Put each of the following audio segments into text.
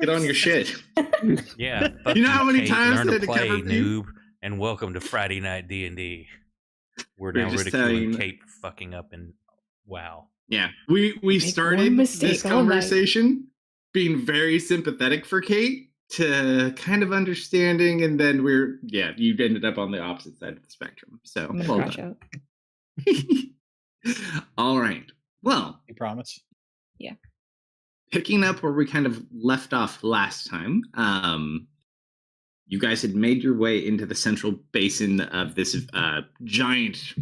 Get on your shit. Yeah. You know how many Kate, times learn I to had to play, cover for you? noob, and welcome to Friday Night D&D. We're We're now just ridiculing saying- Kate for fucking up, and wow. Yeah, we Make started one mistake this all night. conversation being very sympathetic for Kate to kind of understanding, and then you ended up on the opposite side of the spectrum. So I'm gonna well crash done. out. All right. Well, You promise? picking up where we kind of left off last time, you guys had made your way into the central basin of this giant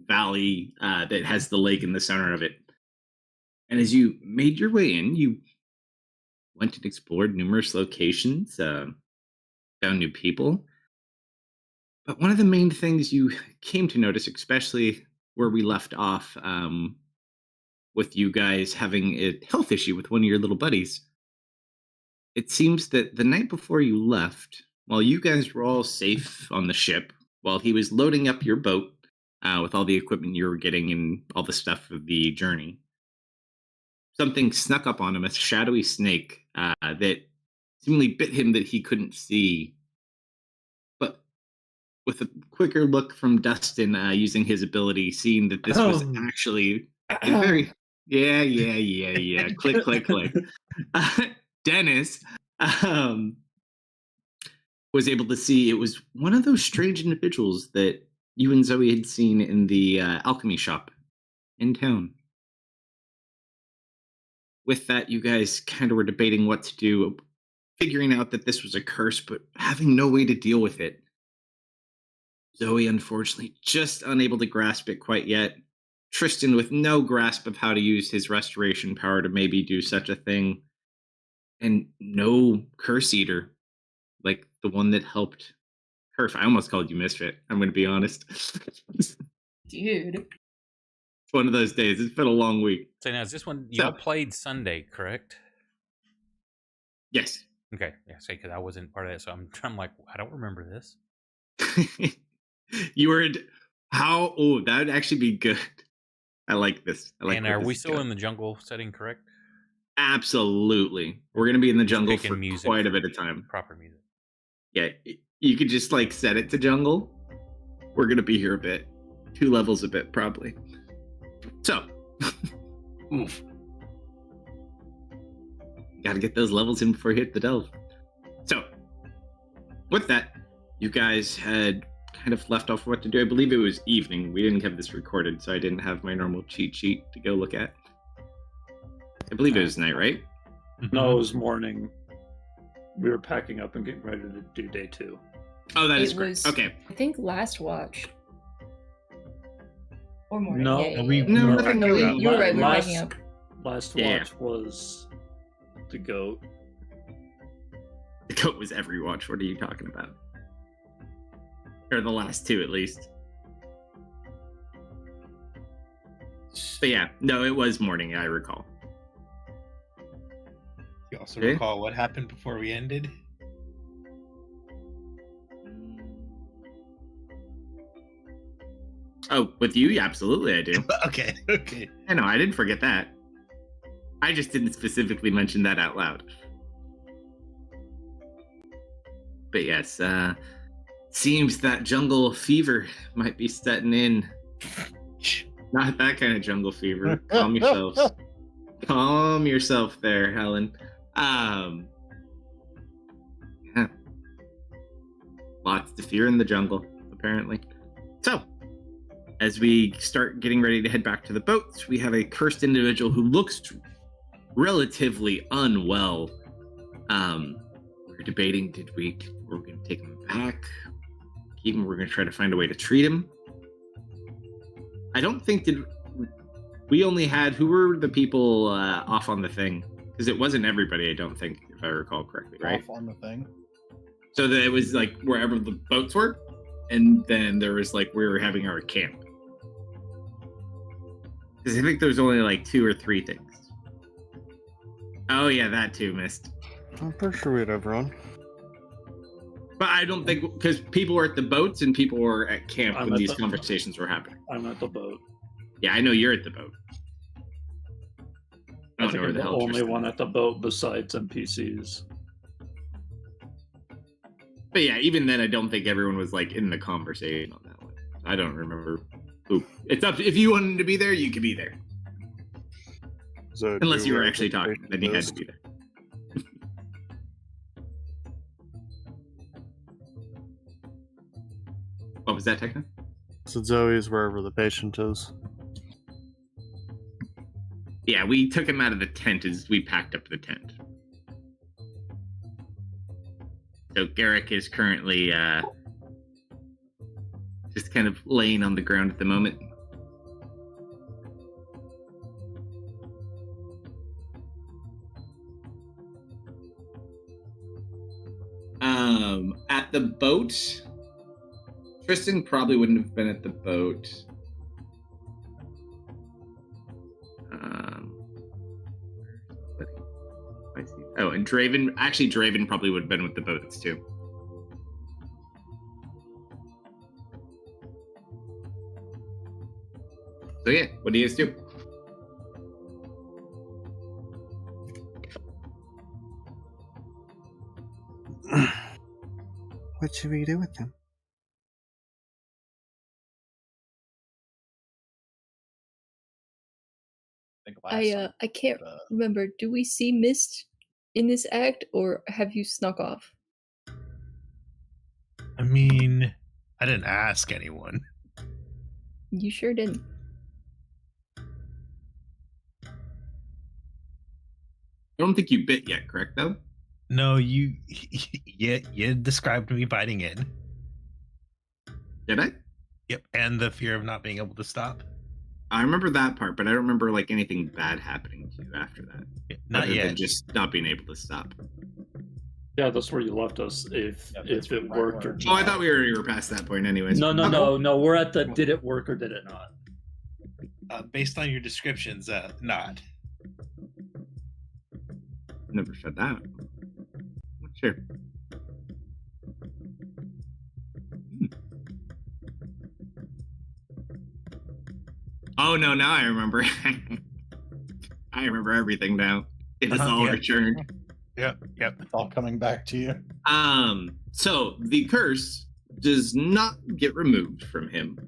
valley that has the lake in the center of it. And as you made your way in, you went and explored numerous locations, found new people. But one of the main things you came to notice, especially where we left off, with you guys having a health issue with one of your little buddies, it seems that the night before you left, while you guys were all safe on the ship, while he was loading up your boat with all the equipment you were getting and all the stuff for the journey, something snuck up on him, a shadowy snake that seemingly bit him that he couldn't see. But with a quicker look from Dustin, using his ability, seeing that this was actually a very... Yeah. Click, click, click. Dennis was able to see it was one of those strange individuals that you and Zoe had seen in the alchemy shop in town. With that, you guys kind of were debating what to do, figuring out that this was a curse, but having no way to deal with it. Zoe, unfortunately, just unable to grasp it quite yet. Tristan with no grasp of how to use his restoration power to maybe do such a thing. And no curse eater, like the one that helped Herf. I almost called you Misfit, I'm going to be honest. Dude. It's one of those days. It's been a long week. So now, is this one, y'all played Sunday, correct? Yes. Okay, yeah, say, because I wasn't part of that, so I'm like, I don't remember this. You were... How... Oh, that would actually be good. I like this. And are we still in the jungle setting, correct? Absolutely. We're going to be in the jungle for quite a bit of time. Proper music. Yeah, you could just like set it to jungle. We're going to be here a bit. 2 levels a bit, probably. So. Oof. Got to get those levels in before you hit the delve. So, with that, you guys had kind of left off what to do. I believe it was evening. We didn't have this recorded, so I didn't have my normal cheat sheet to go look at. I believe it was night, right? No, it was morning. We were packing up and getting ready to do day 2. Oh, that is correct. Okay. I think last watch. Or morning. No, yeah, you were right. We were last, packing up. Last watch was the goat. The goat was every watch. What are you talking about? Or the last 2, at least. But yeah, no, it was morning, I recall. You also recall what happened before we ended? Oh, with you? Yeah, absolutely, I do. Okay. I know, I didn't forget that. I just didn't specifically mention that out loud. But yes, seems that jungle fever might be setting in. Not that kind of jungle fever. Calm yourselves. Calm yourself there, Helen. Yeah. Lots to fear in the jungle, apparently. So, as we start getting ready to head back to the boats, we have a cursed individual who looks relatively unwell. We're debating, we're going to take him back, keep him, we're going to try to find a way to treat him. I don't think we only had, who were the people off on the thing? Because it wasn't everybody, I don't think, if I recall correctly, right? Off on the thing. So that it was like wherever the boats were, and then there was like, we were having our camp. Because I think there was only like 2 or 3 things. Oh yeah, that too, missed. I'm pretty sure we had everyone. But I don't think, because people were at the boats and people were at camp when these conversations were happening. I'm at the boat. Yeah, I know you're at the boat. I don't know where the hell only Tristan one is. at the boat besides NPCs. But yeah, even then, I don't think everyone was like in the conversation on that one. I don't remember. Ooh, it's up. If you wanted to be there, you could be there. So Unless you were where actually the talking, then you had to patient be there. What was that, Techno? is? So Zoe's wherever the patient is. Yeah, we took him out of the tent as we packed up the tent. So Garrick is currently just kind of laying on the ground at the moment. At the boat, Tristan probably wouldn't have been at the boat. I see. Oh, and Draven probably would have been with the boats too. So yeah, what do you guys do? What should we do with them? I can't remember. Do we see Mist in this act, or have you snuck off? I mean, I didn't ask anyone. You sure didn't. I don't think you bit yet, correct though? No, you described me biting in. Did I? Yep, and the fear of not being able to stop. I remember that part, but I don't remember like anything bad happening to you after that. Not other yet. than just not being able to stop. Yeah, that's where you left us. If it worked or Oh, I thought we were past that point anyways. No. We're at the did it work or did it not? Based on your descriptions, not. Never said that. Sure. Oh no, now I remember. I remember everything now. It is all returned. Yep. It's all coming back to you. So the curse does not get removed from him.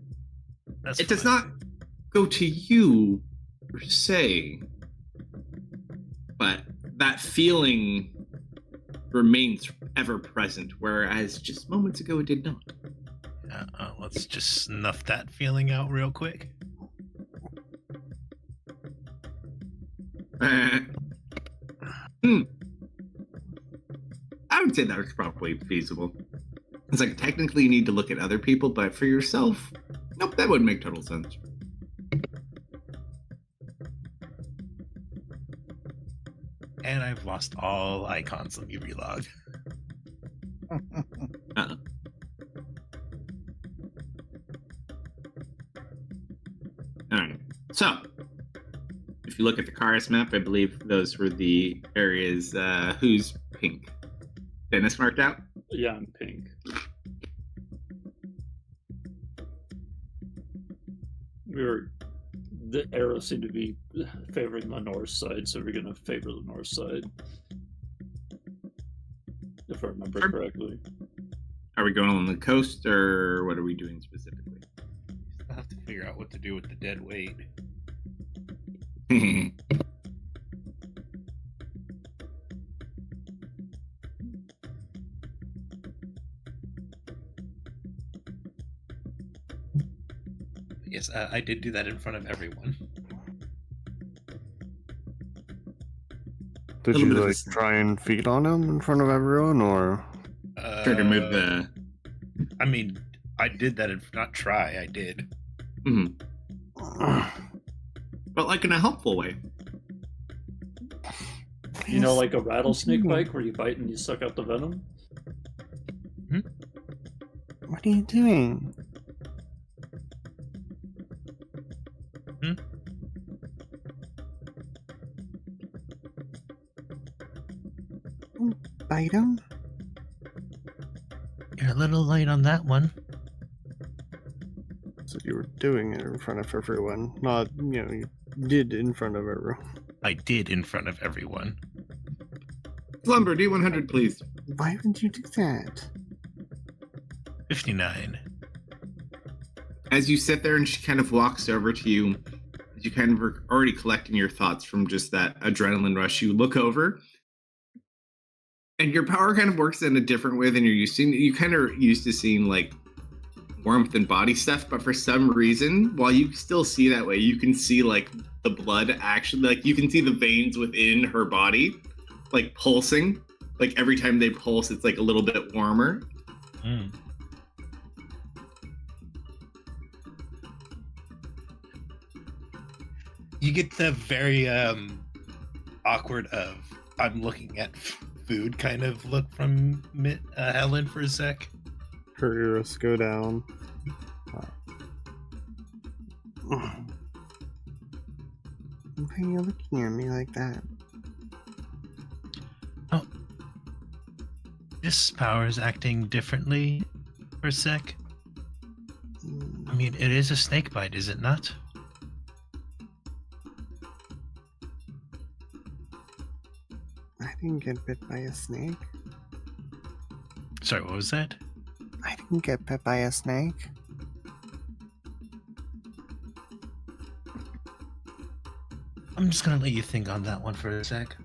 It does not go to you per se, but that feeling remains ever present, whereas just moments ago it did not. Let's just snuff that feeling out real quick. I would say that was probably feasible. It's like technically you need to look at other people, but for yourself, nope, that would make total sense. And I've lost all icons. Let me relog. Uh-oh. All right. So, if you look at the Karis map, I believe those were the areas. Who's pink? Dennis marked out? Yeah, I'm pink. The arrows seem to be favoring the north side, so we're going to favor the north side. If I remember correctly. Are we going on the coast, or what are we doing specifically? I'll have to figure out what to do with the dead weight. Yes, I did do that in front of everyone. Did you like try and feed on him in front of everyone, or try to move the? I mean, I did that. Not try. I did. But like in a helpful way. You know, like a rattlesnake bite where you bite and you suck out the venom? What are you doing? Bite him? You're a little late on that one. So you were doing it in front of everyone, not, you did in front of everyone. I did in front of everyone. Slumber, D100, please. Why would you do that? 59. As you sit there and she kind of walks over to you, as you kind of are already collecting your thoughts from just that adrenaline rush, you look over and your power kind of works in a different way than you're used to. You kind of are used to seeing like warmth and body stuff, but for some reason, while you still see that way, you can see like the blood actually, like you can see the veins within her body like pulsing. Like every time they pulse, it's like a little bit warmer. Mm. You get the very awkward of I'm looking at food kind of look from Helen for a sec. Her iris go down. Why are you looking at me like that? Oh, this power is acting differently for a sec. I mean, it is a snake bite, is it not? I didn't get bit by a snake. Sorry, what was that? I didn't get bit by a snake. I'm just gonna let you think on that one for a sec.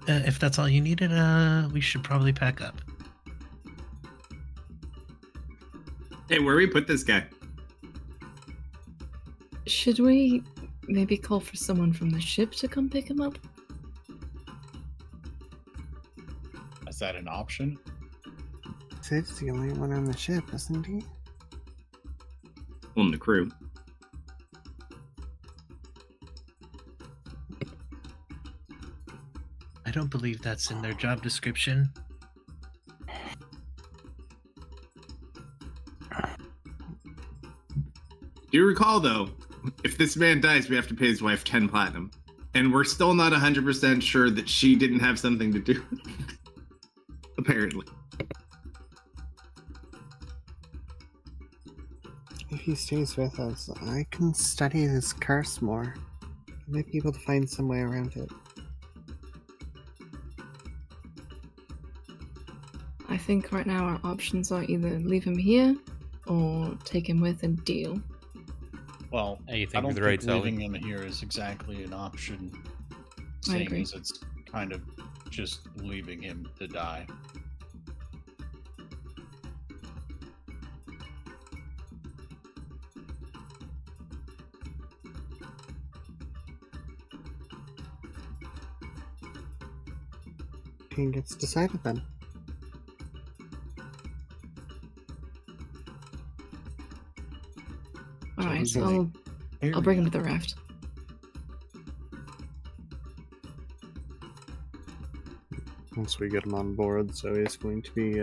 If that's all you needed, we should probably pack up. Hey, where we put this guy? Should we maybe call for someone from the ship to come pick him up? Is that an option? Sid's the only one on the ship, isn't he? On the crew. I don't believe that's in their job description. Do you recall, though, if this man dies, we have to pay his wife 10 platinum. And we're still not 100% sure that she didn't have something to do with it. Apparently. If he stays with us, I can study this curse more. I might be able to find some way around it. I think right now our options are either leave him here or take him with and deal. Well, Hey, you I think don't you're the right, think leaving Selby? him here is exactly an option. I Seeing agree. as it's kind of just leaving him to die. He gets decided then. Alright, he's so I'll bring him to the raft. Once we get him on board, so he's going to be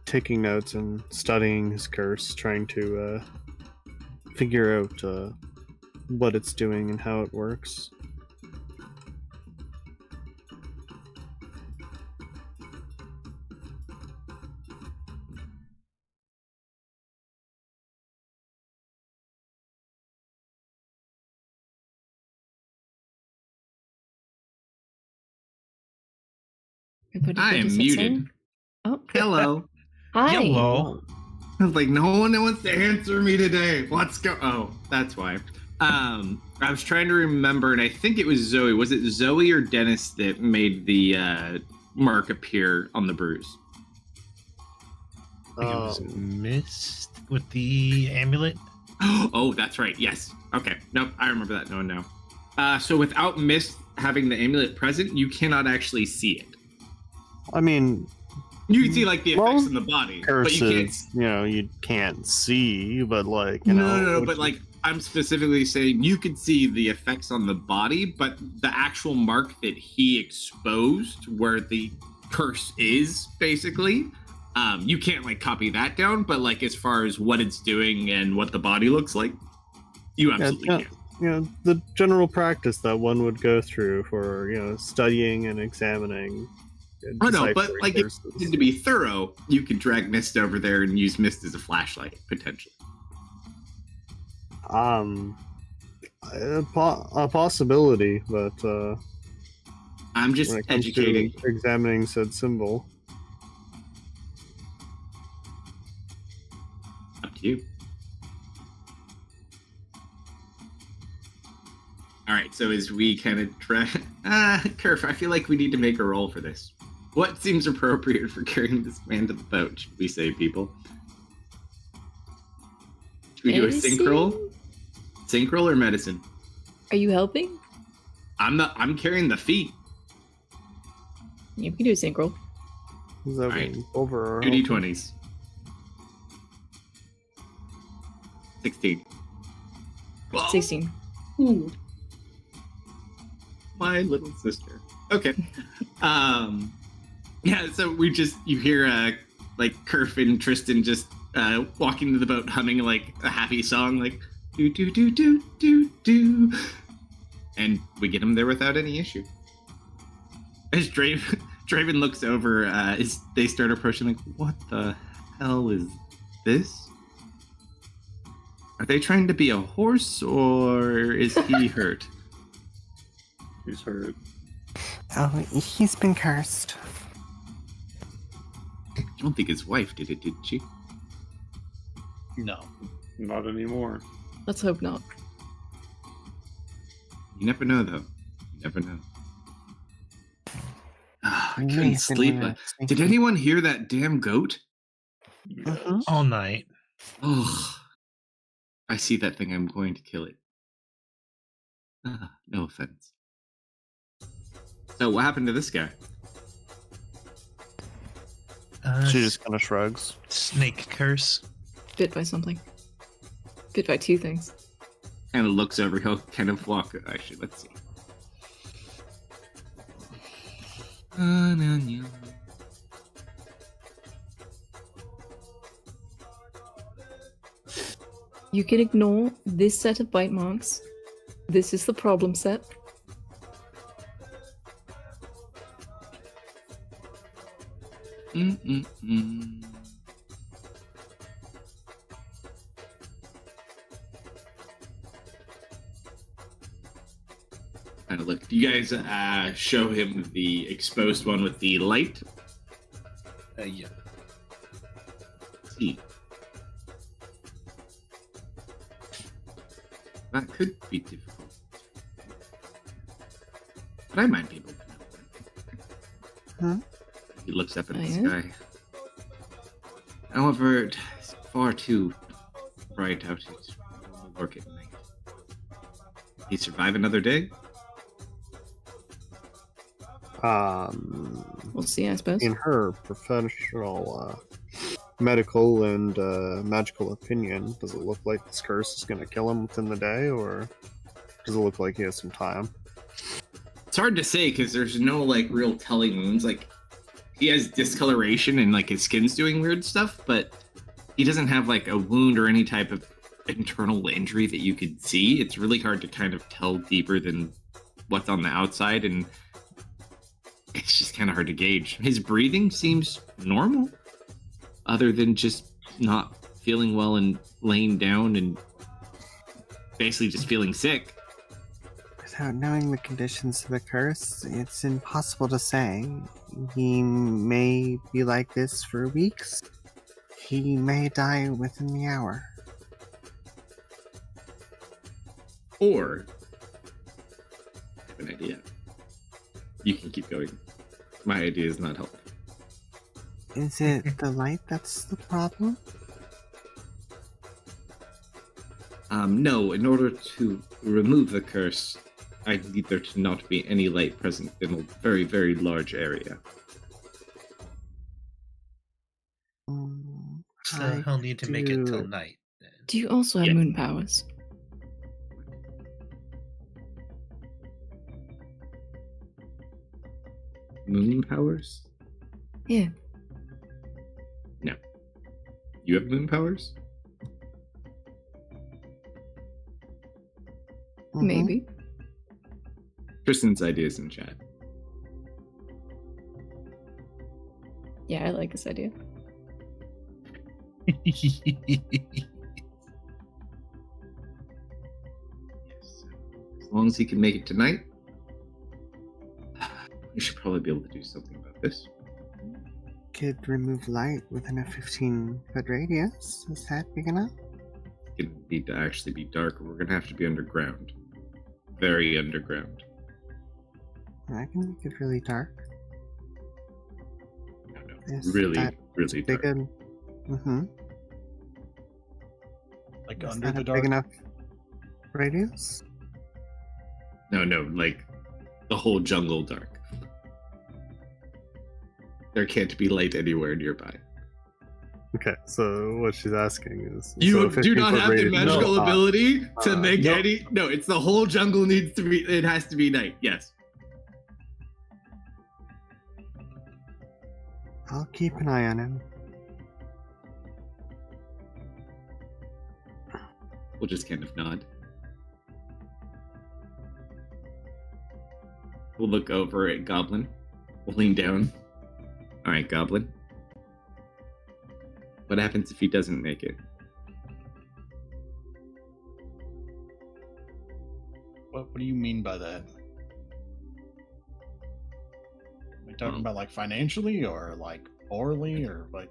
taking notes and studying his curse, trying to figure out what it's doing and how it works. Everybody I good am to set muted. sail? Oh, Hello. hi. Hello. I was like, no one wants to answer me today. Let's go. Oh, that's why. I was trying to remember, and I think it was Zoe. Was it Zoe or Dennis that made the mark appear on the bruise? I think it was Mist with the amulet. Oh, that's right. Yes. Okay. Nope. I remember that no one now. So without Mist having the amulet present, you cannot actually see it. I mean, You can see like the effects Well, on the body, but you can't. curses, you can't see, but like, you know. No. But like, I'm specifically saying you could see the effects on the body, but the actual mark that he exposed, where the curse is, basically, you can't like copy that down. But like, as far as what it's doing and what the body looks like, you absolutely yeah, can. The general practice that one would go through for, studying and examining. Oh no, but deciphering like, if curses. you wanted to be thorough, you could drag Mist over there and use Mist as a flashlight, potentially. A possibility, but I'm just when it comes educating. to examining said symbol, Up to you. All right, so as we kind of try, Kerf, I feel like we need to make a roll for this. What seems appropriate for carrying this man to the boat? Should we say, people? Should we do a synchro? Synchro or medicine? Are you helping? I'm carrying the feet. Yeah, we can do a synchro. is that Alright. over? 2d20s. 16. Whoa, 16. my little sister. Okay. Yeah, so you hear like Kerf and Tristan just walking to the boat humming like a happy song, like do do do do do do, and we get them there without any issue. As Draven looks over, as they start approaching, like, what the hell is this? Are they trying to be a horse, or is he hurt? He's hurt. Oh, he's been cursed. I don't think his wife did it, did she? No. Not anymore. Let's hope not. You never know, though. You never know. I couldn't Nathan sleep. went Did anyone hear that damn goat? Mhm. All night. Oh, I see that thing. I'm going to kill it. No offense. So what happened to this guy? She just kind of shrugs. Snake curse. Bit by something. Bit by two things. Kind of looks over. He'll kind of walk. Actually, let's see. You can ignore this set of bite marks. This is the problem set. Mm-mm-mm. Kind of look. Do you guys show him the exposed one with the light? Yeah. See. That could be difficult. But I might be able to know. Huh? He looks up at the Yeah? sky. However, it's far too bright out. It's only work at night. He survive another day? We'll see, I suppose. In her professional, medical and magical opinion, does it look like this curse is going to kill him within the day, or does it look like he has some time? It's hard to say because there's no like real telling wounds. Like he has discoloration and like his skin's doing weird stuff, but he doesn't have like a wound or any type of internal injury that you could see. It's really hard to kind of tell deeper than what's on the outside, and it's just kind of hard to gauge. His breathing seems normal, other than just not feeling well and laying down and basically just feeling sick. Without knowing the conditions of the curse, it's impossible to say. He may be like this for weeks. He may die within the hour. Or, I have an idea. You can keep going. My idea is not helpful. Is it the light that's the problem? No, in order to remove the curse, I need there to not be any light present in a very, very large area. So he'll need to make it till night. Then. Do you also have Yeah. moon powers? Moon powers? Yeah. No. You have moon powers? Mhm. Maybe. Tristan's ideas in chat. Yeah, I like this idea. long as he can make it tonight, we should probably be able to do something about this. Could remove light within a 15-foot radius. Is that big enough? It's going to need to actually be dark, or we're going to have to be underground. Very underground. I can make it really dark. No, Is really, that really big dark. Like Is under that the a dark. big enough radius? No, like the whole jungle dark. There can't be light anywhere nearby. Okay, so what she's asking is... You so do not 15-foot have the radius- magical No, ability to make no. any. No, it's the whole jungle needs to be. It has to be night. Yes. I'll keep an eye on him. We'll just kind of nod. We'll look over at Goblin. We'll lean down. All right, Goblin. What happens if he doesn't make it? What do you mean by that? Are we talking about like financially or like morally or like?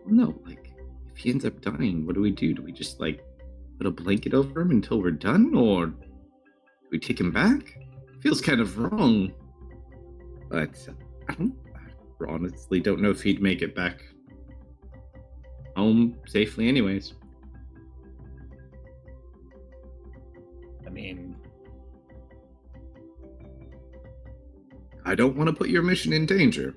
No, like if he ends up dying, what do we do? Do we just like put a blanket over him until we're done, or do we take him back? Feels kind of wrong, but I honestly don't know if he'd make it back home safely anyways. I mean, I don't want to put your mission in danger.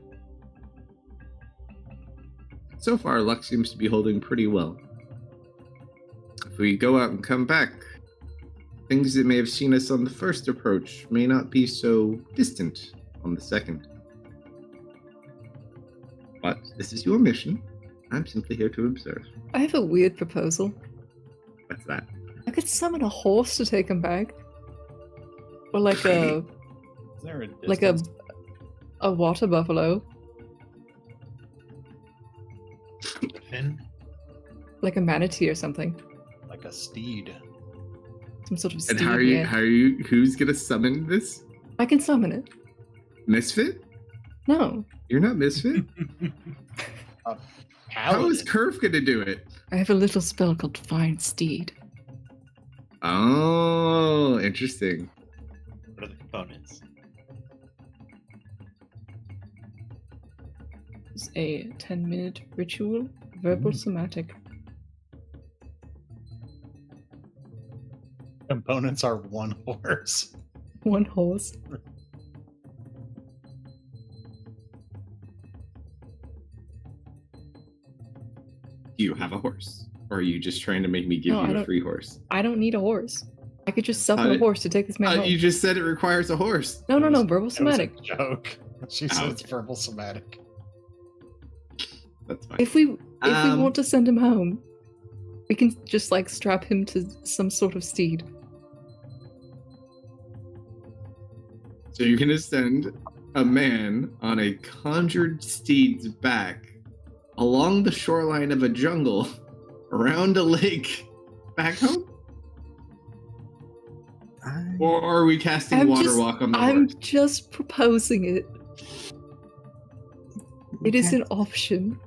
So far, luck seems to be holding pretty well. If we go out and come back, things that may have seen us on the first approach may not be so distant on the second. But this is your mission. I'm simply here to observe. I have a weird proposal. What's that? I could summon a horse to take him back. Or like a is there a like a distance? water buffalo. Finn? Like a manatee or something. Like a steed? Some sort of And steed. how are you? yeah. How are you? Who's gonna summon this? I can summon it. Misfit? No. You're not Misfit. How is Paladin. Curve gonna do it? I have a little spell called Find Steed. Oh, interesting. What are the components? It's a 10-minute ritual, verbal somatic. Components are one horse. One horse. Do you have a horse? Or are you just trying to make me give No, I you a don't- free horse? I don't need a horse. I could just summon Uh, a horse to take this man home. You just said it requires a horse. No, verbal That was a somatic. joke. She said it's Okay. verbal somatic. That's fine. If we Um, want to send him home, we can just like strap him to some sort of steed. So you're gonna send a man on a conjured steed's back along the shoreline of a jungle, around a lake, back home? Or are we casting water walk on the I'm horse? just proposing it. It is an option.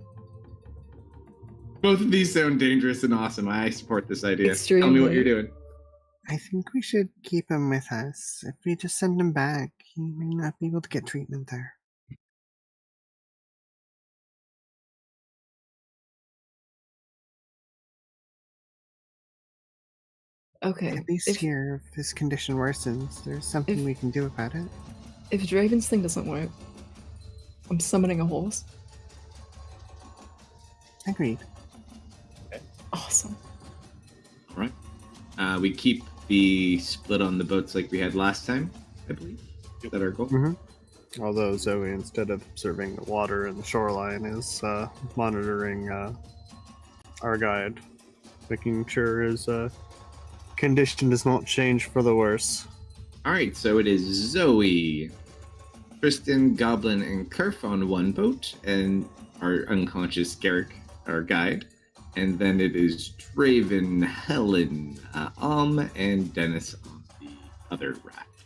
Both of these sound dangerous and awesome. I support this idea. Tell me Extremely. what you're doing. I think we should keep him with us. If we just send him back, he may not be able to get treatment there. Okay. At least here, if his condition worsens, there's something if- we can do about it. If Draven's thing doesn't work, I'm summoning a horse. Agreed. Awesome. All right. We keep the split on the boats like we had last time, I believe. Is that our goal? Although Zoe, instead of observing the water and the shoreline, is monitoring our guide, making sure his condition does not change for the worse. All right, so it is Zoe, Tristan, Goblin, and Kerf on one boat, and our unconscious Garrick, our guide. And then it is Draven, Helen, and Dennis on the other raft.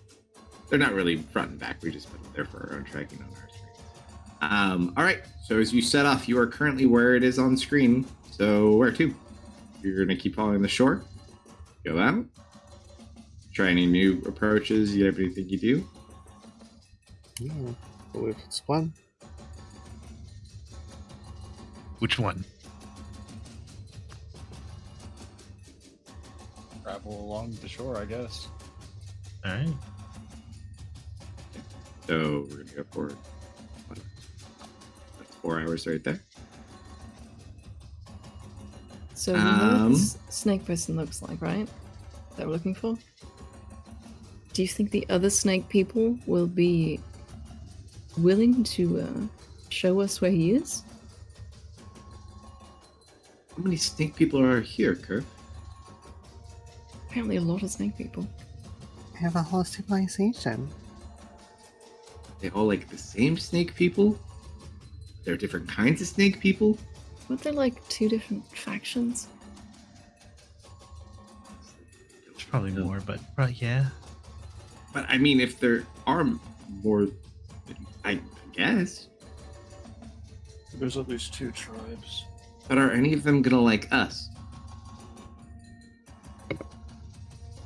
They're not really front and back. We just put them there for our own tracking on our screen. All right. So as you set off, you are currently where it is on screen. So where to? You're going to keep following the shore. Go out. Try any new approaches. You have anything you do? Yeah, I believe it's fun. Which one? Travel along the shore, I guess. All right. So we're going to go for that's 4 hours right there. So we know what this snake person looks like, right? That we're looking for? Do you think the other snake people will be willing to show us where he is? How many snake people are here, Kerr? Apparently a lot of snake people. We have a whole civilization. They all like the same snake people? There are different kinds of snake people? Weren't there like 2 different factions? There's probably more, but yeah. But I mean, if there are more, I guess. There's at least 2 tribes. But are any of them gonna like us?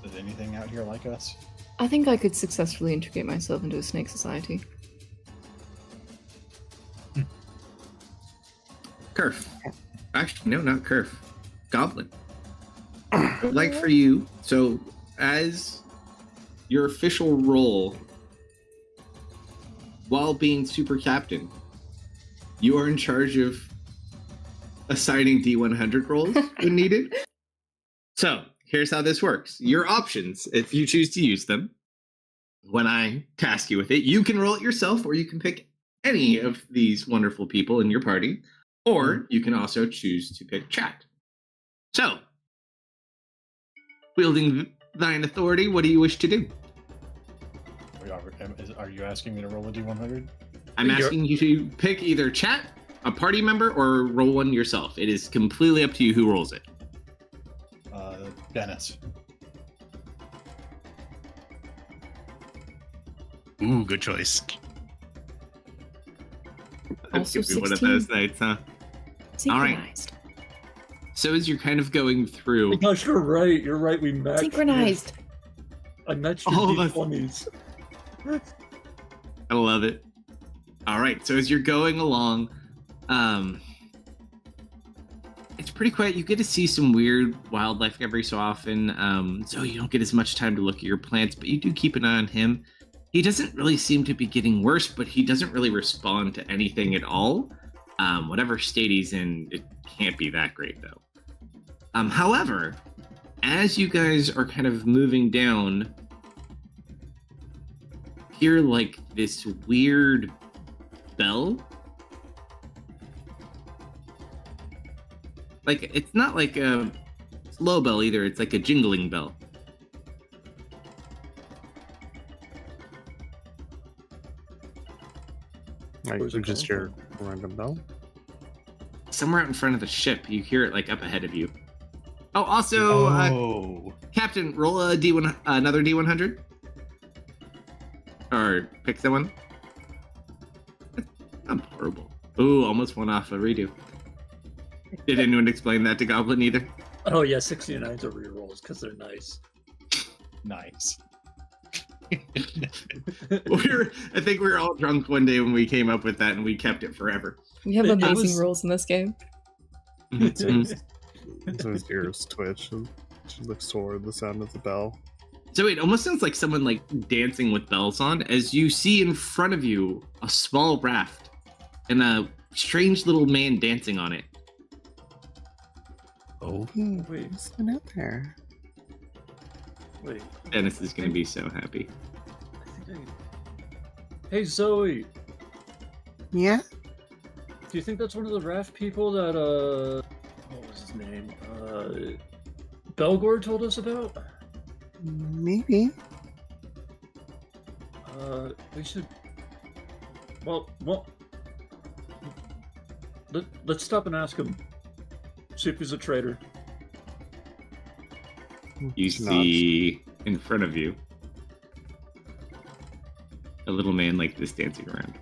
Is anything out here like us? I think I could successfully integrate myself into a snake society. Kerf. Actually, no, not Kerf. Goblin. I'd like for you, so as your official role, while being super captain, you are in charge of assigning D100 rolls when needed. So here's how this works. Your options, if you choose to use them, when I task you with it, you can roll it yourself, or you can pick any of these wonderful people in your party, or you can also choose to pick chat. So, wielding thine authority, what do you wish to do? Are you asking me to roll a d100? I'm asking you to pick either chat, a party member, or roll one yourself. It is completely up to you who rolls it. Dennis. Ooh, good choice. Also It's gonna be one of 16. those nights, huh? Synchronized. So as you're kind of going through, Oh gosh, you're right. You're right. We matched. Synchronized. I matched your All of us. D20s. I love it. All right, so as you're going along, it's pretty quiet. You get to see some weird wildlife every so often, so you don't get as much time to look at your plants, but you do keep an eye on him. He doesn't really seem to be getting worse, but he doesn't really respond to anything at all. Whatever state he's in, it can't be that great, though. However, as you guys are kind of moving down, hear like this weird bell. Like, it's not like a slow bell either, it's like a jingling bell. Like, Where's it just coming your random bell. Somewhere out in front of the ship, you hear it like up ahead of you. Oh, also, Oh. Captain, roll a D1, another D100. Or pick someone. I'm horrible. Ooh, almost went off a redo. Did anyone explain that to Goblin either? Oh yeah, 69s are rerolls because they're nice. Nice. I think we were all drunk one day when we came up with that, and we kept it forever. We have It amazing was- rules in this game. So his ears twitch and she looks toward the sound of the bell. So it almost sounds like someone like dancing with bells on, as you see in front of you a small raft and a strange little man dancing on it. Oh. Hey, Wait. what's going out there? Wait. Dennis is going to be so happy. I think Hey Zoe, Yeah? do you think that's one of the raft people that what was his name? Belgor told us about? Maybe. We should. Well, let's stop and ask him. See if he's a traitor. You see in front of you a little man like this dancing around.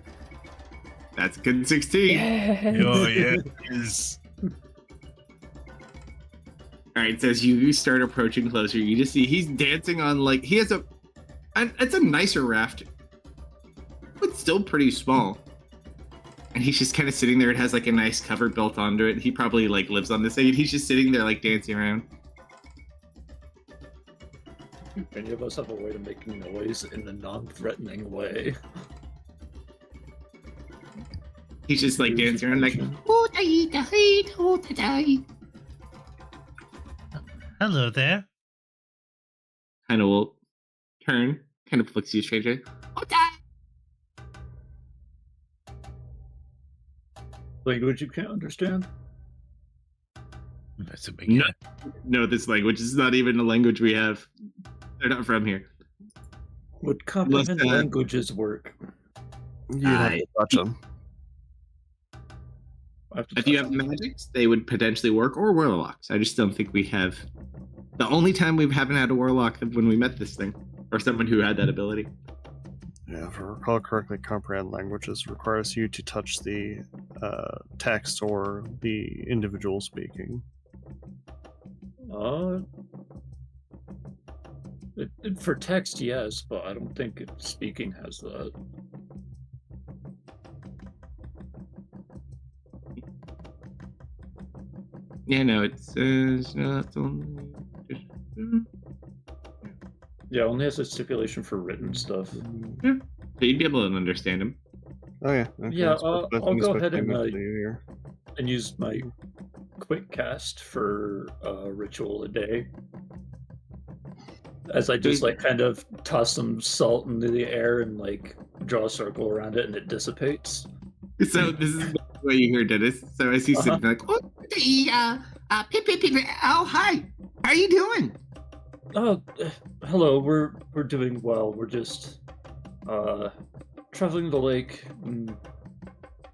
That's a good 16. Oh, yeah, it is. All right, so as you start approaching closer, you just see he's dancing on like he has it's a nicer raft, but still pretty small. And he's just kind of sitting there. It has like a nice cover built onto it. He probably like lives on this thing. And he's just sitting there like dancing around. Any of us have a way to make noise in the non-threatening way? He's just like dancing around like. Hello there. Kind of will turn, kind of flicks you straight. Language you can't understand? That's a big No, this language is not even a language we have. They're not from here. Would comprehend languages work? You'd have to touch them. If you have magics, they would potentially work, or warlocks. I just don't think we have. The only time we haven't had a warlock when we met this thing, or someone who had that ability. Yeah, if I recall correctly, comprehend languages requires you to touch the text or the individual speaking. For text, yes, but I don't think speaking has that. Yeah, no, it says not only. Yeah, only has a stipulation for written stuff. Yeah, so you'd be able to understand him. Oh yeah. Okay, Yeah, so I I'll think go it's ahead here. and use my quick cast for ritual a day. As I just like kind of toss some salt into the air and like draw a circle around it and it dissipates. So this is the way you hear Dennis. So as he's sitting like, oh, hi, how are you doing? Oh, hello. We're doing well. We're just traveling the lake in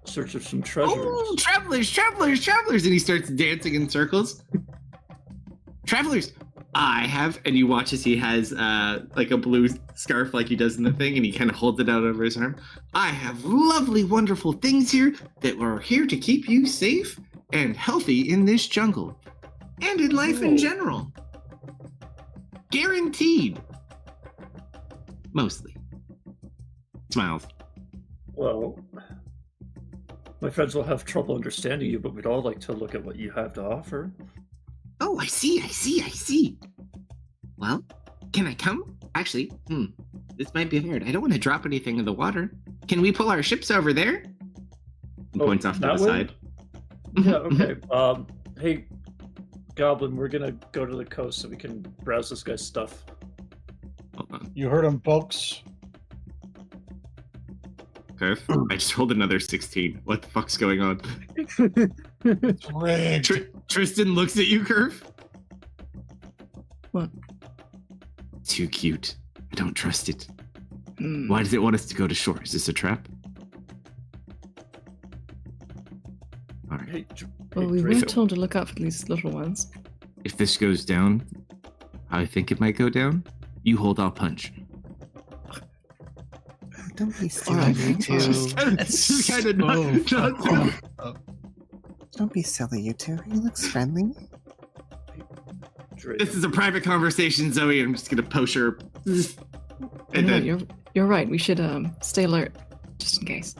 search of some treasures. Oh, travelers! And he starts dancing in circles. Travelers, I have, and you watch as he has like a blue scarf like he does in the thing, and he kind of holds it out over his arm. I have lovely, wonderful things here that are here to keep you safe and healthy in this jungle, and in life in general. Guaranteed. Mostly. Smiles. Well, my friends will have trouble understanding you, but we'd all like to look at what you have to offer. Oh, I see. Well, can I come? Actually, this might be hard. I don't want to drop anything in the water. Can we pull our ships over there? He points off to the side. Yeah, okay. Hey, Goblin, we're gonna go to the coast so we can browse this guy's stuff. Hold on. You heard him, folks. Kerf, I just rolled another 16. What the fuck's going on? It's rigged. Tristan looks at you, Kerf. What? Too cute. I don't trust it. Why does it want us to go to shore? Is this a trap? All right. Well, we were told to look out for these little ones. If this goes down, I think it might go down. You hold, I'll punch. Don't be silly, you two. Just kind of not. Don't be silly, you two. He looks friendly. This is a private conversation, Zoe. I'm just gonna post her. And then You're right. We should stay alert, just in case.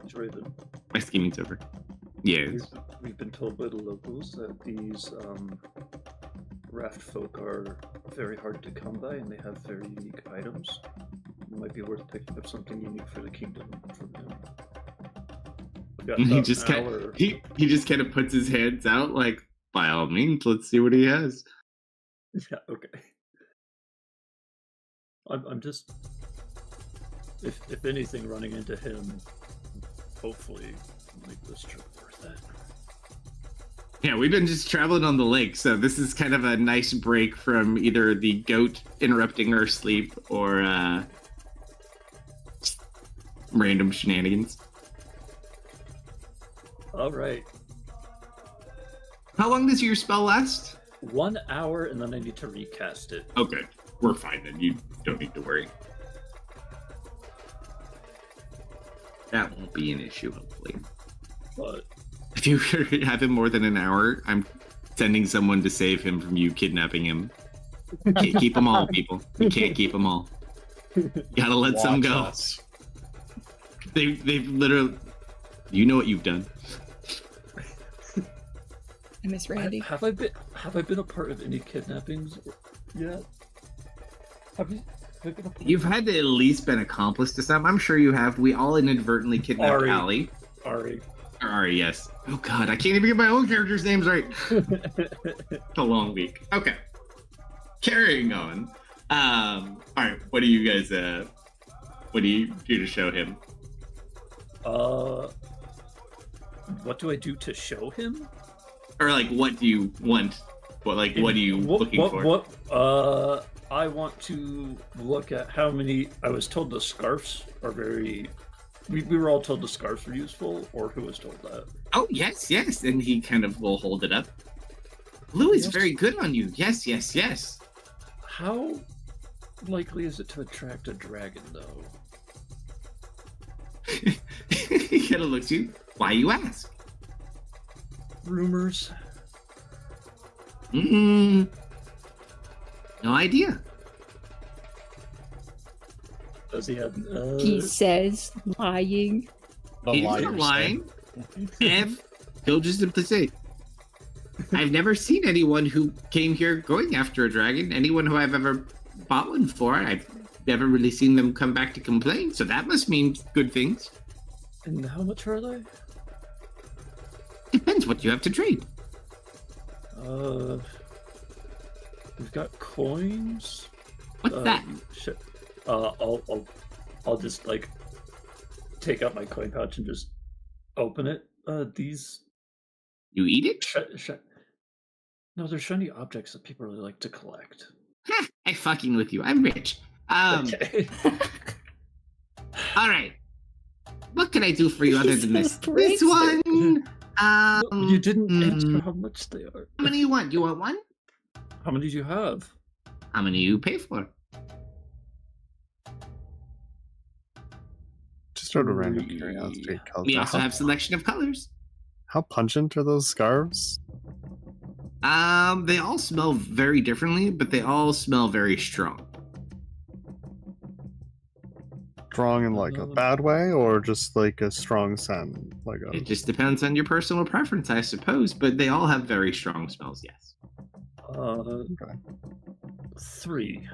Draven, my scheming's over. Yes. we've been told by the locals that these raft folk are very hard to come by, and they have very unique items. It might be worth picking up something unique for the kingdom from him. He just kind of puts his hands out, like, by all means, let's see what he has. Yeah, okay. I'm just, if anything, running into him, hopefully make this trip worth it. Yeah, we've been just traveling on the lake, so this is kind of a nice break from either the goat interrupting our sleep or random shenanigans. All right. How long does your spell last? 1 hour, and then I need to recast it. Okay, we're fine then. You don't need to worry. That won't be an issue, hopefully. But If you have him more than an hour, I'm sending someone to save him from you kidnapping him. Can't keep them all, people. You can't keep them all. You gotta let some Watch go. us. They've literally... You know what you've done. I miss Randy. have I been a part of any kidnappings yet? Have you been a part? You've had to at least been accomplice to some. I'm sure you have. We all inadvertently kidnapped Ari. Allie. Ari. Or Ari, yes. Oh god, I can't even get my own character's names right. It's a long week. Okay. Carrying on. Alright, what do you guys what do you do to show him? What do I do to show him? Or like what do you want? What are you looking for? I want to look at how many. I was told the scarves are very. We were all told the scarves were useful, or who was told that? Oh yes, yes. And he kind of will hold it up. Blue is Yes. very good on you. Yes, yes, yes. How likely is it to attract a dragon, though? He kind of looks at you. Why you ask? Rumors. No idea. Does he have? He says, lying. The He's liar not lying. He'll just simply say, I've never seen anyone who came here going after a dragon. Anyone who I've ever bought one for, I've never really seen them come back to complain. So that must mean good things. And how much are they? Depends what you have to trade. We've got coins. What's that? Shit. I'll just like take out my coin pouch and just open it. These. You eat it? No, they're shiny objects that people really like to collect. Ha, I fucking with you. I'm rich. Okay. All right. What can I do for you other He's than this? so This racist. one. You didn't answer how much they are. How many you want? You want one? How many do you have? How many you pay for? Just out of random curiosity, We Kalsto, also have selection of colors. how pungent are those scarves? They all smell very differently, but they all smell very strong. Strong in like a bad way, or just like a strong scent? Like a It just depends on your personal preference, I suppose, but they all have very strong smells, yes. 3.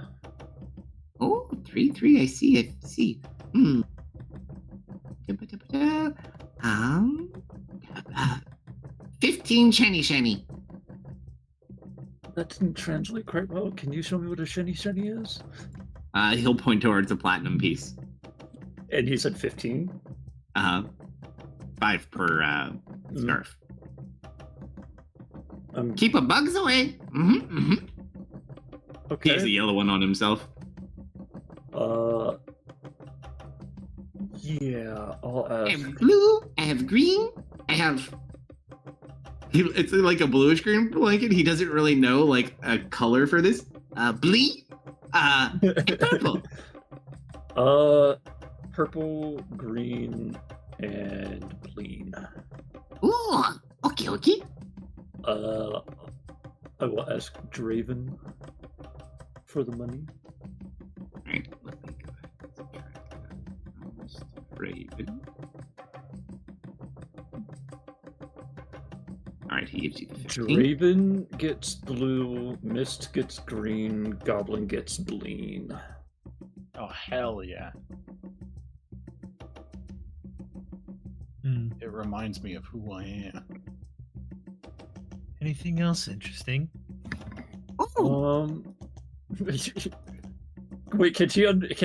Oh, 3, I see. 15 shiny. That didn't translate quite well. Can you show me what a shiny is? He'll point towards a platinum piece. And he said 15. 5 per scarf. Um, Keep the bugs away. He has a okay. yellow one on himself. Yeah, I'll I ask. have blue. I have green. I have. It's like a bluish green blanket. He doesn't really know like a color for this. Blee. And purple. Purple, green, and clean. Ooh. Okay. I will ask Draven for the money. Alright, let me go ahead and subtract that. Raven. Alright, he gives you the 15. Draven gets blue, Mist gets green, Goblin gets bleen. Oh, hell yeah. It reminds me of who I am. Anything else interesting? Oh! Wait, can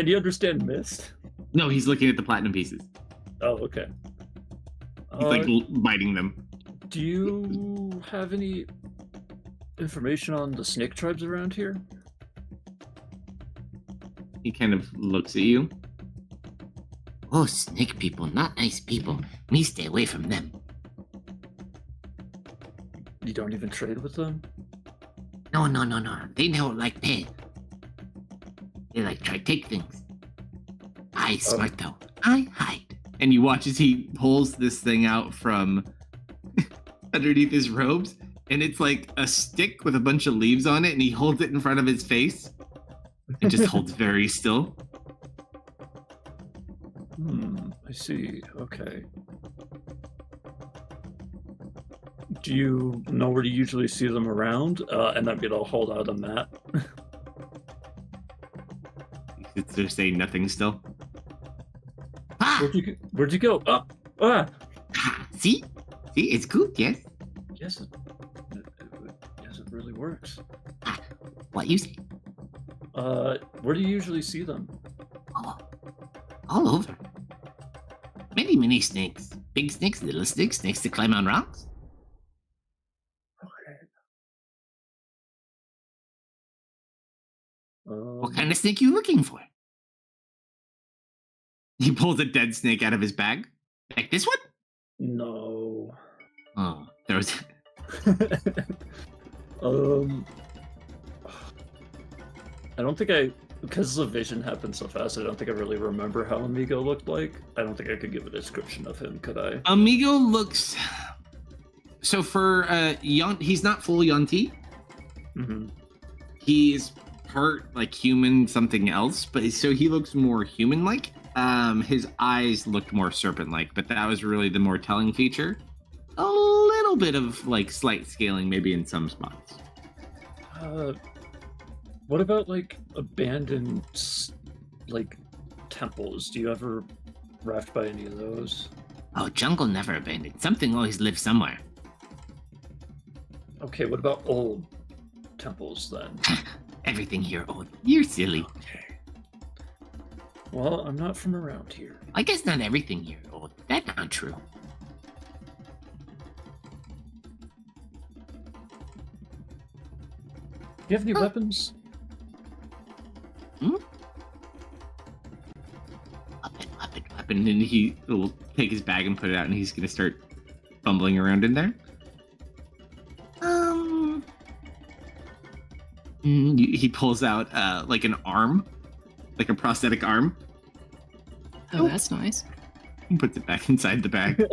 you understand Mist? No, he's looking at the platinum pieces. Oh, okay. He's like biting them. Do you have any information on the snake tribes around here? He kind of looks at you. Oh, snake people, not nice people. Me stay away from them. You don't even trade with them? No. They don't like pay. They like try take things. I smart though. I hide. and you watch as he pulls this thing out from underneath his robes, and it's like a stick with a bunch of leaves on it, and he holds it in front of his face and just holds very still. I see. Okay. Do you know where you usually see them around? And I'm gonna hold out a map. It's there saying nothing still. Ah! Where'd you go? Oh, ah! See? See, it's good, yes? Yes, it really works. Ah, what you say? Where do you usually see them? Oh, all over. Many, many snakes. Big snakes, little snakes, snakes that climb on rocks. Okay. What kind of snake you looking for? He pulls a dead snake out of his bag. Like this one? No. Oh, there was... I don't think because the vision happened so fast, I don't think I really remember how Amigo looked like. I don't think I could give a description of him, could I? Amigo looks... So for he's not full Yonti. Mm-hmm. He's part like human something else, but so he looks more human-like. His eyes looked more serpent-like, but that was really the more telling feature. A little bit of like slight scaling maybe in some spots. What about like abandoned like temples? Do you ever raft by any of those? Oh, jungle never abandoned. Something always lives somewhere. Okay, what about old temples then? Everything here old. You're silly. Okay. Well, I'm not from around here. I guess not everything here old. That's not true. Do you have any weapons? Weapon, and he will take his bag and put it out, and he's gonna start fumbling around in there. He pulls out like an arm, like a prosthetic arm. Oh, that's nice. And puts it back inside the bag.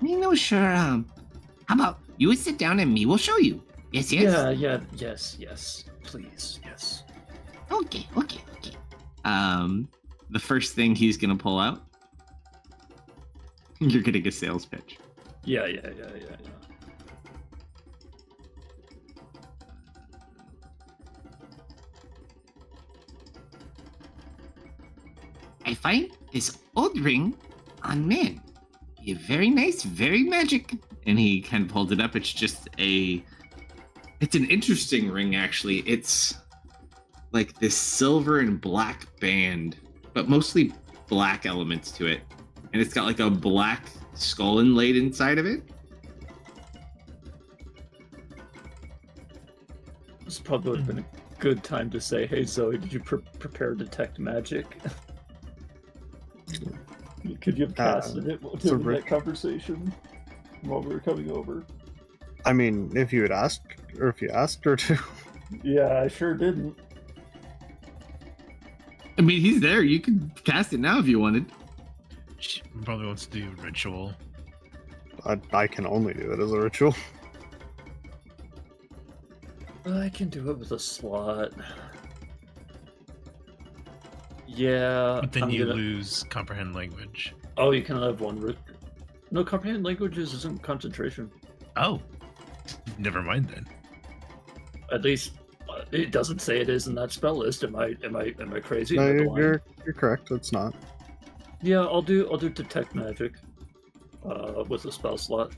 You know, sure. How about you sit down and me will show you? Yes, yes. Yes. Please, yes. Okay. The first thing he's gonna pull out. You're getting a sales pitch. Yeah. I find this old ring on man. You're very nice, very magic. And he kind of holds it up. It's an interesting ring, actually. It's like this silver and black band, but mostly black elements to it. And it's got like a black skull inlaid inside of it. This probably would have been a good time to say, hey Zoe, did you prepare detect magic? Could you have casted it during that conversation while we were coming over? I mean, if you had asked, or if you asked her to. Yeah, I sure didn't. I mean, he's there. You can cast it now if you wanted. She probably wants to do ritual. I can only do it as a ritual. I can do it with a slot. Yeah. But then you lose comprehend language. Oh, you can only have one. No, comprehend languages isn't concentration. Oh. Never mind then. At least it doesn't say it is in that spell list. Am I crazy? No, you're correct. It's not. Yeah, I'll do detect magic with a spell slot.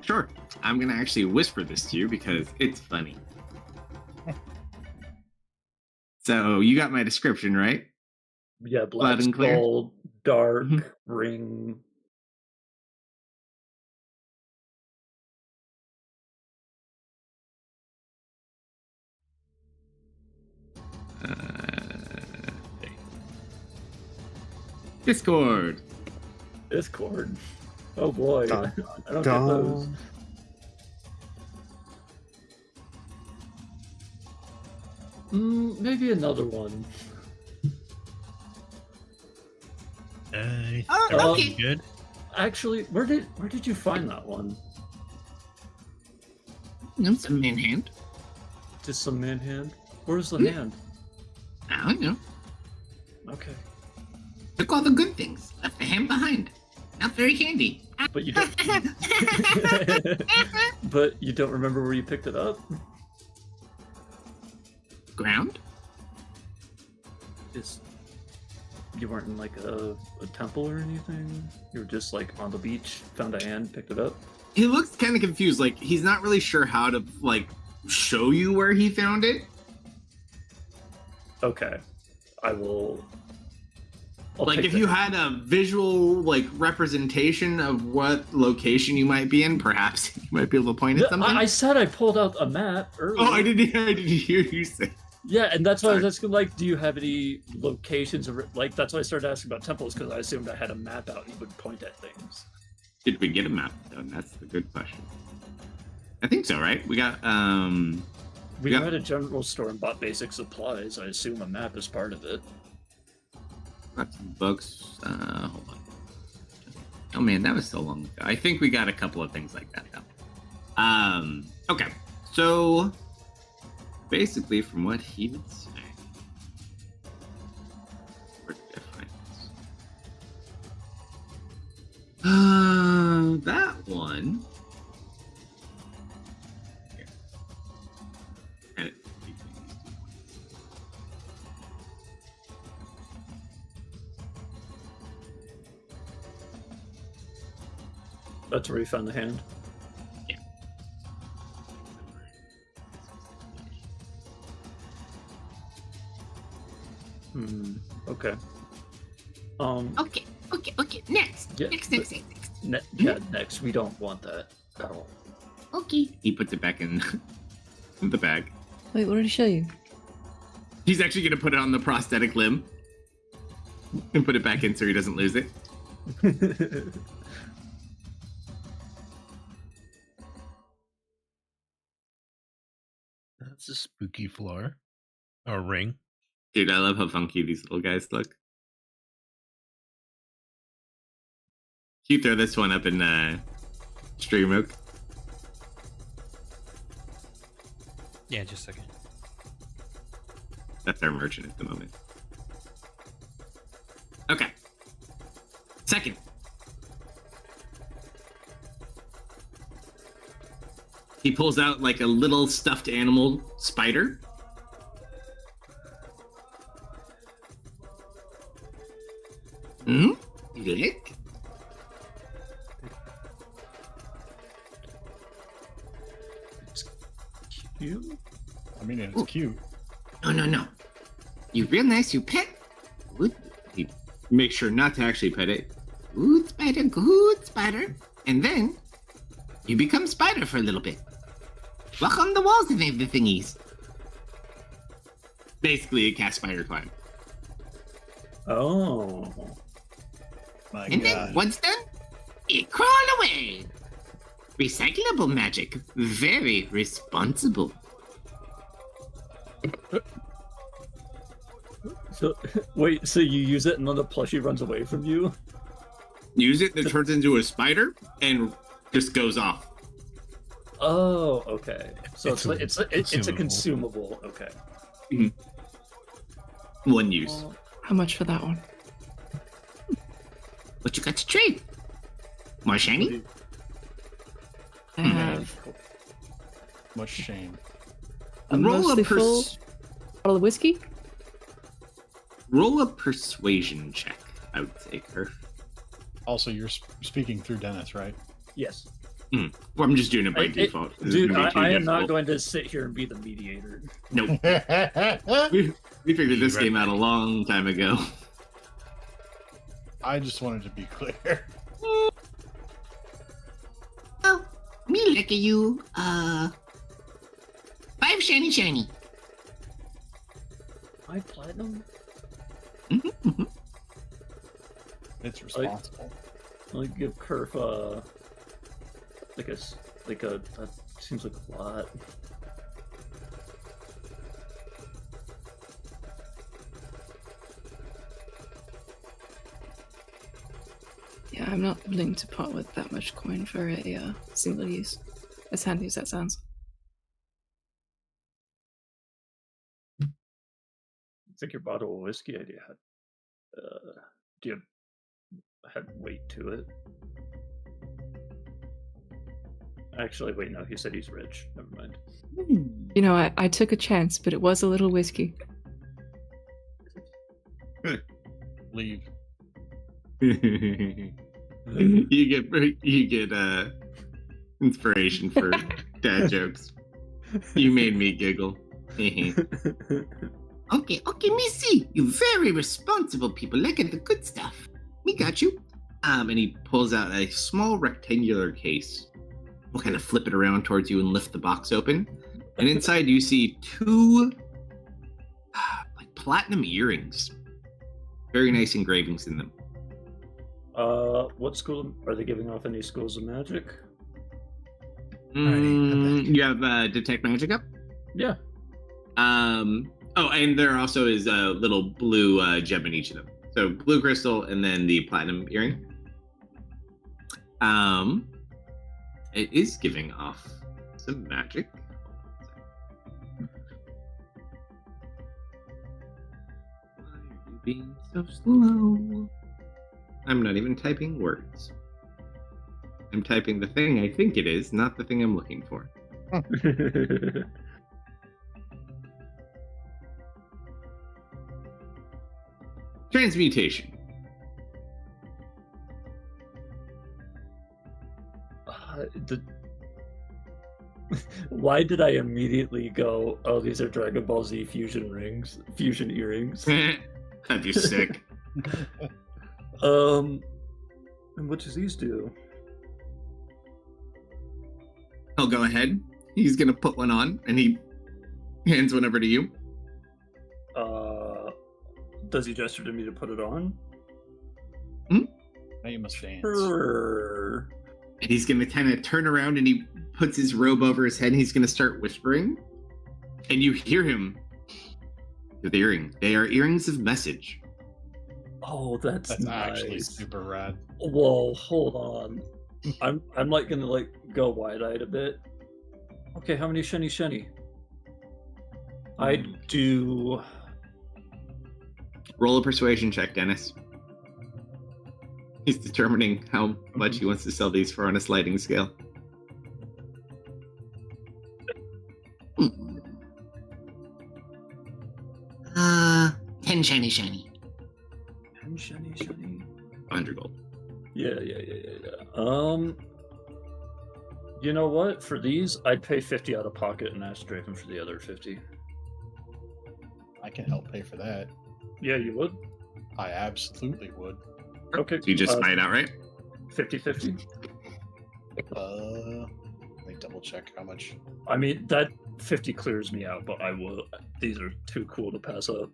Sure. I'm gonna actually whisper this to you because it's funny. So you got my description, right? Yeah, black and clear? skull, dark ring. Discord. Oh boy, I don't get those. Maybe another one. Everything good? Actually, where did you find that one? Some man hand. Just some man hand? Where's the hand? I don't know. Okay. Took all the good things, left the hand behind. Not very handy. But you don't. But you don't remember where you picked it up? Ground? You weren't in like a temple or anything? You were just like on the beach, found a hand, picked it up? He looks kind of confused. Like he's not really sure how to like show you where he found it. Okay. I'll like take if the you hand. had a visual like representation of what location you might be in, perhaps you might be able to point at something. I said I pulled out a map earlier. Oh, I didn't hear you say. Yeah, and that's why I was asking, like, do you have any locations? Like, that's why I started asking about temples, because I assumed I had a map out and you would point at things. Did we get a map done? That's the good question. I think so, right? We got We were at a general store and bought basic supplies. I assume a map is part of it. got some books. Hold on. Oh man, that was so long ago. I think we got a couple of things like that though. Okay. So basically from what he would say. Where did I find this? That one. Here. Edit these things. That's where you found the hand. Yeah. Okay. Okay. Next. Yeah, Next. Next. We don't want that at all. Okay. He puts it back in the bag. Wait, what did he show you? He's actually going to put it on the prosthetic limb and put it back in so he doesn't lose it. That's a spooky floor. Or ring. Dude, I love how funky these little guys look. Can you throw this one up in Stream Oak? Yeah, just a second. That's our merchant at the moment. Okay. Second. He pulls out like a little stuffed animal spider. Look. It's cute. I mean, it's cute. No. You real nice, you pet. He make sure not to actually pet it. Good spider. And then you become spider for a little bit. Walk on the walls and the thingies. Basically a cast spider climb. Oh. My And then God. once done, it crawl away. Recyclable magic. Very responsible. So wait, so you use it and then the plushie runs away from you? Use it, then turns into a spider and just goes off. Oh, okay. So it's a consumable. consumable. Okay. One use. How much for that one? What you got to trade? More shiny? I have Much shame. a Roll mostly a full bottle of whiskey. roll a persuasion check, I would say, Kerf. Also, you're speaking through Dennis, right? Yes. Well, I'm just doing it by default. This is Dude, gonna be too I am not difficult. going to sit here and be the mediator. Nope. We figured this game out a long time ago. I just wanted to be clear. Oh, me look at you. 5 shiny. 5 platinum? It's responsible. I'll give Kerf that seems like a lot. Yeah, I'm not willing to part with that much coin for a single use. As handy as that sounds. I think your bottle of whiskey idea had do you had weight to it? Actually, wait, no, he said he's rich. Never mind. You know, I took a chance, but it was a little whiskey. Leave. you get inspiration for dad jokes. You made me giggle. Okay, Missy, you very responsible people. Look at the good stuff. We got you. And he pulls out a small rectangular case. We'll kind of flip it around towards you and lift the box open. And inside you see two like platinum earrings. Very nice engravings in them. What school are they giving off? Any schools of magic? You have detect magic up? Yeah. Oh, and there also is a little blue gem in each of them. So blue crystal and then the platinum earring. It is giving off some magic. Why are you being so slow? I'm not even typing words. I'm typing the thing I think it is, not the thing I'm looking for. Transmutation. Why did I immediately go, oh, these are Dragon Ball Z fusion earrings? That'd be sick. And what does these do? I'll go ahead. He's gonna put one on, and he hands one over to you. Does he gesture to me to put it on? Now you must dance. Sure. And he's gonna kind of turn around, and he puts his robe over his head, and he's gonna start whispering. And you hear him with the earring. They are earrings of message. Oh, that's nice. Actually super rad. Whoa, hold on. I'm like gonna like go wide-eyed a bit. Okay, how many shiny? I do. Roll a persuasion check, Dennis. He's determining how much he wants to sell these for on a sliding scale. 10 shiny. 10 shiny. 100 gold. Yeah. You know what? For these, I'd pay 50 out of pocket and ask Draven for the other 50. I can help pay for that. Yeah, you would? I absolutely would. Okay. So you just buy it outright? 50-50? Let me double check how much. I mean, that 50 clears me out, but I will. These are too cool to pass up.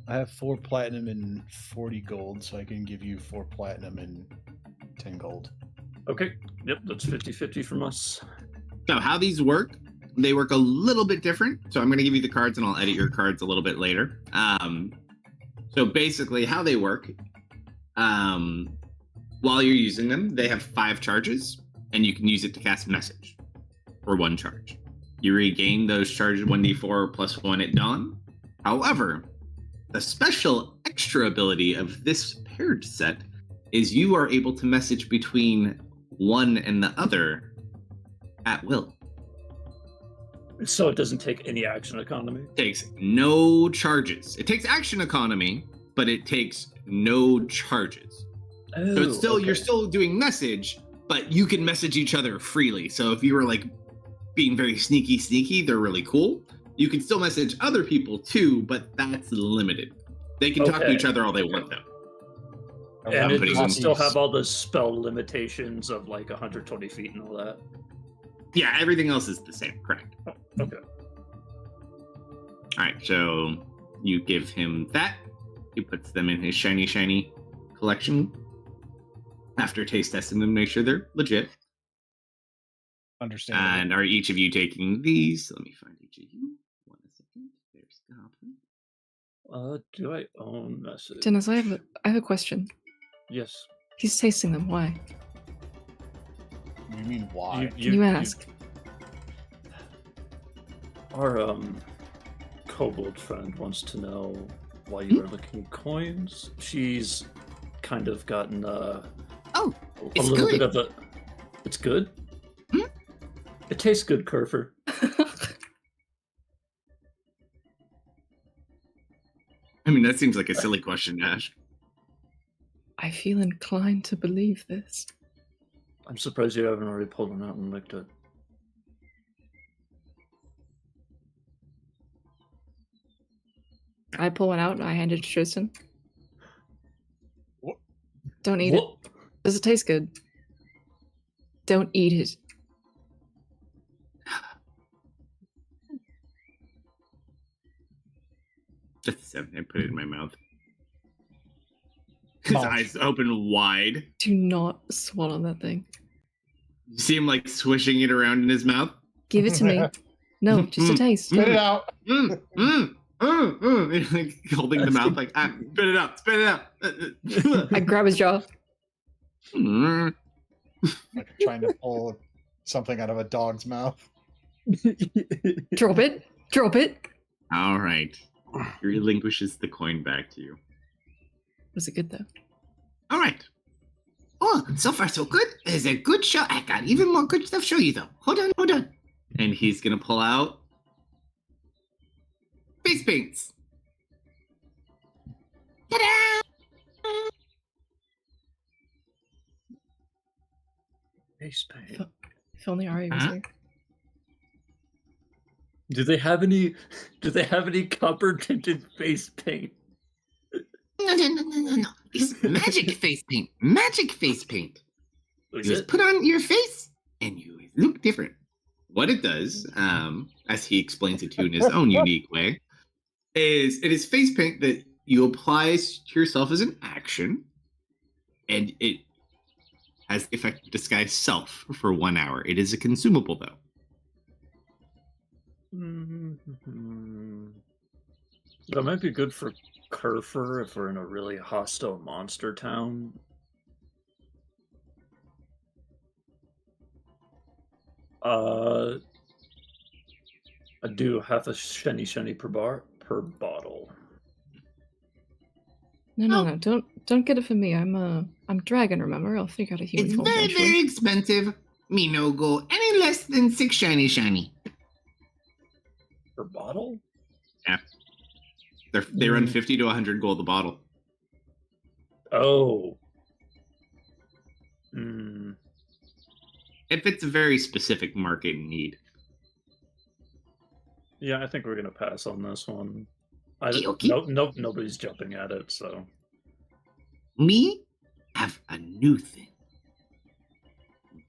I have 4 platinum and 40 gold, so I can give you 4 platinum and 10 gold. Okay. Yep, that's 50-50 from us. So how these work, they work a little bit different. So I'm going to give you the cards, and I'll edit your cards a little bit later. So basically how they work, while you're using them, they have 5 charges, and you can use it to cast message for 1 charge. You regain those charges 1d4 plus 1 at dawn. However, the special extra ability of this paired set is you are able to message between one and the other at will. So it doesn't take any action economy? It takes no charges. It takes action economy, but it takes no charges. Oh, So it's still okay. you're still doing message, but you can message each other freely. So if you were like being very sneaky, they're really cool. You can still message other people too, but that's limited. They can talk to Okay. each other all they want though. And it putting doesn't them- still have all the spell limitations of like 120 feet and all that. Yeah, everything else is the same, correct. Okay. All right, so you give him that. He puts them in his shiny collection. After taste testing them, make sure they're legit. Understand. And are each of you taking these? Let me find each of you. 1 second. There's Goblin. Do I own message? Dennis, I have a question. Yes. He's tasting them. Why? You mean why? You ask. Our kobold friend wants to know why you are looking at coins. She's kind of gotten a it's little good. bit of a. It's good. Hmm? It tastes good, Kerfer. I mean, that seems like a silly question to ask. I feel inclined to believe this. I'm surprised you haven't already pulled one out and licked it. I pull one out and I hand it to Tristan. What? Don't eat it. Does it taste good? Don't eat it. Just a second, I put it in my mouth. His eyes open wide. Do not swallow that thing. You see him like swishing it around in his mouth? Give it to me. No, just a taste. Spit it out. Like holding the mouth like, spit it out, spit it out. I grab his jaw. Like trying to pull something out of a dog's mouth. Drop it. Drop it. All right. He relinquishes the coin back to you. Was it good though? All right. Oh, so far so good. It's a good show. I got even more good stuff to show you though. Hold on. And he's gonna pull out face paints. Ta-da! Face paint. If only Ari was here. Do they have any copper tinted face paint? No. It's magic face paint. Magic face paint. Is You just it? put on your face and you look different. What it does, as he explains it to you in his own unique way, is it is face paint that you apply to yourself as an action, and it has the effect of disguise self for 1 hour. It is a consumable, though. That might be good for Kerfer if we're in a really hostile monster town. I do half a shiny per bottle. No. Don't get it for me. I'm dragon, remember? I'll figure out a human It's form very, eventually. very expensive. Me no go any less than 6 shiny. Per bottle? Yeah. They run 50 to 100 gold a bottle. Oh. If it's a very specific market need. Yeah, I think we're gonna pass on this one. Okay. Nobody's jumping at it, so. Me have a new thing.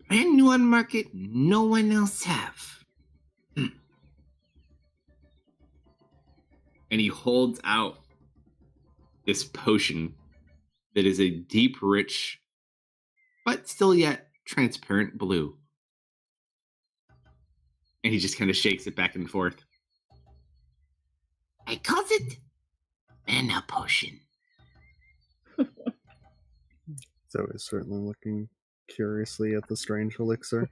Brand new on market, no one else have. And he holds out this potion that is a deep, rich, but still yet transparent blue. And he just kind of shakes it back and forth. I calls it mana potion. So he's certainly looking curiously at the strange elixir.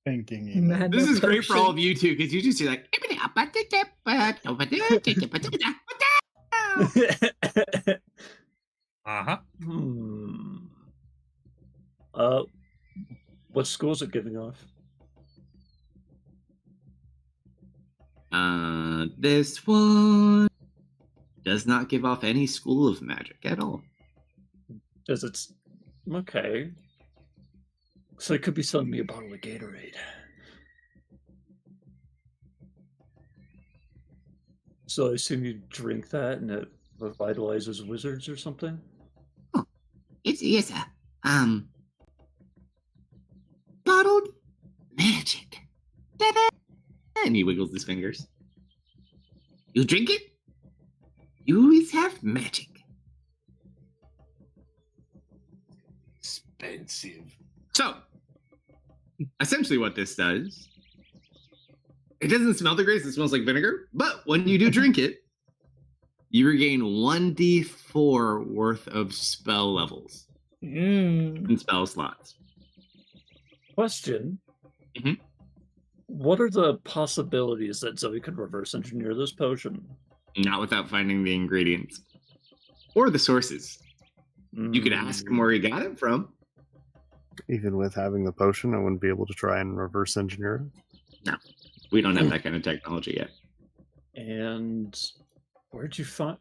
Thinking. Man, This no is great for all potion. of you too, because you just see like. Uh-huh. What school is it giving off? This one does not give off any school of magic at all. Does it? Okay. So it could be selling me a bottle of Gatorade. So I assume you drink that and it revitalizes wizards or something? It's bottled magic. Ta-da! And he wiggles his fingers. You drink it, you always have magic. Expensive. So, essentially what this does, it doesn't smell the greatest, it smells like vinegar, but when you do drink it, you regain 1d4 worth of spell levels. Mm. spell slots. Question. Mhm. What are the possibilities that Zoe could reverse engineer this potion? Not without finding the ingredients or the sources. You could ask him where he got it from. Even with having the potion, I wouldn't be able to try and reverse engineer it. No, we don't have that kind of technology yet. And where'd you find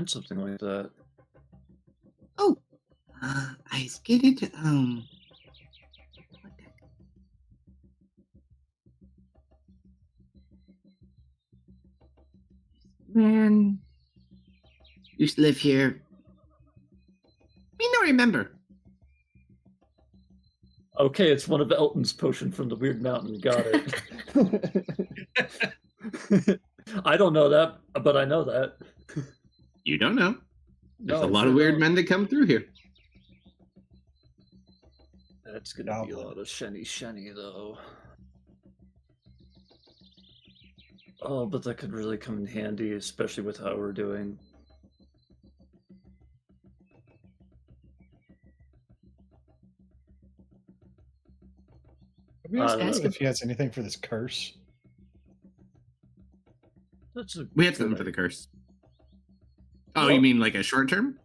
something like that? Oh, I get it. Man, used to live here. Me no remember. Okay, it's one of Elton's potion from the Weird Mountain. Got it. I don't know that, but I know that. You don't know. There's No, a lot sure of weird don't. men that come through here. That's gonna be a Goblin. lot of shenny though. Oh, but that could really come in handy, especially with how we're doing. Have we asked ask him if he has anything for this curse? That's a We have good something for the idea. curse. Oh, Well- you mean like a short term?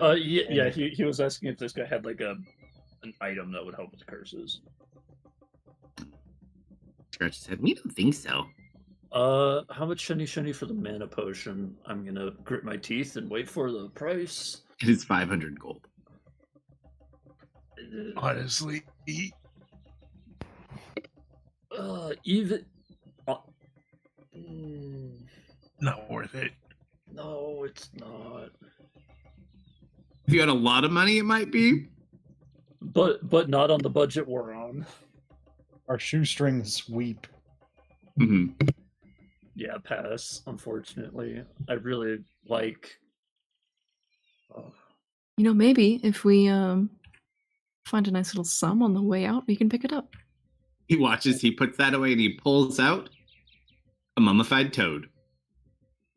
Yeah. He was asking if this guy had like an item that would help with curses. Scratch his head. We don't think so. How much shenny for the mana potion? I'm gonna grit my teeth and wait for the price. It is 500 gold. Honestly, Even. not worth it. No, it's not. If you had a lot of money, it might be. But not on the budget we're on. Our shoestrings weep. Hmm. Yeah, pass. Unfortunately, I really like. Oh, You know, maybe if we find a nice little sum on the way out, we can pick it up. He watches, he puts that away, and he pulls out a mummified toad.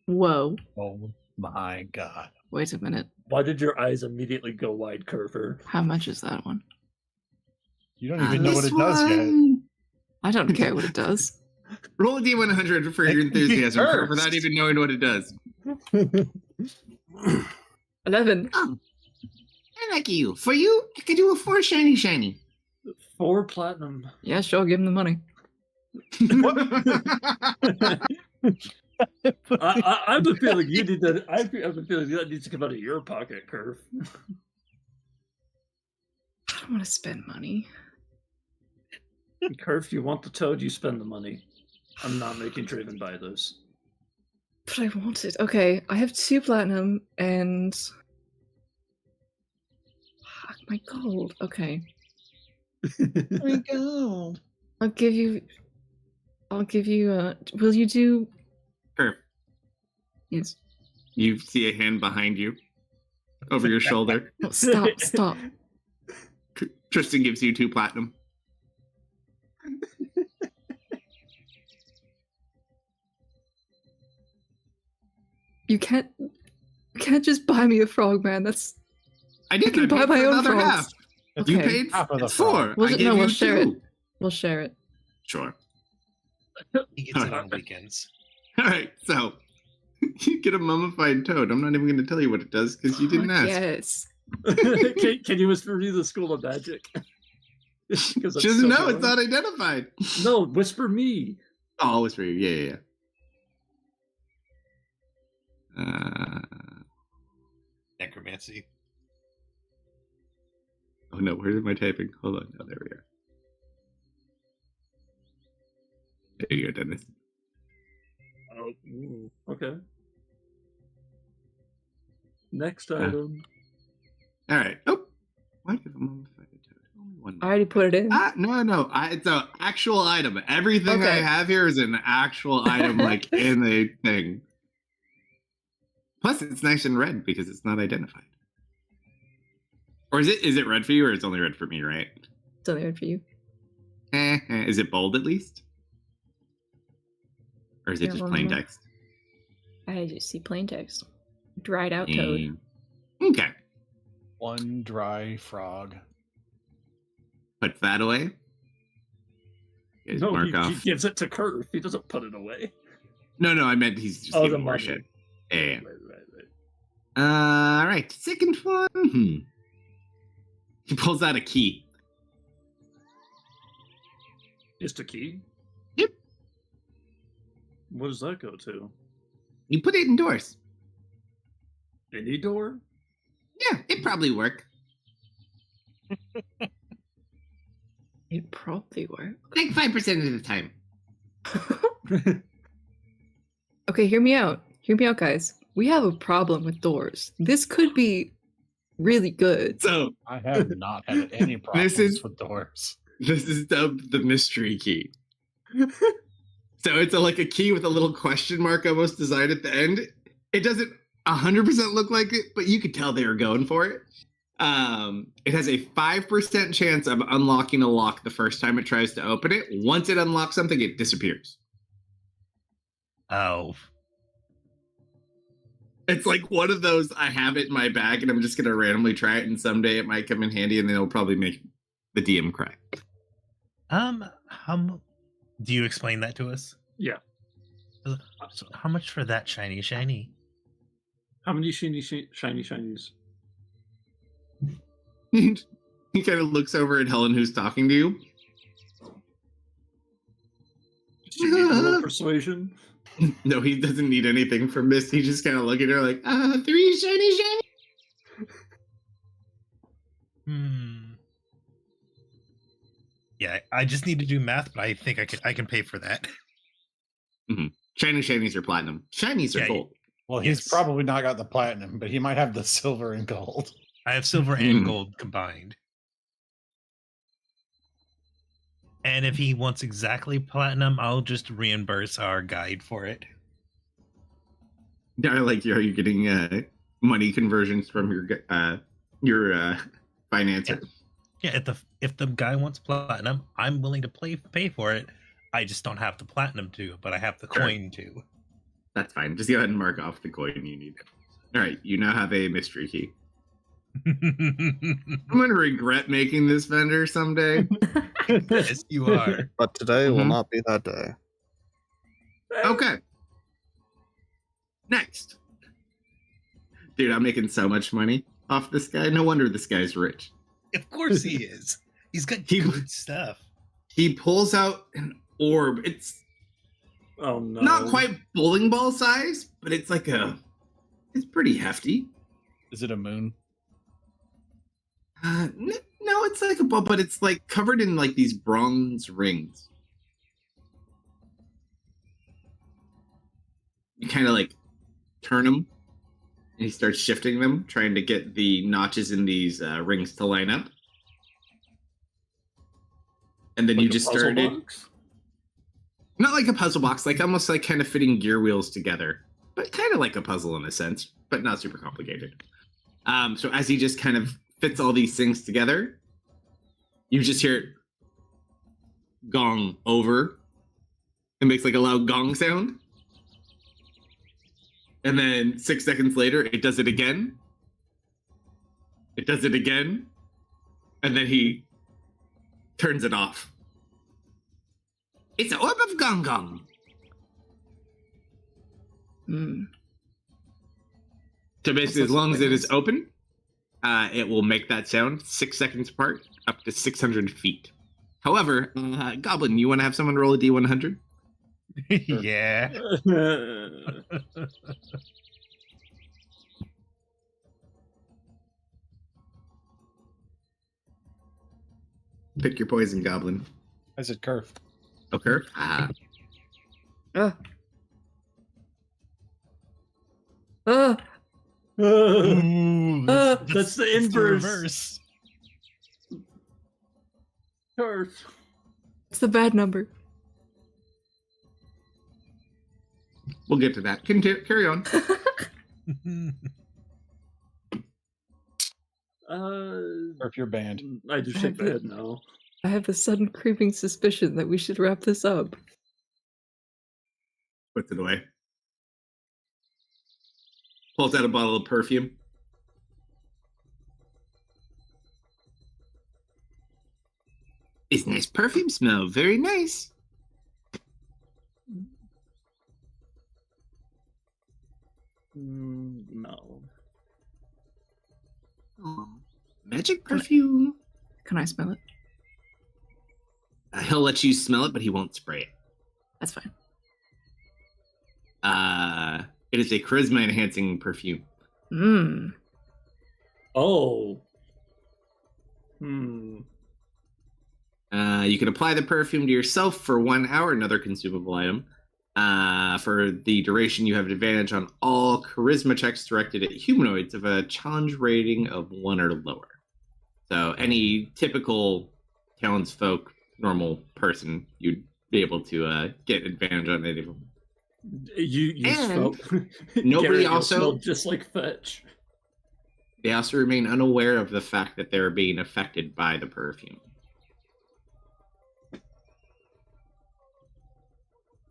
Whoa. Oh my god. Wait a minute. why did your eyes immediately go wide, Curver? How much is that one? You don't even know what This it does yet. one. I don't care what it does. Roll a D100 for It your can be enthusiasm for cursed. without even knowing what it does. 11. Oh, I like you. For you, I could do a 4 shiny. 4 platinum. Yeah, sure, give him the money. I have a feeling you need that. I have a feeling that needs to come out of your pocket, Curve. I don't want to spend money. Curve, if you want the toad, you spend the money. I'm not making Draven buy this. But I want it. Okay, I have 2 platinum and... Fuck, my gold. Okay. My gold. I'll give you... will you do... Perf, Yes. you see a hand behind you, over your shoulder. No, stop. Tristan gives you 2 platinum. You can't just buy me a frog, man. That's... I did. can I buy paid my for own another frogs. half. You Okay. paid Half of the 4. frog. We'll I ju- gave no, you we'll share 2. it. We'll share it. Sure. He gets it on weekends. All right, so you get a mummified toad. I'm not even going to tell you what it does because you didn't Fuck ask. Yes. Can you whisper me the School of Magic? She doesn't know. It's not identified. No, whisper me. Oh, I'll whisper you. Yeah. Necromancy. Oh no, where am I typing? Hold on. Oh, there we are. There you go, Dennis. Oh, okay. Next item. All right. Oh, why did a mummified toad? Only one. I already put it in. No. It's an actual item. Everything I Okay. have here is an actual item, like in a thing. Plus, it's nice and red because it's not identified. Or is it red for you, or it's only red for me, right? It's only right for you. Is it bold at least? Or is it Yeah, just well, plain no. text? I just see plain text. Dried out toad. Okay. 1 dry frog. Put that away. You guys No, mark he off. gives it to Kurf. He doesn't put it away. No, I meant he's just Oh, giving the more money. shit. Yeah. Right. All right. Second one. He pulls out a key. Just a key? Yep. What does that go to? You put it indoors. Any door? Yeah, it probably work. It probably worked. Like 5% of the time. Okay, hear me out. Hear me out, guys. We have a problem with doors. This could be really good. So I have not had any problems with doors. this is dubbed the mystery key. So it's like a key with a little question mark almost designed at the end. It doesn't 100% look like it, but you could tell they were going for it. It has a 5% chance of unlocking a lock the first time it tries to open it. Once it unlocks something, it disappears. Oh. It's like one of those, I have it in my bag and I'm just going to randomly try it, and someday it might come in handy and then it'll probably make the DM cry. Do you explain that to us? Yeah. So how much for that shiny? How many shinies? He kind of looks over at Helen, who's talking to you. She need a little persuasion. No, he doesn't need anything from this. He just kind of look at her like, 3 shiny. Yeah, I just need to do math, but I think I can pay for that. Mm-hmm. Shinies are platinum. Shinies are gold. Well, he's probably not got the platinum, but he might have the silver and gold. I have silver and gold combined. And if he wants exactly platinum, I'll just reimburse our guide for it. Yeah, are you getting money conversions from your financer? Yeah, if the guy wants platinum, I'm willing to pay for it. I just don't have the platinum to, but I have the coin to. That's fine. Just go ahead and mark off the coin you need. All right, you now have a mystery key. I'm gonna regret making this vendor someday. Yes, you are. But today will not be that day. Okay. Next. Dude, I'm making so much money off this guy. No wonder this guy's rich. Of course he is. He's got good stuff. He pulls out an orb. It's not quite bowling ball size, but it's like it's pretty hefty. Is it a moon? No, it's like a ball, but it's like covered in like these bronze rings. You kind of like turn them, and he starts shifting them, trying to get the notches in these rings to line up. And then like you just started. Not like a puzzle box, like almost like kind of fitting gear wheels together, but kind of like a puzzle in a sense, but not super complicated. So as he just kind of fits all these things together, you just hear it gong over. It makes like a loud gong sound. And then 6 seconds later, it does it again. It does it again. And then he turns it off. It's an orb of gong gong. So basically, as long as it is open, it will make that sound 6 seconds apart, up to 600 feet. However, Goblin, you want to have someone roll a D100? Yeah. Pick your poison, Goblin. I said curve. Oh, curve? That's the inverse. Curve. It's the bad number. We'll get to that. Carry on. Or if you're banned. I just shake my head now. I have a sudden creeping suspicion that we should wrap this up. Puts it away. Pulls out a bottle of perfume. It's nice perfume smell. Very nice. No. Oh, magic perfume. Can I smell it? He'll let you smell it, but he won't spray it. That's fine. It is a charisma enhancing perfume. Mmm. Oh. You can apply the perfume to yourself for 1 hour, another consumable item. For the duration, you have an advantage on all charisma checks directed at humanoids of a challenge rating of 1 or lower. So any typical townsfolk, normal person, you'd be able to get advantage on any of them. You And smell. nobody Garrett, you also- smell just like Fetch. They also remain unaware of the fact that they're being affected by the perfume.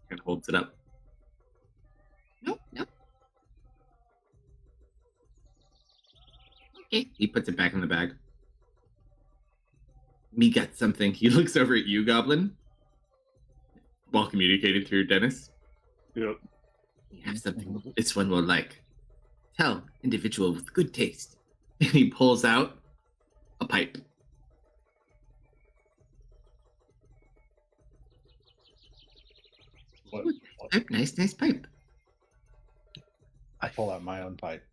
And holds it up. Nope. Okay, he puts it back in the bag. Me got something. He looks over at you, Goblin, while communicating through Dennis. Yep. We have something this one will like. Tell, individual with good taste. And he pulls out a pipe. What? Pipe, nice pipe. I pull out my own pipe.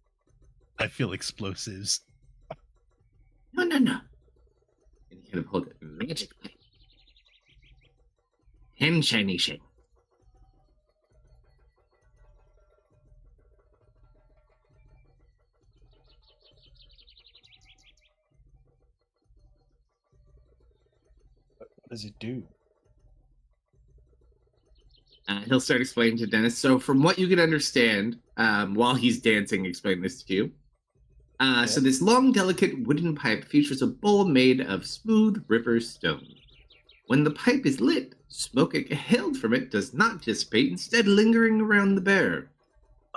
I feel explosives. No. And he kind of holds it. Magic pipe. And shiny shit. What does it do? He'll start explaining to Dennis. So from what you can understand, while he's dancing, explain this to you. So this long, delicate wooden pipe features a bowl made of smooth river stone. When the pipe is lit, smoke exhaled from it does not dissipate, instead lingering around the bear.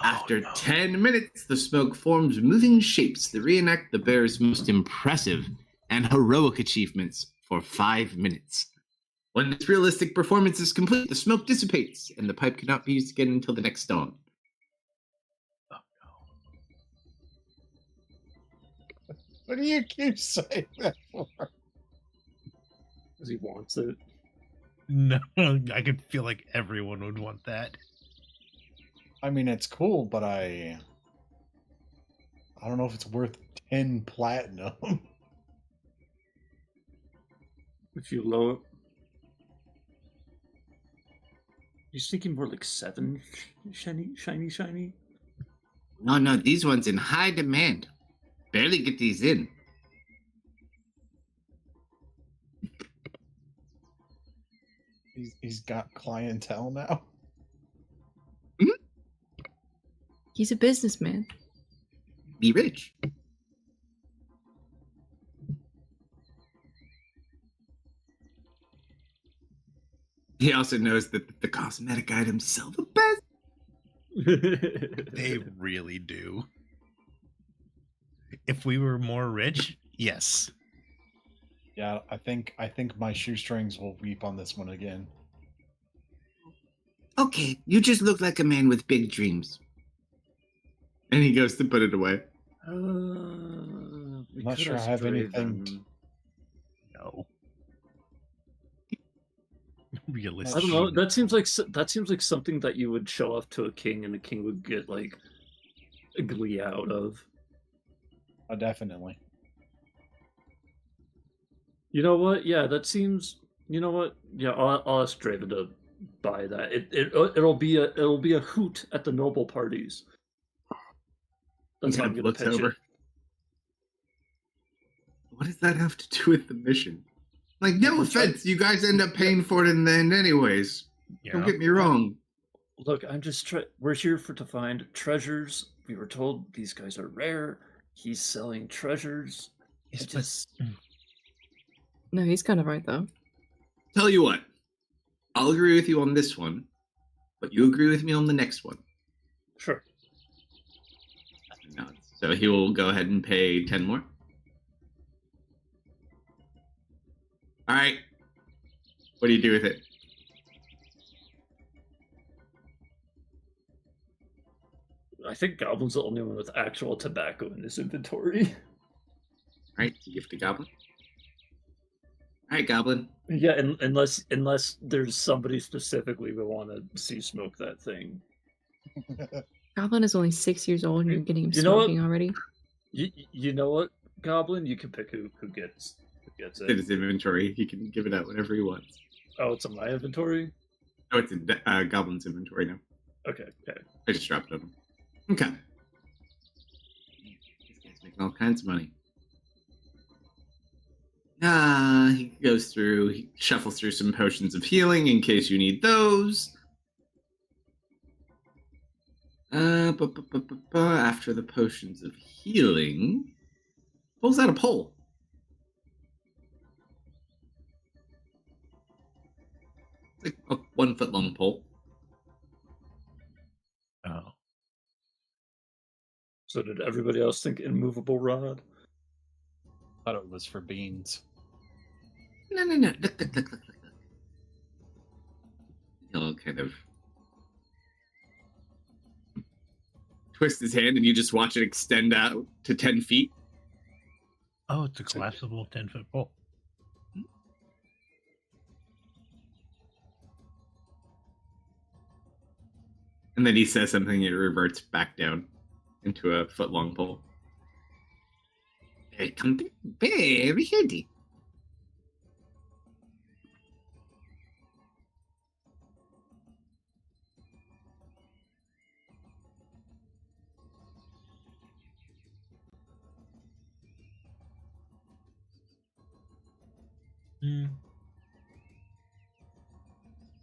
After 10 minutes, the smoke forms moving shapes that reenact the bear's most impressive and heroic achievements for 5 minutes. When this realistic performance is complete, the smoke dissipates, and the pipe cannot be used again until the next dawn. What do you keep saying that for? Because he wants it. No, I could feel like everyone would want that. I mean, it's cool, but I don't know if it's worth 10 platinum. If you lower. He's thinking more like 7 shiny. No, these ones in high demand. Barely get these in. He's got clientele now. He's a businessman. Be rich. He also knows that the cosmetic items sell the best. They really do. If we were more rich, yes. Yeah, I think my shoestrings will weep on this one again. Okay, you just look like a man with big dreams. And he goes to put it away. I'm not sure I have anything. No. Realistic. I don't know. That seems like something that you would show off to a king, and the king would get like a glee out of. Oh, definitely. You know what? Yeah, that seems. You know what? Yeah, I'll ask Draven to buy that. It'll be a hoot at the noble parties. That's how I'm gonna pitch it. What does that have to do with the mission? Like, no offense, you guys end up paying for it in the end anyways. Yeah. Don't get me wrong. Look, I'm just we're here to find treasures. We were told these guys are rare. He's selling treasures. Yes, It just No, he's kind of right though. Tell you what, I'll agree with you on this one, but you agree with me on the next one. sure. So he will go ahead and pay 10 more. All right. What do you do with it? I think Goblin's the only one with actual tobacco in his inventory. All right, you give it to Goblin. All right, Goblin. Yeah, unless there's somebody specifically we want to see smoke that thing. Goblin is only 6 years old and you're getting him You know what? smoking already. You know what, Goblin? You can pick who gets It's in it. his inventory. He can give it out whenever he wants. Oh, it's in my inventory? Oh, it's in Goblin's inventory now. Okay. I just dropped it on him. Okay. This guy's making all kinds of money. He goes through, he shuffles through some potions of healing in case you need those. After the potions of healing, pulls out a pole. Like a 1 foot long pole. Oh. So did everybody else think immovable rod? Thought it was for beans. No. Look. He'll kind of twist his hand and you just watch it extend out to 10 feet. Oh, it's a collapsible 10-foot pole. And then he says something, it reverts back down into a foot long pole. It can be very handy.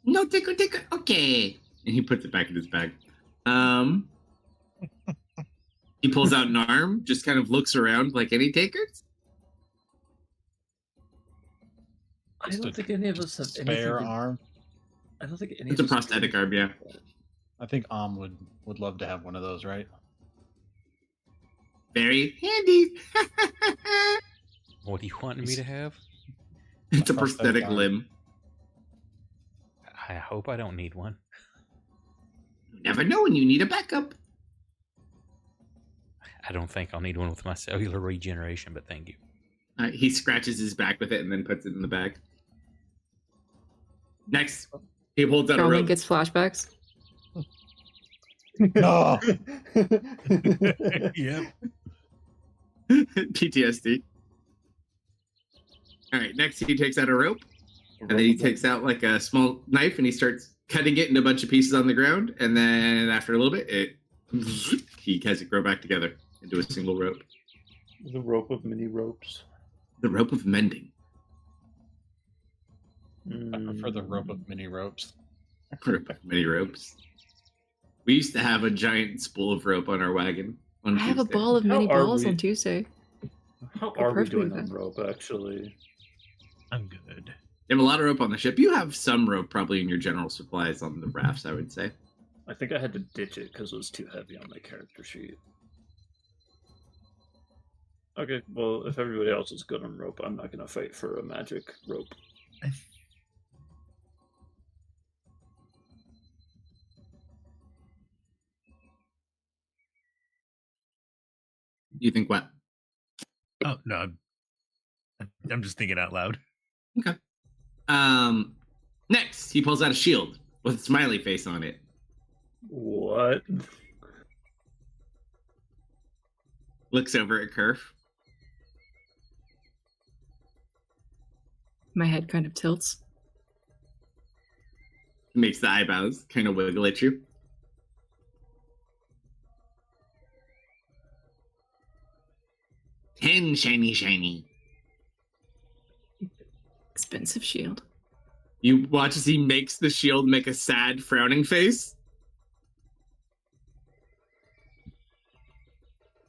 No, take it. Okay. And he puts it back in his bag. He pulls out an arm, just kind of looks around like any takers. I don't think any of us have Spare anything. arm. I don't think any It's a of us. prosthetic arm, yeah. I think would love to have one of those, right? Very handy. What do you want me to have? It's a Prosthetic prosthetic arm. limb. I hope I don't need one. You never know when you need a backup. I don't think I'll need one with my cellular regeneration, but thank you. He scratches his back with it and then puts it in the bag. Next, he holds out a Goblin rope. gets flashbacks. No. Yep. PTSD. All right, next he takes out a rope, and then he takes out like a small knife and he starts cutting it into a bunch of pieces on the ground. And then after a little bit, he has it grow back together into a single rope. The rope of many ropes. The rope of mending. I prefer the rope of mini ropes. Rope of many ropes. We used to have a giant spool of rope on our wagon. On I have a Tuesday. ball of How mini are balls we? on Tuesday. How You're are we perfectly doing on fine. rope, actually? I'm good. They have a lot of rope on the ship. You have some rope probably in your general supplies on the rafts, I would say. I think I had to ditch it because it was too heavy on my character sheet. Okay, well, if everybody else is good on rope, I'm not going to fight for a magic rope. You think what? Oh no, I'm just thinking out loud. Okay. Next, he pulls out a shield with a smiley face on it. What? Looks over at Kerf. My head kind of tilts. Makes the eyebrows kind of wiggle at you. Ten shiny. Expensive shield. You watch as he makes the shield make a sad, frowning face.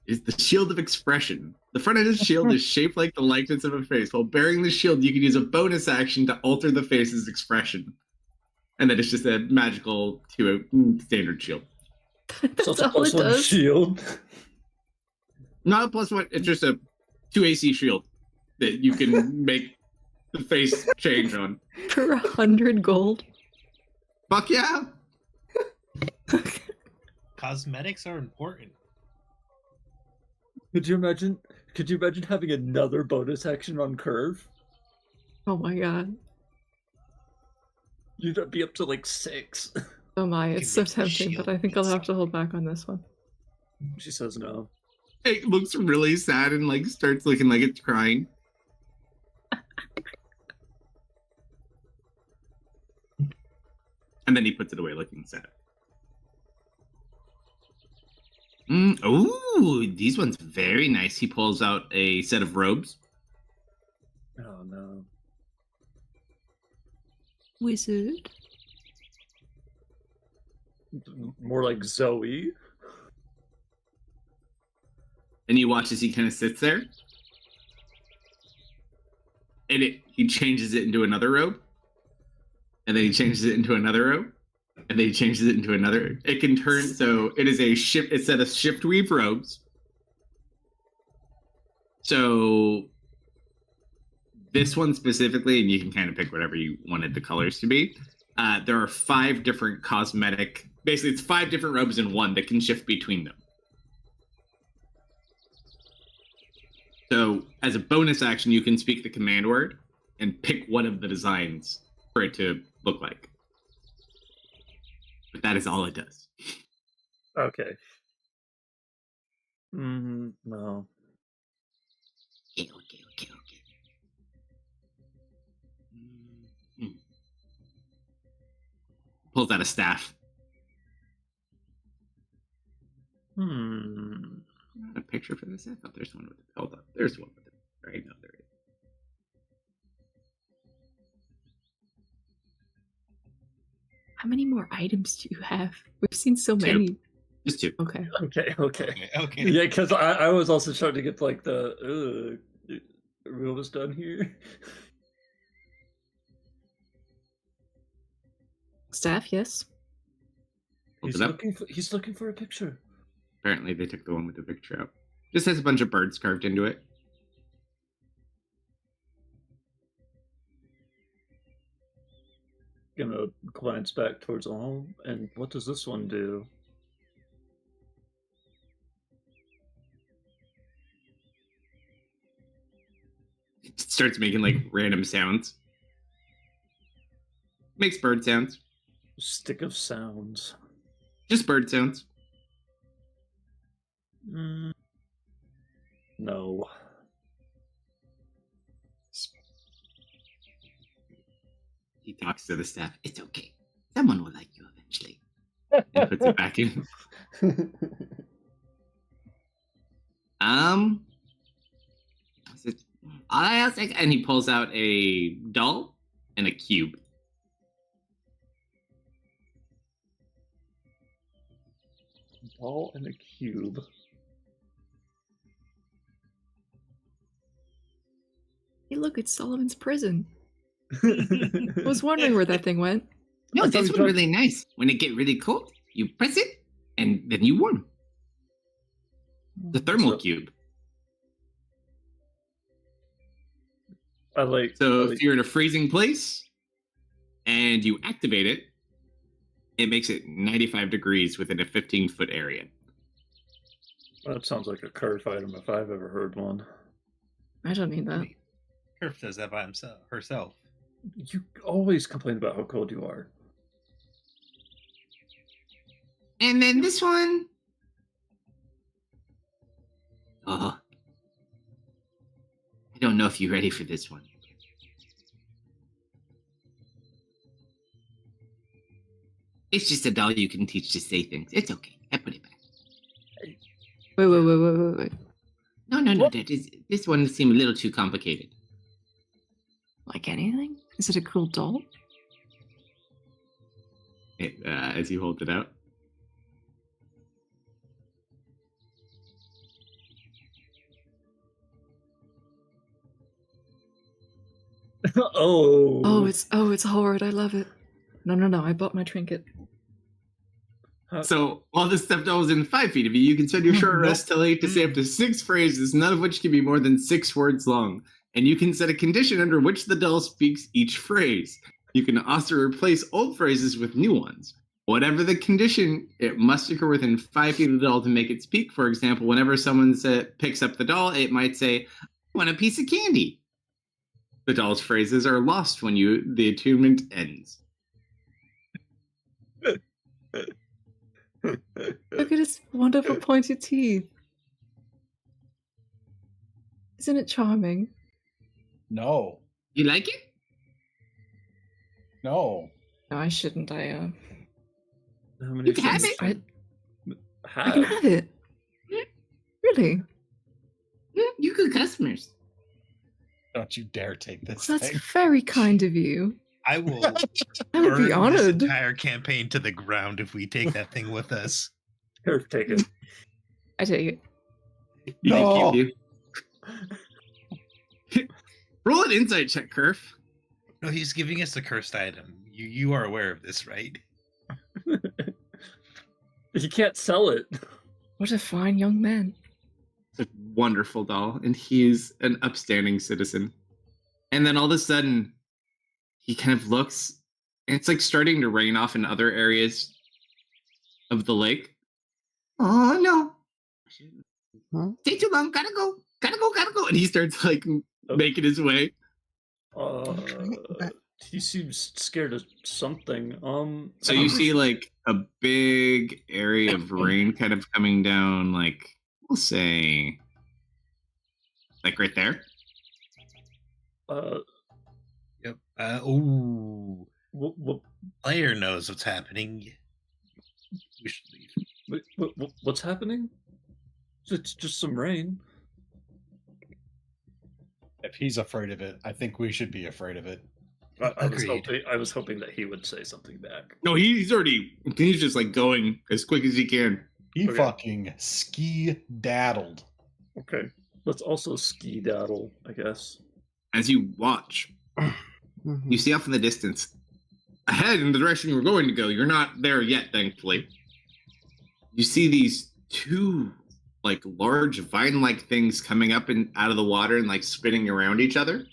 Is the shield of expression. The front of his shield is shaped like the likeness of a face. While bearing the shield, you can use a bonus action to alter the face's expression. And then it's just a magical to a standard shield. That's So it's all it also a does. shield. Not a plus 1. It's just a 2 AC shield that you can make the face change on. For 100 gold. Fuck yeah! Cosmetics are important. Could you imagine having another bonus action on curve? Oh my god. You'd be up to like 6. Oh my, it's so Can make the tempting, but shield I think I'll have to itself. hold back on this one. She says no. It looks really sad and like starts looking like it's crying. And then he puts it away looking sad. Oh, these ones very nice. He pulls out a set of robes. Oh no. Wizard. More like Zoe. And you watch as he kind of sits there. And he changes it into another robe. And then he changes it into another robe. And then he changes it into another. It can turn, so it is a set of shift weave robes. So this one specifically, and you can kind of pick whatever you wanted the colors to be. There are 5 different cosmetic, basically it's 5 different robes in one that can shift between them. So as a bonus action, you can speak the command word and pick one of the designs for it to look like. But that is all it does. Okay. No. Okay. Pulls out a staff. Not a picture for this. I thought there's one with it. Hold up. There's one with it. Right now there is. How many more items do you have? We've seen so many. Just 2. Okay. Okay. Yeah, because I was also trying to get like the we're almost done here. Staff, yes. Pulls He's it up. he's looking for a picture. Apparently they took the one with the picture out. Just has a bunch of birds carved into it. Gonna glance back towards the home, and what does this one do? It starts making like random sounds. Makes bird sounds. Stick of sounds. Just bird sounds. No. He talks to the staff. It's okay. Someone will like you eventually. And puts it back in. And he pulls out a doll and a cube. Ball and a cube. Hey, look, it's Solomon's prison. I was wondering where that thing went. No, this one's really nice. When it get really cold, you press it, and then you warm. The thermal cube. So if you're in a freezing place and you activate it, it makes it 95 degrees within a 15-foot area. That sounds like a curve item if I've ever heard one. I don't need that. Kerf does that by herself. You always complain about how cold you are. And then this one. I don't know if you're ready for this one. It's just a doll you can teach to say things. It's okay. I put it back. Wait. No. This one seemed a little too complicated. Like anything? Is it a cool doll? As you hold it out. Oh, it's horrid. I love it. No. I bought my trinket. So while the stuffed doll is in 5 feet of you, you can spend your short rest telling it to say up to 6 phrases, none of which can be more than 6 words long. And you can set a condition under which the doll speaks each phrase. You can also replace old phrases with new ones. Whatever the condition, it must occur within 5 feet of the doll to make it speak. For example, whenever someone picks up the doll, it might say, "I want a piece of candy." The doll's phrases are lost when the attunement ends. Look at his wonderful pointed teeth. Isn't it charming? No. You like it? No. No, I shouldn't. How many You can have things it. I can have it. Really? You good customers. Don't you dare take this That's thing. very kind of you. I will I would burn be honored. this entire campaign to the ground if we take that thing with us. Here, take it. I take it. No. Thank you. Roll an insight check, Kerf. No, he's giving us a cursed item. You are aware of this, right? You can't sell it. What a fine young man. It's a wonderful doll, and he's an upstanding citizen. And then all of a sudden, he kind of looks, and it's like starting to rain off in other areas of the lake. Oh no! Huh? Take too long. Gotta go. And he starts like making his way. He seems scared of something. So you see like a big area of rain kind of coming down, like we'll say, like right there. Yep. Ooh. What, Player knows what's happening. We should leave. what's happening? It's just some rain. If he's afraid of it, I think we should be afraid of it. I was hoping that he would say something back. No, he's just like going as quick as he can. He Okay. fucking ski-daddled. Okay. Let's also ski daddle, I guess. As you watch, Mhm. you see off in the distance, ahead in the direction you're going to go. You're not there yet, thankfully. You see these two like large vine-like things coming up and out of the water and like spinning around each other.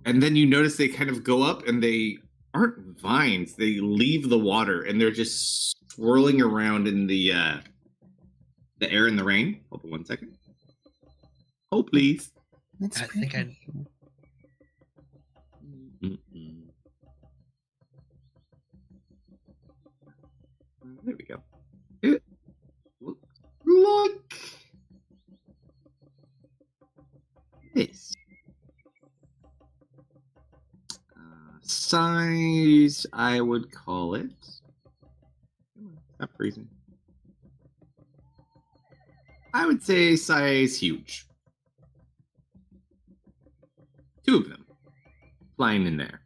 And then you notice they kind of go up and they aren't vines. They leave the water and they're just swirling around in the air in the rain. Hold on 1 second. Oh, please. That's I think pretty. Mm-mm. There we go. It looks like this. Size, I would call it. Stop freezing. I would say size huge. 2 of them flying in there.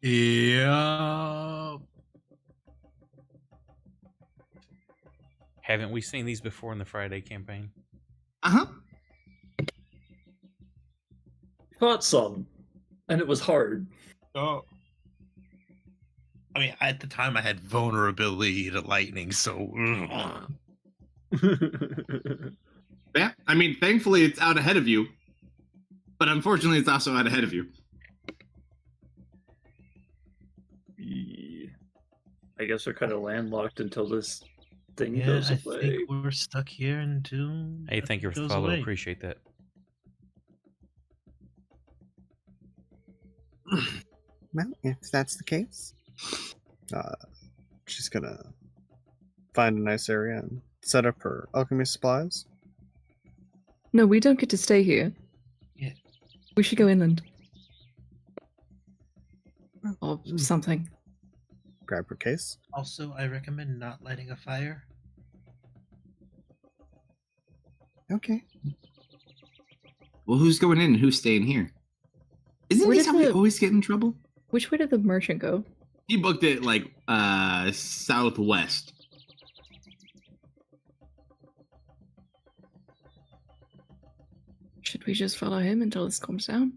Yeah. Haven't we seen these before in the Friday campaign? Uh-huh. Fought some, and it was hard. Oh. I mean, at the time I had vulnerability to lightning, so. Yeah, I mean, thankfully it's out ahead of you. But unfortunately, it's also out ahead of you. I guess we're kind of landlocked until this thing Yeah, goes I away. think we're stuck here until. Hey, thank you for the goes follow. away. Appreciate that. Well, if that's the case, she's gonna find a nice area and set up her alchemy supplies. No, we don't get to stay here. Yeah. We should go inland. Or something. Grab her case. Also, I recommend not lighting a fire. Okay. Well, who's going in and who's staying here? Isn't Where this did how we the- always get in trouble? Which way did the merchant go? He booked it like southwest. Should we just follow him until this calms down?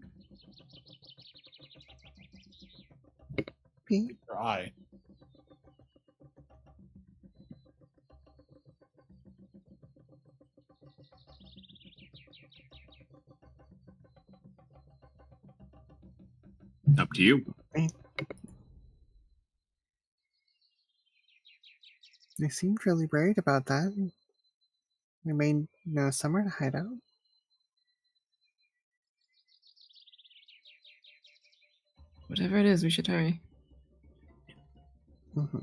Maybe. Try. Up to you. They seemed really worried about that. We may know somewhere to hide out. Whatever it is, we should hurry.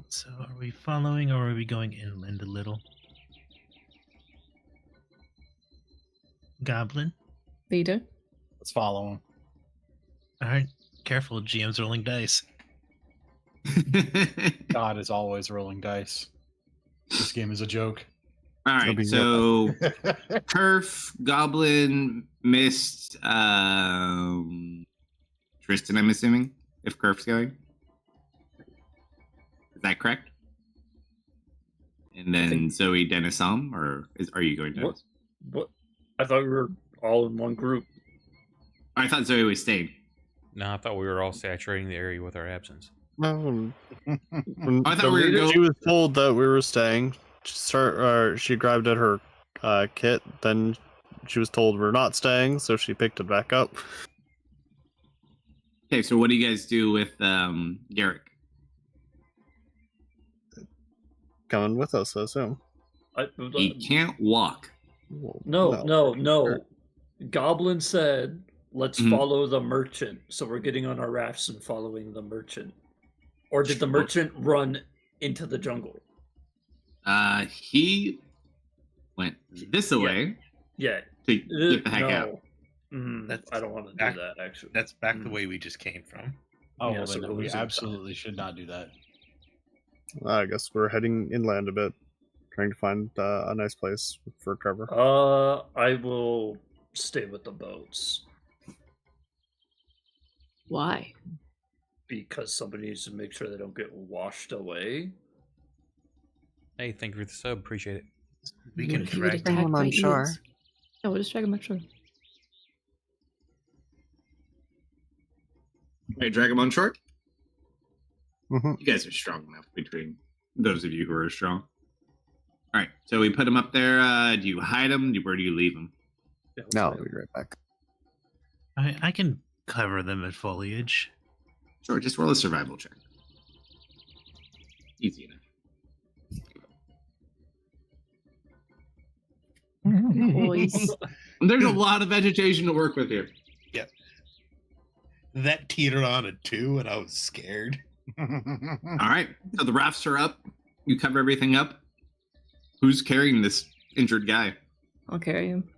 So, are we following or are we going inland a little? Goblin? Leader? Let's follow him. Alright, careful, GM's rolling dice. God is always rolling dice. This game is a joke. All It'll right, be so Kerf, Goblin, Mist, Tristan, I'm assuming, if Kerf's going. Is that correct? And then Zoe, Denisam, or are you going, Dennis? What? I thought we were all in one group. I thought Zoe was staying. No, I thought we were all saturating the area with our absence. No, I thought we were going. She was told that we were staying. She grabbed at her kit. Then she was told we're not staying, so she picked it back up. Okay, so what do you guys do with Garrick? Coming with us, I assume. He can't walk. No. Goblin said, let's Mhm. follow the merchant. So we're getting on our rafts and following the merchant. Or did the merchant run into the jungle? He went this way Yeah. to get the heck out. I don't want to do back- that, actually. That's back the way we just came from. Oh, Yeah, well, so then we're we losing absolutely should not do that. I guess we're heading inland a bit, trying to find a nice place for cover. I will stay with the boats. Why? Because somebody needs to make sure they don't get washed away. Hey, thank you for the sub. Appreciate it. We What can if you drag get Bring attacked them by on shore. eels? No, we'll just drag them on shore. Hey, drag him on shore. Mhm. You guys are strong enough between those of you who are strong. All right, so we put him up there. Do you hide him? Where do you leave him? Yeah, No, let's I'll be right back. I can cover them in foliage. Sure, just roll a survival check. Easy enough. Boys. There's a lot of vegetation to work with here. That teetered on a 2, and I was scared. All right, so the rafts are up. You cover everything up. Who's carrying this injured guy? I'll carry him.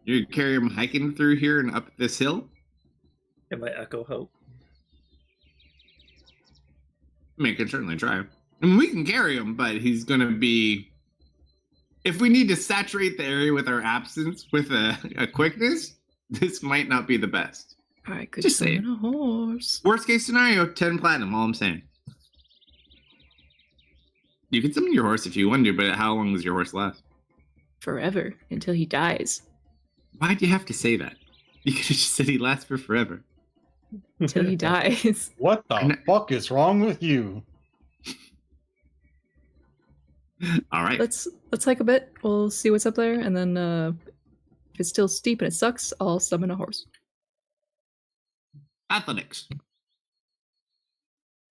You carry him hiking through here and up this hill? Can my echo help? I mean, I can certainly try. I mean, we can carry him, but he's going to be... If we need to saturate the area with our absence with a quickness, this might not be the best. I could Just summon saying. a horse. Worst case scenario, 10 platinum, all I'm saying. You can summon your horse if you want to, but how long does your horse last? Forever, until he dies. Why'd you have to say that? You could have just said he lasts for forever. Until he dies. What the fuck is wrong with you? All right. Let's hike a bit. We'll see what's up there, and then if it's still steep and it sucks, I'll summon a horse. Athletics.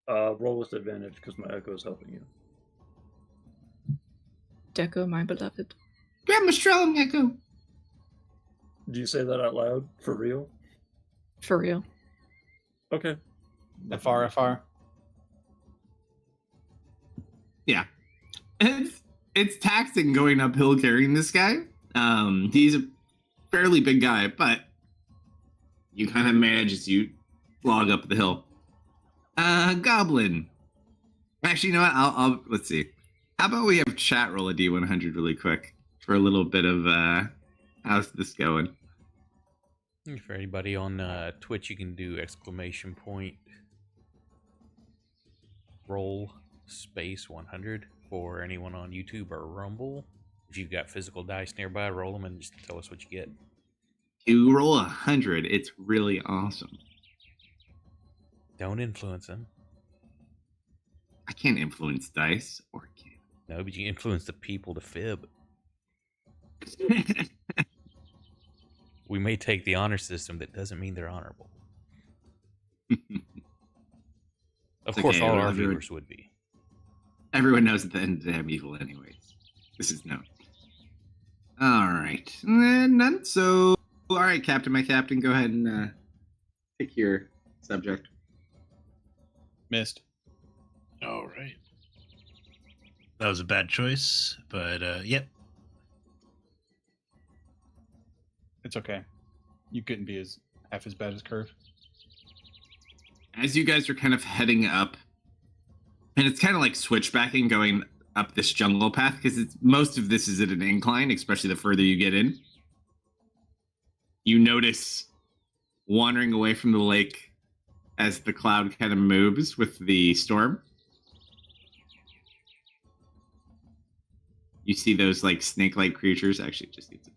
Roll with advantage because my echo is helping you. Deco, my beloved. Grab my strong echo. Do you say that out loud? For real? For real. Okay. FR. Yeah. It's taxing going uphill carrying this guy. He's a fairly big guy, but you kind of manage as you log up the hill. Goblin. Actually, you know what? I'll let's see. How about we have chat roll a D100 really quick for a little bit of how's this going? For anybody on Twitch, you can do exclamation point roll space 100. For anyone on YouTube or Rumble, if you've got physical dice nearby, roll them and just tell us what you get. You roll 100. It's really awesome. Don't influence him. I can't influence dice, or can No, but you influence the people to fib. We may take the honor system, that doesn't mean they're honorable. Of It's course, okay, all our everyone- viewers would be. Everyone knows at the end of the day I'm evil anyways. This is known. Alright. None. So, alright, Captain, my captain, go ahead and pick your subject. Missed. All right. That was a bad choice, but yep. It's okay. You couldn't be half as bad as Curve. As you guys are kind of heading up, and it's kind of like switchbacking going up this jungle path, because most of this is at an incline, especially the further you get in. You notice wandering away from the lake as the cloud kind of moves with the storm. You see those like snake-like creatures. Actually, it just needs a bit.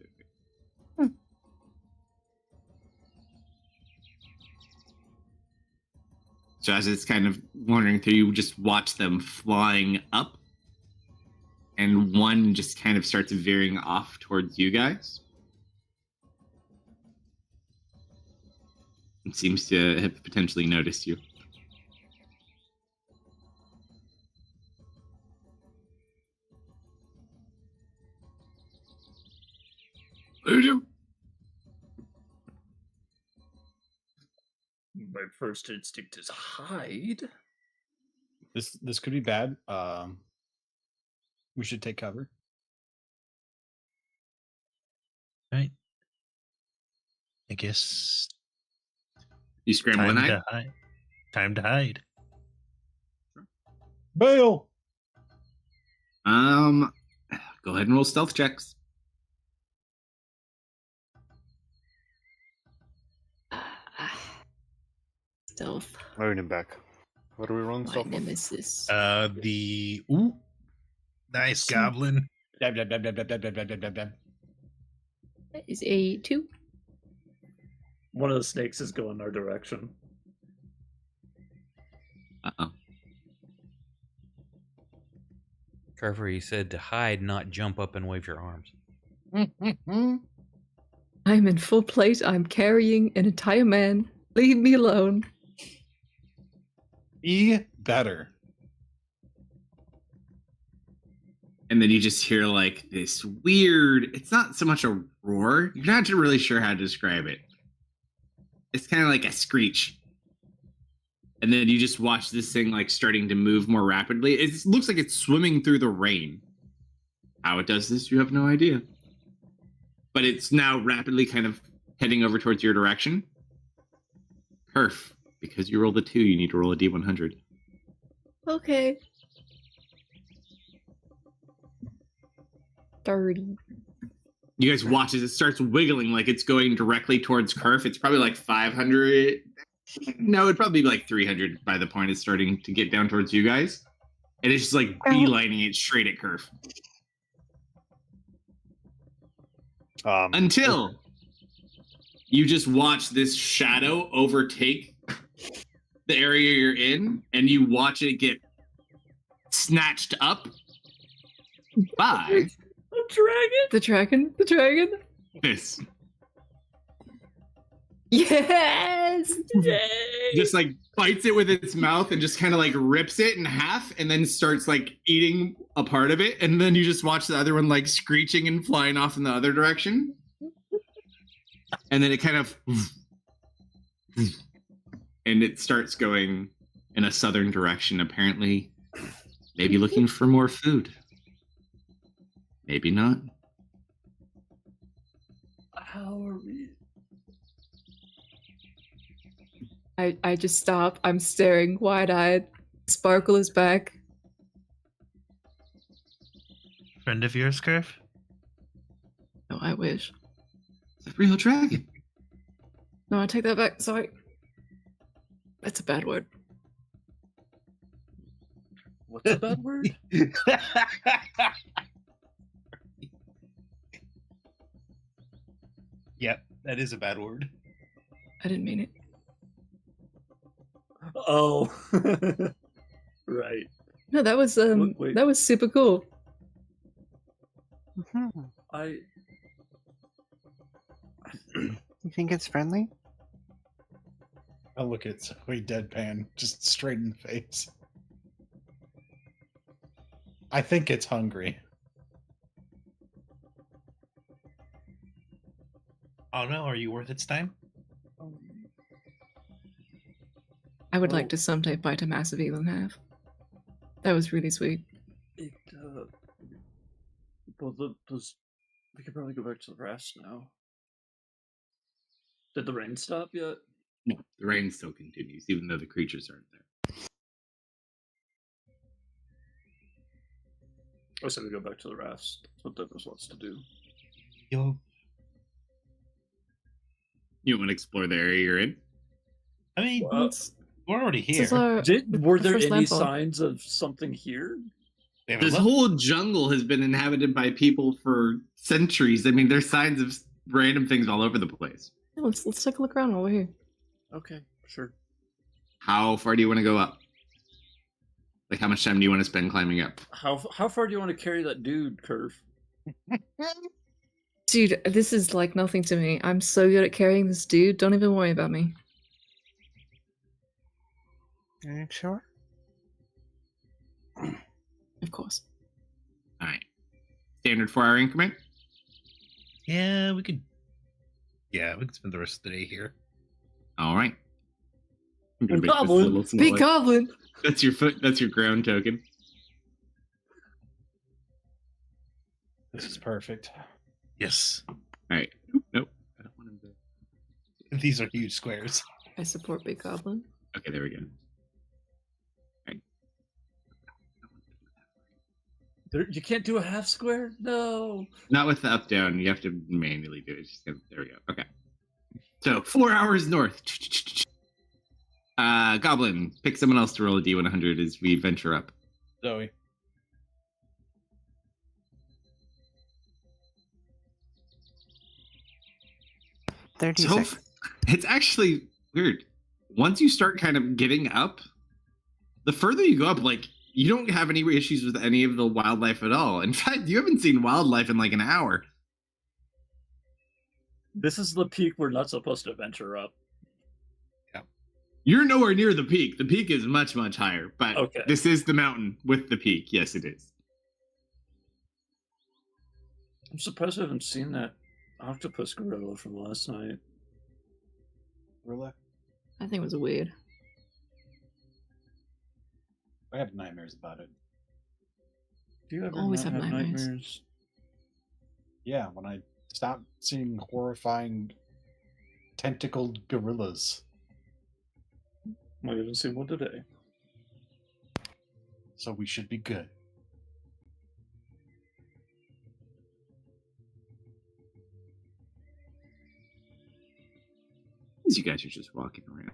So as it's kind of wandering through, you just watch them flying up. And one just kind of starts veering off towards you guys. It seems to have potentially noticed you. My first instinct is hide. This could be bad. We should take cover. Right. I guess You scramble and time hide? to hide. Time to hide. Bail! Go ahead and roll stealth checks. Stealth. I need him back. What are we rolling My stuff on? nemesis. Nice goblin. Dab, dab, dab, dab, dab, dab, dab, dab, dab, dab. That is a 2. One of the snakes is going our direction. Uh-oh. Trevor, you said to hide, not jump up and wave your arms. I'm in full plate. I'm carrying an entire man. Leave me alone. Be better. And then you just hear like this weird, it's not so much a roar. You're not really sure how to describe it. It's kind of like a screech. And then you just watch this thing like starting to move more rapidly. It looks like it's swimming through the rain. How it does this, you have no idea. But it's now rapidly kind of heading over towards your direction. Perf, because you rolled a 2, you need to roll a D100. Okay. 30. You guys watch as it starts wiggling like it's going directly towards Kerf. It's probably like 500. No, it'd probably be like 300 by the point it's starting to get down towards you guys. And it's just like beelining it straight at Kerf. Until you just watch this shadow overtake the area you're in, and you watch it get snatched up by A dragon? The dragon? The dragon? this. Yes! Yay! Just like bites it with its mouth and just kind of like rips it in half and then starts like eating a part of it. And then you just watch the other one like screeching and flying off in the other direction. And then it kind of and it starts going in a southern direction, apparently. Maybe looking for more food. Maybe not. How are we? I just stop. I'm staring wide-eyed. Sparkle is back. Friend of yours, Curve? No, I wish. It's a real dragon. No, I take that back. Sorry. That's a bad word. What's a bad word? Yep, that is a bad word. I didn't mean it. Oh, right. No, that was Wait. that was super cool. Mhm. I You think it's friendly? I look at Zoe deadpan, just straight in the face. I think it's hungry. Oh no, are you worth its time? I would like Oh. to someday bite a massive eel in half. That was really sweet. it we could probably go back to the rafts now. Did the rain stop yet? No, the rain still continues, even though the creatures aren't there. I said we go back to the rafts. That's what Douglas wants to do. Yo, You want to explore the area you're in? I mean, Well, we're already This here. is our Were the there first any landfall. signs of something here? We haven't This looked. whole jungle has been inhabited by people for centuries. I mean, there's signs of random things all over the place. Yeah, let's take a look around while we're here. Okay, sure. How far do you want to go up? Like, how much time do you want to spend climbing up? How far do you want to carry that dude, Curve? Dude, this is like nothing to me. I'm so good at carrying this dude. Don't even worry about me. Are you sure? Of course. All right. Standard 4-hour increment? Yeah, we could. Yeah, we could spend the rest of the day here. All right. I'm gonna Big make this a goblin. little Big smaller. goblin! That's your foot. That's your ground token. This is perfect. Yes, All right. Nope. I don't want him to. these are huge squares. I support Big Goblin. Okay, there we go. You can't do a half square? No. Not with the up down. You have to manually do it. There we go. Okay. So 4 hours north. Goblin, pick someone else to roll a D100 as we venture up. Zoe. So 36. it's actually weird. Once you start kind of getting up, the further you go up, like, you don't have any issues with any of the wildlife at all. In fact, you haven't seen wildlife in like an hour. This is the peak we're not supposed to venture up. You're nowhere near the peak. The peak is much, much higher. But Okay. this is the mountain with the peak. Yes, it is. I'm surprised I haven't seen that octopus gorilla from last night. Really? I think it was weird. I have nightmares about it. Do you ever Always not have nightmares. nightmares? Yeah, when I stopped seeing horrifying tentacled gorillas. I haven't seen one today. So we should be good. As you guys are just walking around,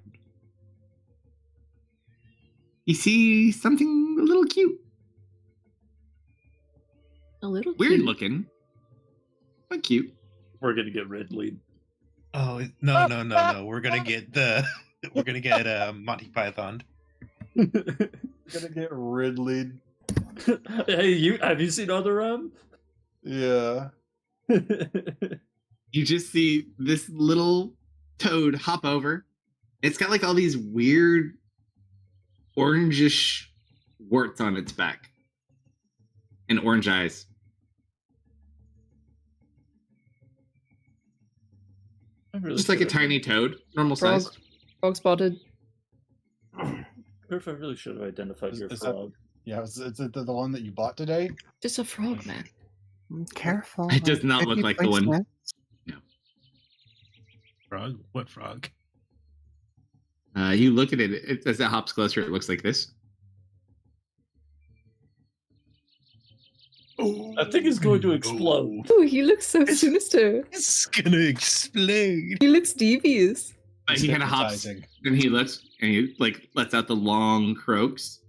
you see something a little cute. A little Weird cute. looking, but cute. We're gonna get Ridley. Oh no! We're gonna get Monty Python. Gonna get Ridley. Hey, have you seen Other Yeah. You just see this little toad hop over. It's got like all these weird orangish warts on its back and orange eyes. I'm really Just like a should have- tiny toad, normal Frog. size. Frog spotted. If I really should have identified your Is that- frog. Yeah, is it the one that you bought today? Just a frog, man. Careful. It does not Could look be like the one. poisonous. Frog? What frog? You look at it, as it hops closer, it looks like this. Oh, That thing is going to explode. Oh, he looks so It's- sinister. It's gonna explode. He looks devious. But It's he kind of hops, hypnotizing. and he looks, and he like lets out the long croaks,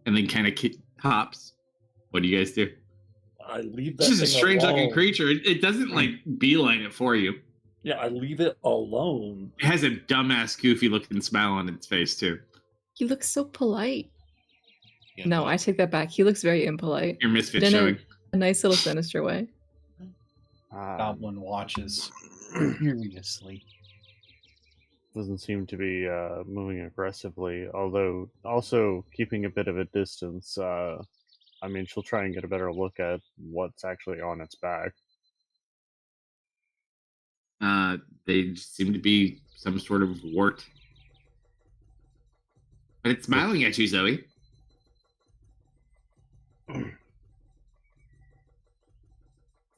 and then kind of hops. What do you guys do? I leave that This is a thing strange looking alone. creature. It doesn't like beeline it for you. Yeah, I leave it alone. It has a dumbass, goofy looking smile on its face too. He looks so polite. Yeah, No, well, I take that back. He looks very impolite. Your misfit But in showing. a nice little sinister way. Goblin watches furiously. Doesn't seem to be moving aggressively, although also keeping a bit of a distance. I mean, she'll try and get a better look at what's actually on its back. They seem to be some sort of wart. But it's smiling at you, Zoe.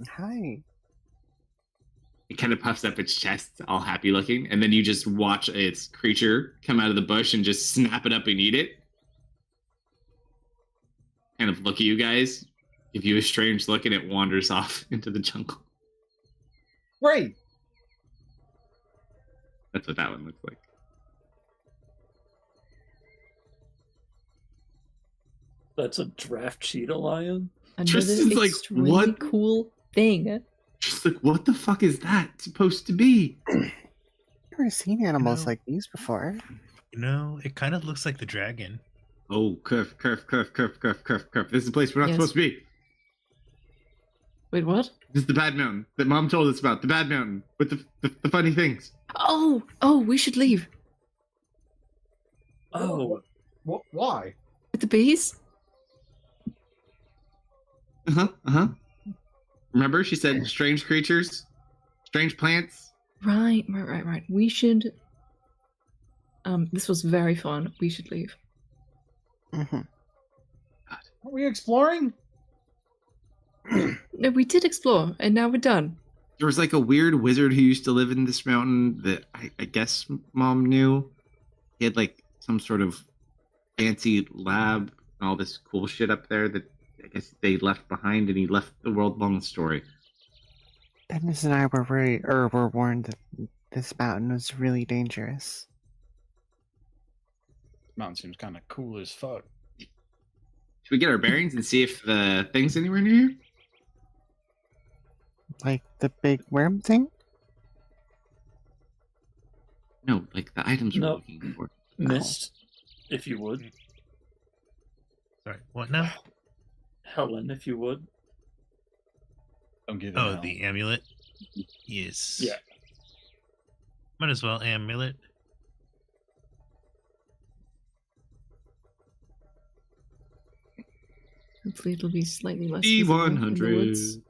Hi. It kind of puffs up its chest, all happy looking, and then you just watch its creature come out of the bush and just snap it up and eat it. Kind of look at you guys, give you a strange look, and it wanders off into the jungle. Great. That's what that one looks like. That's a draft cheetah lion? Another Tristan's like, extremely what? cool thing. Just like, what the fuck is that supposed to be? Never seen animals No. like these before. You know, it kind of looks like the dragon. Oh, curve. This is the place we're not Yes. supposed to be. Wait, what? This is the bad mountain that Mom told us about. The bad mountain with the funny things. Oh, we should leave. Oh, Why? With the bees? Uh-huh. Remember, she said strange creatures, strange plants. Right. We should... this was very fun. We should leave. Hmm. Are we exploring? No, we did explore, and now we're done. There was like a weird wizard who used to live in this mountain that I guess Mom knew. He had like some sort of fancy lab and all this cool shit up there that I guess they left behind, and he left the world long story. Dennis and I were warned that this mountain was really dangerous. Mountain seems kind of cool as fuck. Should we get our bearings and see if the thing's anywhere near here? Like the big worm thing? No, like the items we're No. looking for. Mist, if you would. Sorry, what now? Helen, if you would. Don't get it. Oh, now. the amulet? Yes. Yeah. Might as well amulet. Hopefully it'll be slightly less visible in the woods. D100.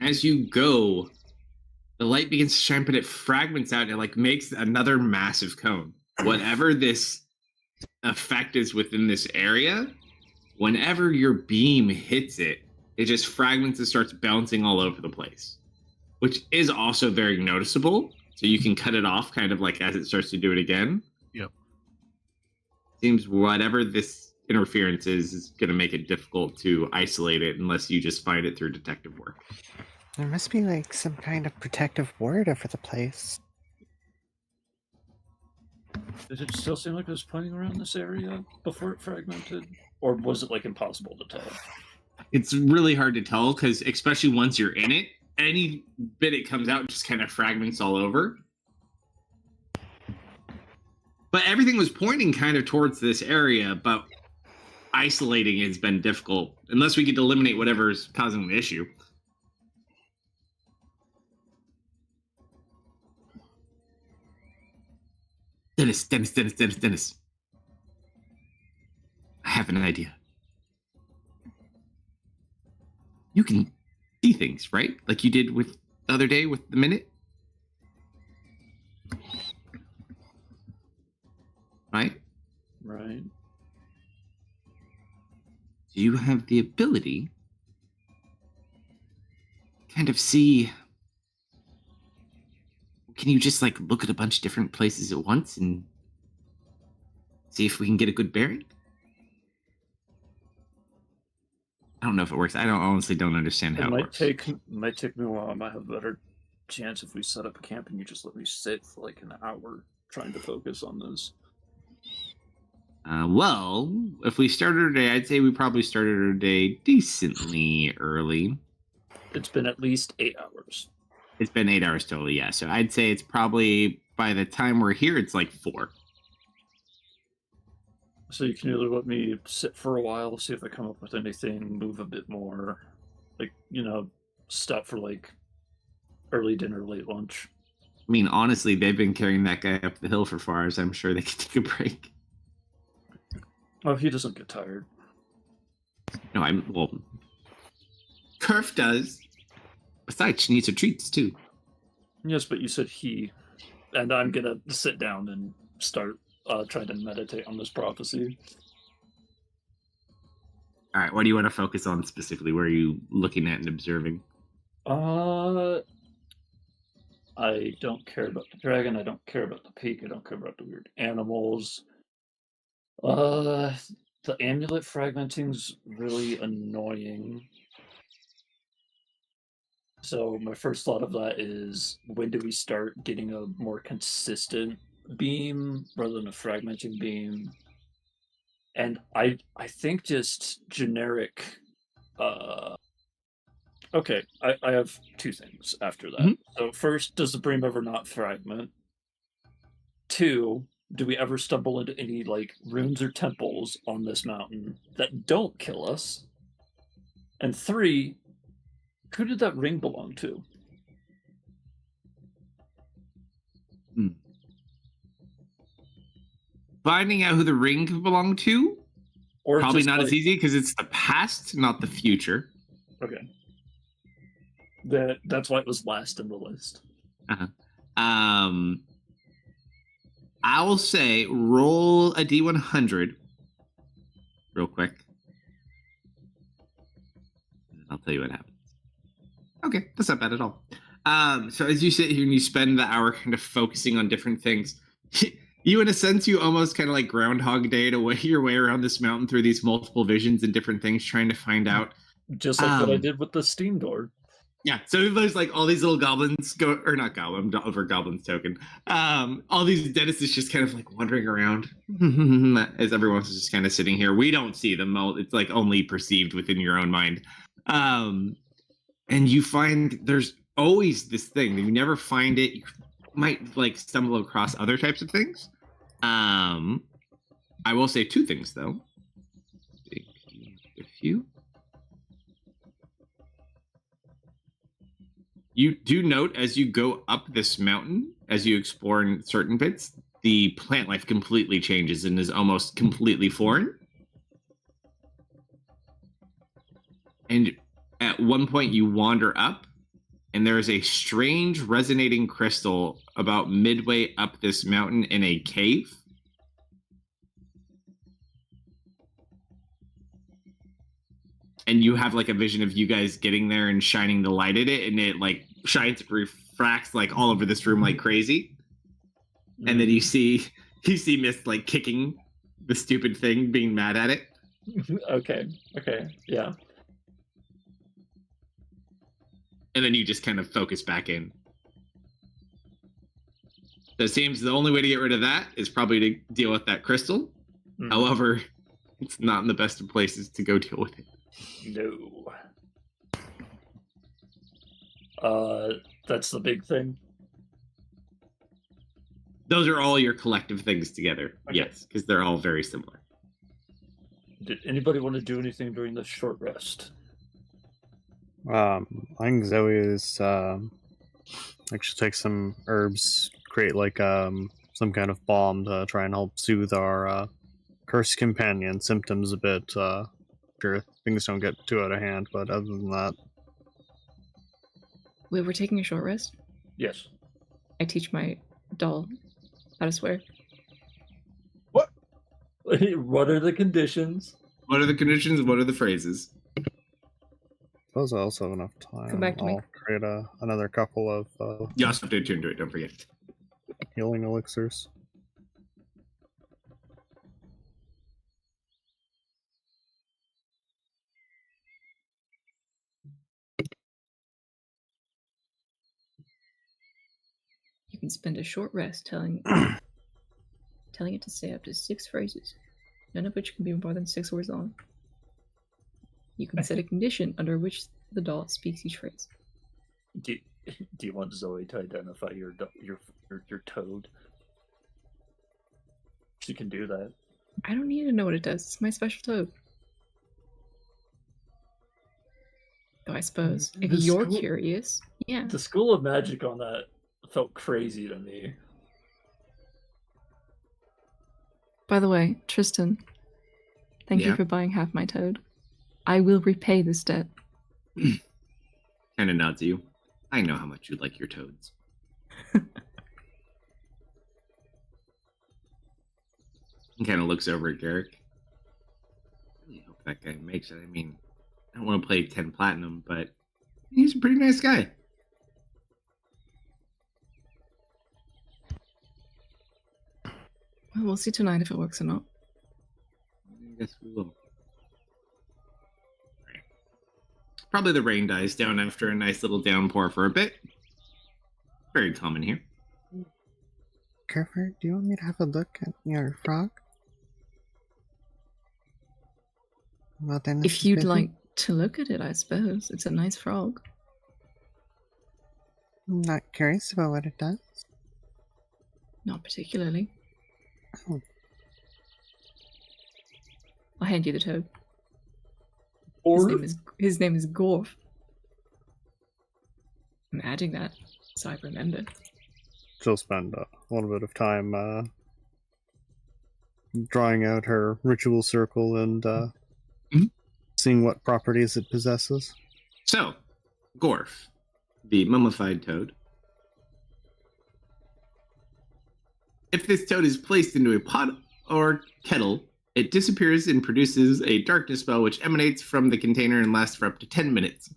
As you go, the light begins to shine, but it fragments out and it like makes another massive cone. Whatever this effect is within this area, whenever your beam hits it, it just fragments and starts bouncing all over the place, which is also very noticeable. So you can cut it off kind of like as it starts to do it again. Yep. Seems whatever this interference is going to make it difficult to isolate it unless you just find it through detective work. There must be like some kind of protective ward over the place. Did it still seem like it was playing around this area before it fragmented? Or was it like impossible to tell? It's really hard to tell because especially once you're in it, any bit it comes out just kind of fragments all over. But everything was pointing kind of towards this area, but isolating has been difficult unless we could eliminate whatever's causing the issue. Dennis. I have an idea. You can see things, right? Like you did with the other day with the minute? Right? Right. Do you have the ability to kind of see? Can you just like look at a bunch of different places at once and see if we can get a good bearing? I don't know if it works. I honestly don't understand how It it might works. take me a while. I might have a better chance if we set up camp and you just let me sit for like an hour trying to focus on this. Well, if we started our day, I'd say we probably started our day decently early. It's been at least 8 hours. It's been 8 hours total, yeah. So I'd say it's probably, by the time we're here, it's like 4. So you can either let me sit for a while, see if I come up with anything, move a bit more, like, stop for like early dinner, late lunch. I mean, honestly, they've been carrying that guy up the hill for 4 hours. I'm sure they could take a break. Oh, he doesn't get tired. No, Kerf does. Besides, she needs her treats, too. Yes, but you said he, and I'm gonna sit down and start trying to meditate on this prophecy. All right, what do you want to focus on specifically? Where are you looking at and observing? I don't care about the dragon. I don't care about the peak. I don't care about the weird animals. The amulet fragmenting's really annoying. So my first thought of that is, when do we start getting a more consistent beam rather than a fragmenting beam? And I think just generic. Okay, I have 2 things after that. Mhm. So first, does the beam ever not fragment? 2, do we ever stumble into any like ruins or temples on this mountain that don't kill us? And 3, who did that ring belong to? Finding out who the ring could belong to, Or probably just not like, as easy because it's the past, not the future. okay. That's why it was last in the list. Uh-huh. I will say roll a D100 real quick. I'll tell you what happens. Okay, that's not bad at all. So as you sit here and you spend the hour kind of focusing on different things, you, in a sense, you almost kind of like Groundhog Day to way your way around this mountain through these multiple visions and different things, trying to find out. Just like what I did with the steam door. Yeah, so there's like all these little goblins or not goblin, over goblins token. All these dentists just kind of like wandering around as everyone's just kind of sitting here. We don't see them. It's like only perceived within your own mind. And you find there's always this thing. You never find it. You might like stumble across other types of things. I will say 2 things though. A few. You do note as you go up this mountain, as you explore in certain bits, the plant life completely changes and is almost completely foreign. And at one point you wander up, and there is a strange resonating crystal about midway up this mountain in a cave. And you have like a vision of you guys getting there and shining the light at it, and it like shines, refracts like all over this room like crazy. And then you see Mist like kicking the stupid thing, being mad at it. Okay, yeah. And then you just kind of focus back in. So it seems the only way to get rid of that is probably to deal with that crystal. However, it's not in the best of places to go deal with it. No. That's the big thing. Those are all your collective things together. Okay. Yes, because they're all very similar. Did anybody want to do anything during the short rest? I think Zoe is actually take some herbs, create like some kind of balm to try and help soothe our cursed companion symptoms a bit. Sure, things don't get too out of hand, but other than that, Wait, we're taking a short rest? Yes. I teach my doll how to swear. What are the conditions? What are the conditions? What are the phrases? I suppose I also have enough time. Come back to me. I'll create another couple of You also have to attune to it, don't forget. healing elixirs. You can spend a short rest telling it to say up to 6 phrases. none of which can be more than 6 words long. You can set a condition under which the doll speaks each phrase. Do you want Zoe to identify your toad? She can do that. I don't need to know what it does. It's my special toad. Though I suppose, if you're curious, yeah. The school of magic on that felt crazy to me. By the way, Tristan, thank you for buying half my toad. I will repay this debt. Kind of nods at you. I know how much you like your toads. He kind of looks over at Garrick. I really hope that guy makes it. I mean, I don't want to play 10 platinum, but he's a pretty nice guy. Well, we'll see tonight if it works or not. I guess we will. Probably the rain dies down after a nice little downpour for a bit. Very common here. Kerfur, do you want me to have a look at your frog? Well, then if you'd like to look at it, I suppose. It's a nice frog. I'm not curious about what it does. Not particularly. Oh. I'll hand you the toad. Or His name is Gorf. I'm adding that so I remember. She'll spend a little bit of time drawing out her ritual circle and seeing what properties it possesses. So, Gorf, the mummified toad. If this toad is placed into a pot or kettle, it disappears and produces a darkness spell which emanates from the container and lasts for up to 10 minutes.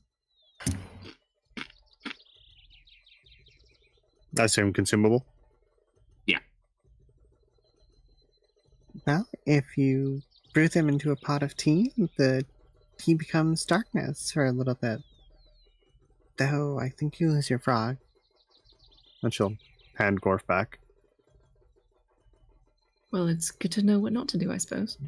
I assume consumable? Yeah. Well, if you brew them into a pot of tea, the tea becomes darkness for a little bit. Though, I think you lose your frog. And she'll hand Gorf back. Well, it's good to know what not to do, I suppose.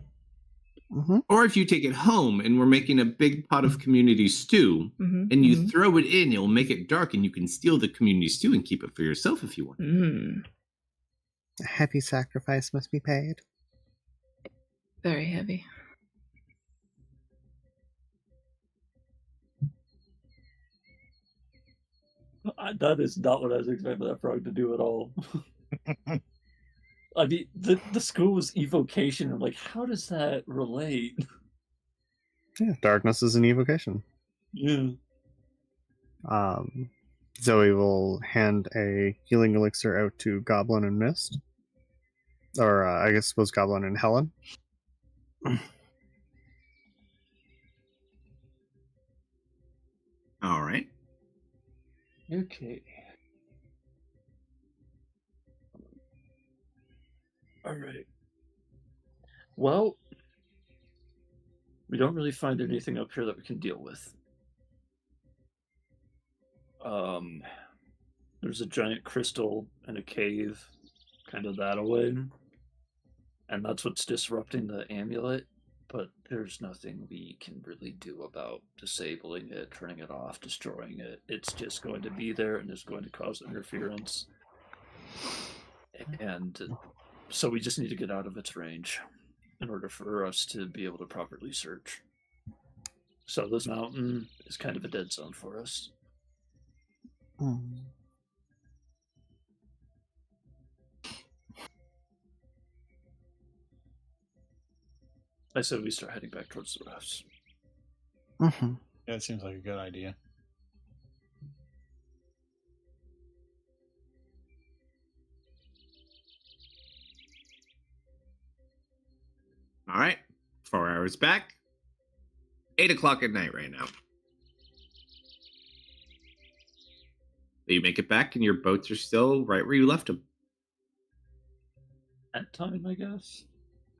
Mm-hmm. Or if you take it home and we're making a big pot of community stew, and you throw it in, it'll make it dark and you can steal the community stew and keep it for yourself if you want. A heavy sacrifice must be paid. Very heavy. That is not what I was expecting that frog to do at all. I mean, the school's evocation, I'm like, how does that relate? Yeah, darkness is an evocation. Yeah. Zoe will hand a healing elixir out to Goblin and Mist. Or, I guess it was Goblin and Helen. All right. Okay. All right. Well, we don't really find anything up here that we can deal with. There's a giant crystal in a cave, kind of that away, and that's what's disrupting the amulet. But there's nothing we can really do about disabling it, turning it off, destroying it. It's just going to be there and it's going to cause interference. And so we just need to get out of its range in order for us to be able to properly search. So this mountain is kind of a dead zone for us. I said we start heading back towards the rafts. Yeah, it seems like a good idea. All right. 4 hours back. 8 o'clock at night right now. You make it back and your boats are still right where you left them. At time, I guess.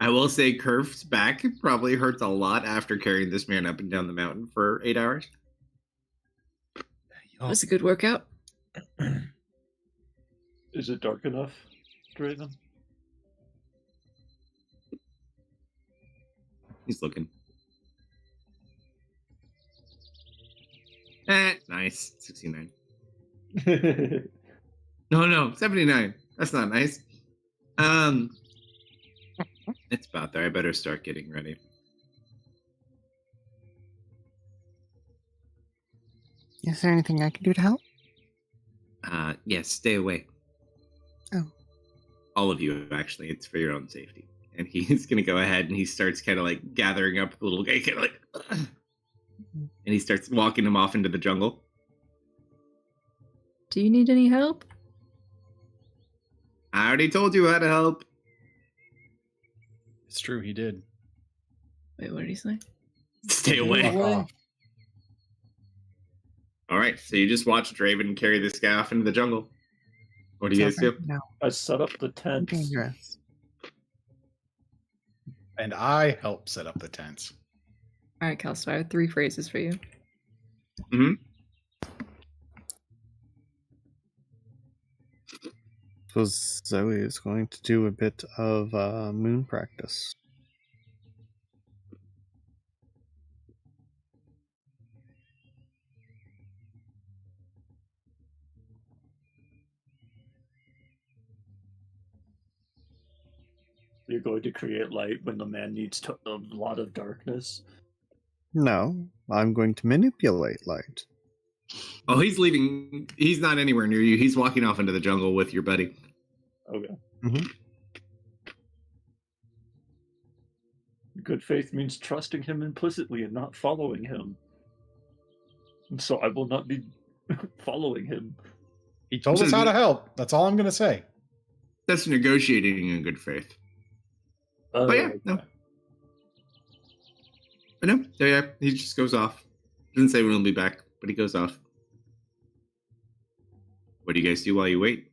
I will say Curve's back probably hurts a lot after carrying this man up and down the mountain for 8 hours. That was a good workout. Is it dark enough, Draven? He's looking. Nice. 69. No, 79. That's not nice. It's about there. I better start getting ready. Is there anything I can do to help? Yes, stay away. Oh. All of you, actually. It's for your own safety. And he's going to go ahead and he starts kind of like gathering up the little guy, kind of like, and he starts walking him off into the jungle. Do you need any help? I already told you how to help. It's true, he did. Wait, what did he say? Stay away. Fuck off. All right, so you just watch Draven carry this guy off into the jungle. What do you guys do? No, I set up the tent. dangerous. And I helped set up the tents. All right, Kalsto, I have 3 phrases for you. Mm-hmm. So Zoe is going to do a bit of moon practice. You're going to create light when the man needs a lot of darkness. No, I'm going to manipulate light. Oh, he's leaving. He's not anywhere near you. He's walking off into the jungle with your buddy. Okay. Mm-hmm. Good faith means trusting him implicitly and not following him. And so I will not be following him. He told us how to help. That's all I'm going to say. That's negotiating in good faith. But yeah, no. But no, yeah, he just goes off. Doesn't say when he'll be back, but he goes off. What do you guys do while you wait?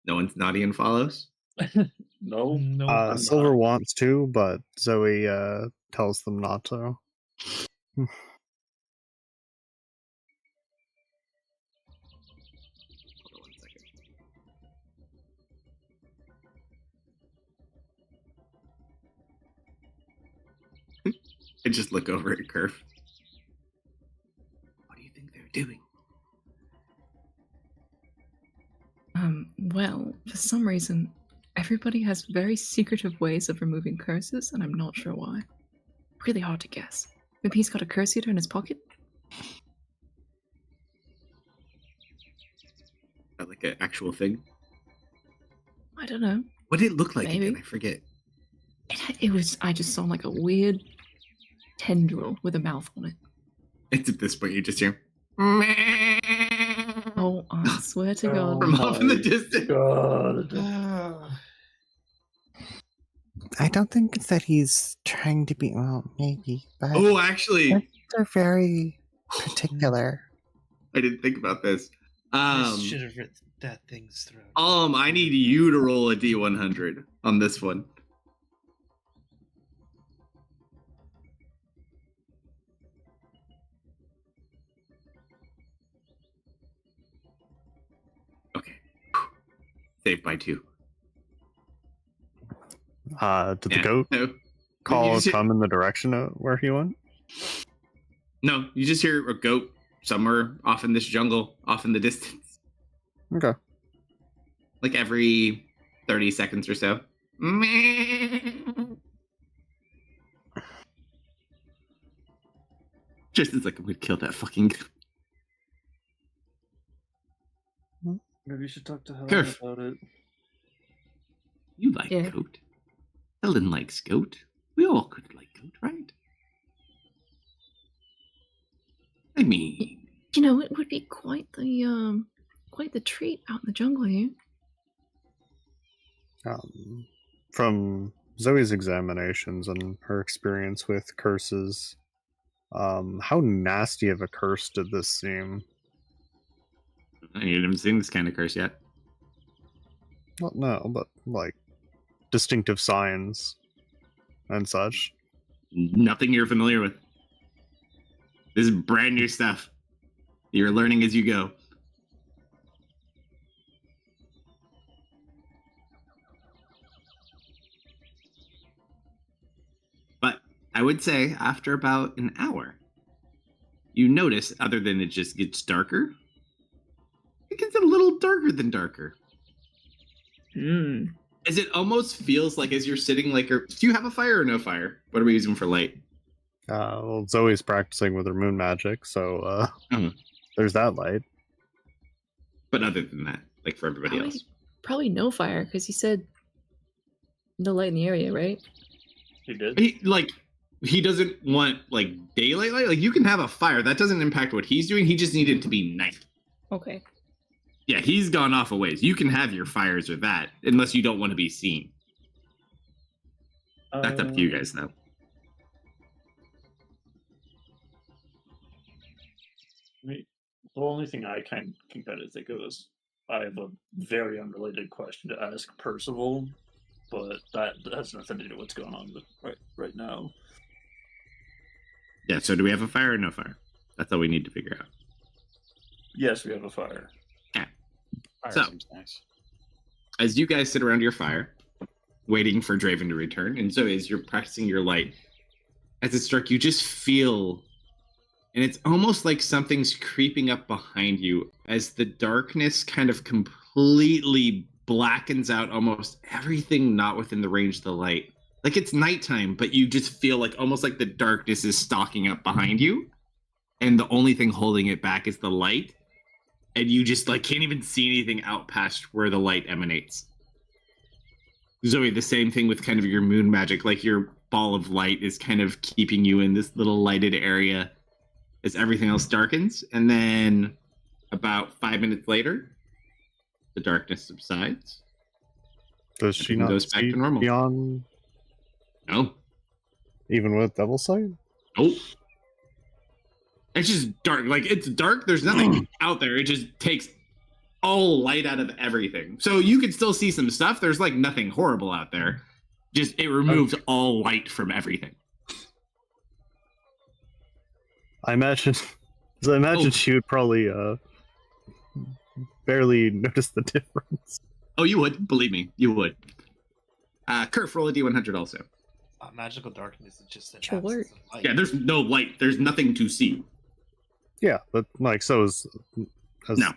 No one's naughty and follows? No. Silver wants to, but Zoe tells them not to. Hold on 1 second. I just look over at Curve. What do you think they're doing? Well, for some reason, everybody has very secretive ways of removing curses, and I'm not sure why. Really hard to guess. Maybe he's got a curse eater in his pocket? That like an actual thing? I don't know. What did it look like Maybe. again? I forget. It was, I just saw like a weird tendril with a mouth on it. It's at this point you just hear. Oh, I swear to God. From off in the distance. God. I don't think it's that he's trying to be. Well, maybe, but Oh, actually, they're very particular. I didn't think about this. Should have written that thing's throat. I need you to roll a D100 on this one. Okay. Saved by 2. Did the Yeah, goat no. call You just- come in the direction of where he went? No, you just hear a goat somewhere off in this jungle, off in the distance. Okay. Like every 30 seconds or so. Just as like, I'm gonna kill that fucking goat. Maybe you should talk to Helen Curve. about it. You like Yeah. goat. Helen likes goat. We all could like goat, right? I mean, You know, it would be quite the treat out in the jungle here. From Zoe's examinations and her experience with curses, how nasty of a curse did this seem? you haven't seen this kind of curse yet. Well, no, but like distinctive signs and such. Nothing you're familiar with. This is brand new stuff. You're learning as you go. I would say after about an hour, you notice, other than it just gets darker, it gets a little darker than darker. As it almost feels like as you're sitting like, do you have a fire or no fire? What are we using for light? Well, Zoe's practicing with her moon magic, so there's that light. But other than that, like for everybody else. Probably no fire, because he said no light in the area, right? He did? He doesn't want like daylight light. Like you can have a fire. That doesn't impact what he's doing. He just needed it to be night. Okay. Yeah, he's gone off a ways. You can have your fires or that, unless you don't want to be seen. That's up to you guys, though. The only thing I can kind of think of is I have a very unrelated question to ask Percival, but that has nothing to do with what's going on right now. Yeah, so do we have a fire or no fire? That's all we need to figure out. Yes, we have a fire. Yeah. Fire So, seems nice. as you guys sit around your fire, waiting for Draven to return, and so as you're practicing your light, as it's dark, you just feel, and it's almost like something's creeping up behind you as the darkness kind of completely blackens out almost everything not within the range of the light. Like it's nighttime, but you just feel like almost like the darkness is stalking up behind you, and the only thing holding it back is the light. And you just like can't even see anything out past where the light emanates. Zoe, the same thing with kind of your moon magic, like your ball of light is kind of keeping you in this little lighted area as everything else darkens. And then about 5 minutes later, the darkness subsides. Does she not goes back see to normal? Beyond, No. even with Devil Sight? Nope. It's just dark. Like it's dark. There's nothing out there. It just takes all light out of everything. So you can still see some stuff. There's like nothing horrible out there. Just it removes all light from everything. I imagine she would probably barely notice the difference. Oh, you would. Believe me, you would. Kerf, roll a D100 also. Magical darkness is just an Sure. absence of light. Yeah, there's no light. There's nothing to see. Yeah, but like so is No.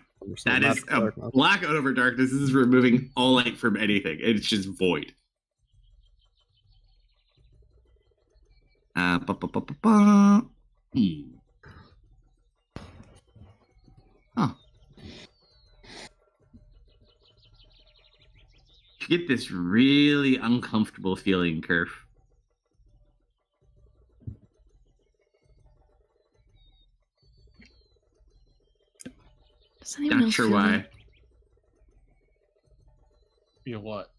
That is a blackout over darkness. This is removing all light from anything. It's just void. Huh. You get this really uncomfortable feeling, Kerf. Does anyone Not else sure feel why. that? Feel what?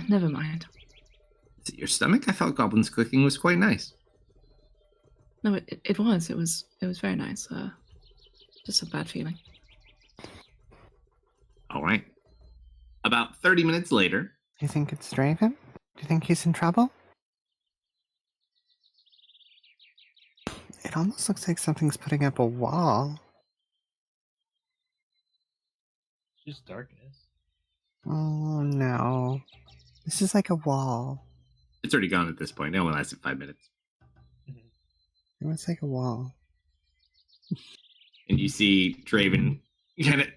Never mind. Is it your stomach? I felt Goblin's cooking was quite nice. No, it was. It was very nice. Just a bad feeling. All right. About 30 minutes later. Do you think it's Draven? Do you think he's in trouble? It almost looks like something's putting up a wall. Just darkness. Oh no. This is like a wall. It's already gone at this point. It only lasted 5 minutes. It looks like a wall. And you see Draven kind of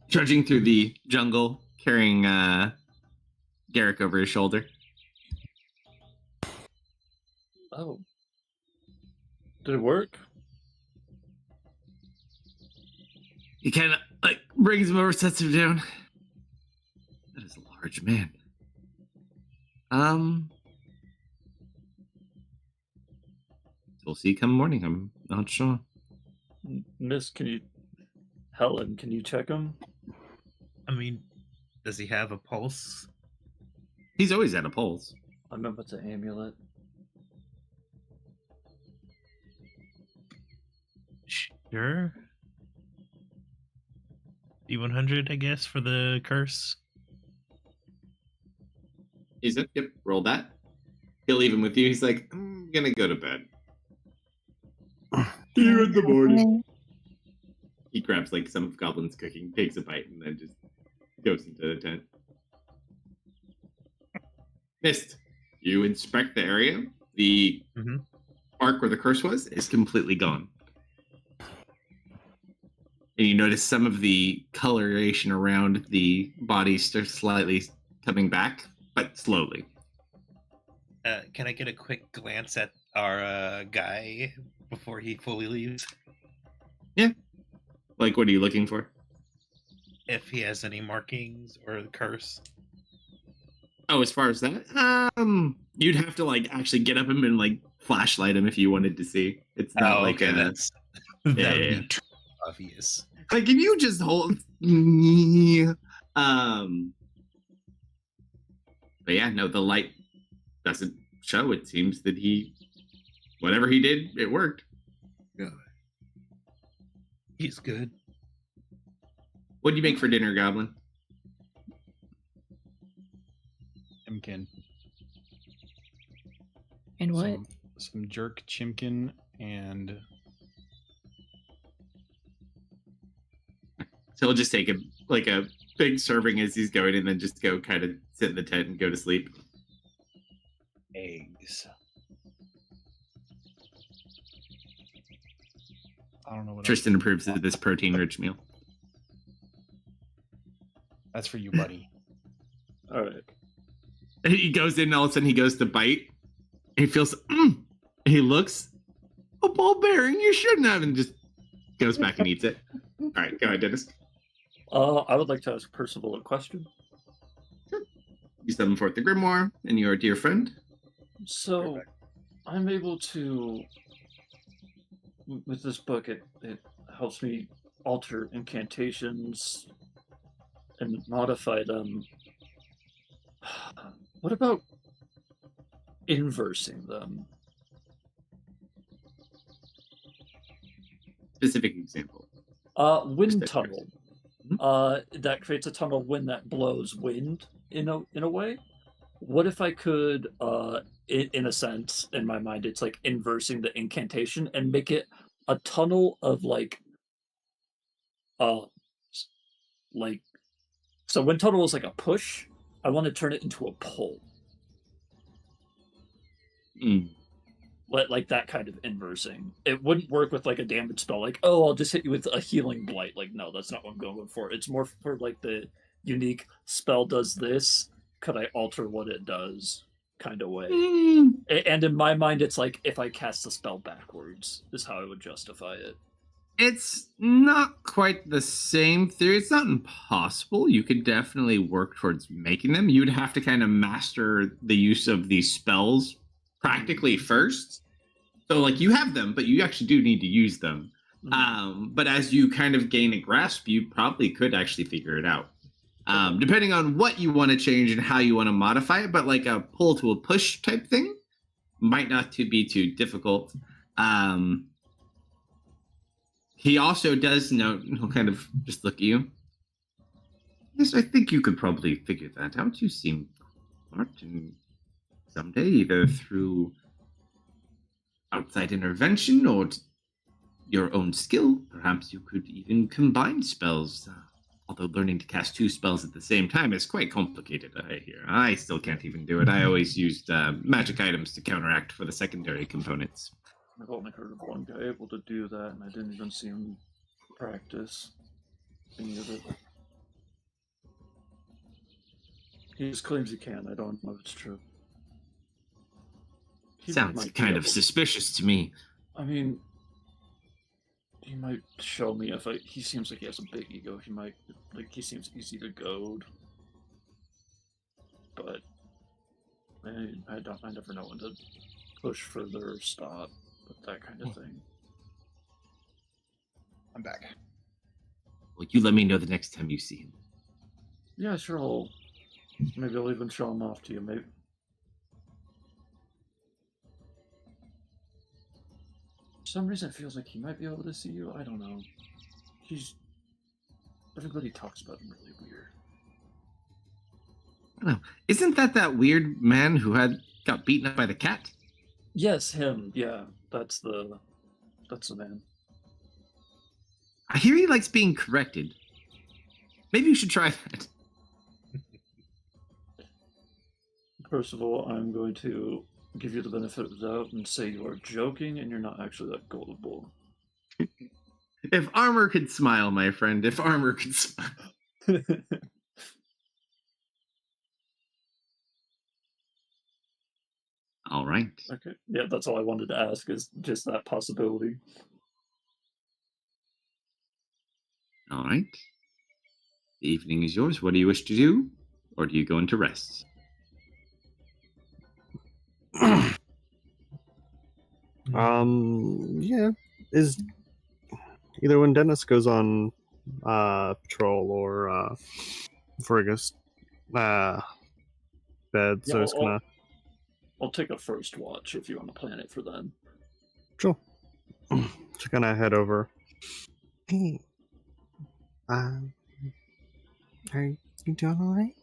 trudging through the jungle, carrying Garrick over his shoulder. Oh. Did it work? He kind of like brings him over, sets him down. That is a large man. We'll see come morning. I'm not sure. Miss, Helen, can you check him? I mean, does he have a pulse? He's always had a pulse. I remember it's an amulet. Sure. D100, I guess, for the curse. He's like, yep, roll that. He'll leave him with you. He's like, I'm gonna go to bed. See you in the morning. He grabs like some of Goblin's cooking, takes a bite, and then just goes into the tent. Mist. You inspect the area. The arc where the curse was is completely gone. And you notice some of the coloration around the body starts slightly coming back, but slowly. Can I get a quick glance at our guy before he fully leaves? Yeah. Like, what are you looking for? If he has any markings or curse. Oh, as far as that, you'd have to like actually get up him and like flashlight him if you wanted to see. It's not like okay, that would be too obvious. Like if you just hold, but yeah, no, the light doesn't show. It seems that whatever he did, it worked. Yeah, he's good. What do you make for dinner, Goblin? Chimkin. And what? Some jerk chimkin and. So he'll just take a big serving as he's going, and then just go kind of sit in the tent and go to sleep. Eggs. I don't know what. Tristan approves of this protein-rich meal. That's for you, buddy. All right. He goes in, all of a sudden he goes to bite. He feels, he looks, a ball bearing, you shouldn't have, and just goes back and eats it. All right, go ahead, Dennis. I would like to ask Percival a question. You summon forth the grimoire and your dear friend. So, I'm able to, with this book, it helps me alter incantations and modify them. What about inversing them? Specific example. Wind tunnel. That creates a tunnel wind that blows wind in a way. What if I could, in a sense, in my mind, it's like inversing the incantation and make it a tunnel of so wind tunnel is like a push. I want to turn it into a pull. Like that kind of inversing. It wouldn't work with like a damage spell, like, oh, I'll just hit you with a healing blight. Like, no, that's not what I'm going for. It's more for like the unique spell does this. Could I alter what it does kind of way? And in my mind, it's like if I cast the spell backwards is how I would justify it. It's not quite the same theory. It's not impossible. You could definitely work towards making them. You would have to kind of master the use of these spells practically first. So like you have them, but you actually do need to use them. But as you kind of gain a grasp, you probably could actually figure it out. Depending on what you want to change and how you want to modify it, but like a pull to a push type thing might not be too difficult. He also does know, he'll kind of just look at you. Yes, I think you could probably figure that out. You seem smart, and someday, either through outside intervention or your own skill, perhaps you could even combine spells. Although learning to cast two spells at the same time is quite complicated, I hear. I still can't even do it. I always used magic items to counteract for the secondary components. I've only heard of one guy able to do that, and I didn't even see him practice any of it. He just claims he can. I don't know if it's true. Sounds kind of suspicious to me. I mean, he might show me if he seems like he has a big ego. He might, he seems easy to goad. But I never know when to push further or stop with that kind of thing. I'm back. Well, you let me know the next time you see him. Yeah, sure. Maybe I'll even show him off to you. Maybe. For some reason, it feels like he might be able to see you. I don't know. Everybody talks about him really weird. I don't know. Isn't that weird man who got beaten up by the cat? Yes, him. Yeah, that's the man. I hear he likes being corrected. Maybe you should try that. First of all, I'm going to give you the benefit of the doubt and say you are joking and you're not actually that gullible. If armor could smile, my friend, if armor could smile. All right. Okay. Yeah, that's all I wanted to ask is just that possibility. All right. The evening is yours. What do you wish to do? Or do you go into rest? Yeah. Is either when Dennis goes on patrol or Fergus bed, Yeah, so it's gonna I'll take a first watch if you want to plan it for then. sure. Just gonna head over. Hey, are you doing all right?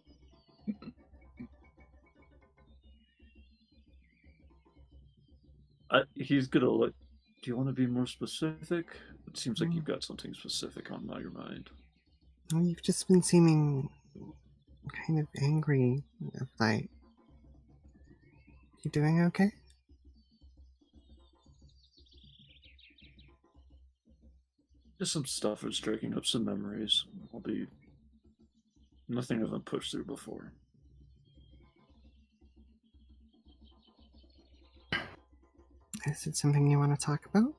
He's gonna look. Do you want to be more specific? It seems like you've got something specific on your mind. Well, you've just been seeming kind of angry of late. You doing okay? Just some stuff is dragging up some memories. Nothing I've been pushed through before. Is it something you want to talk about?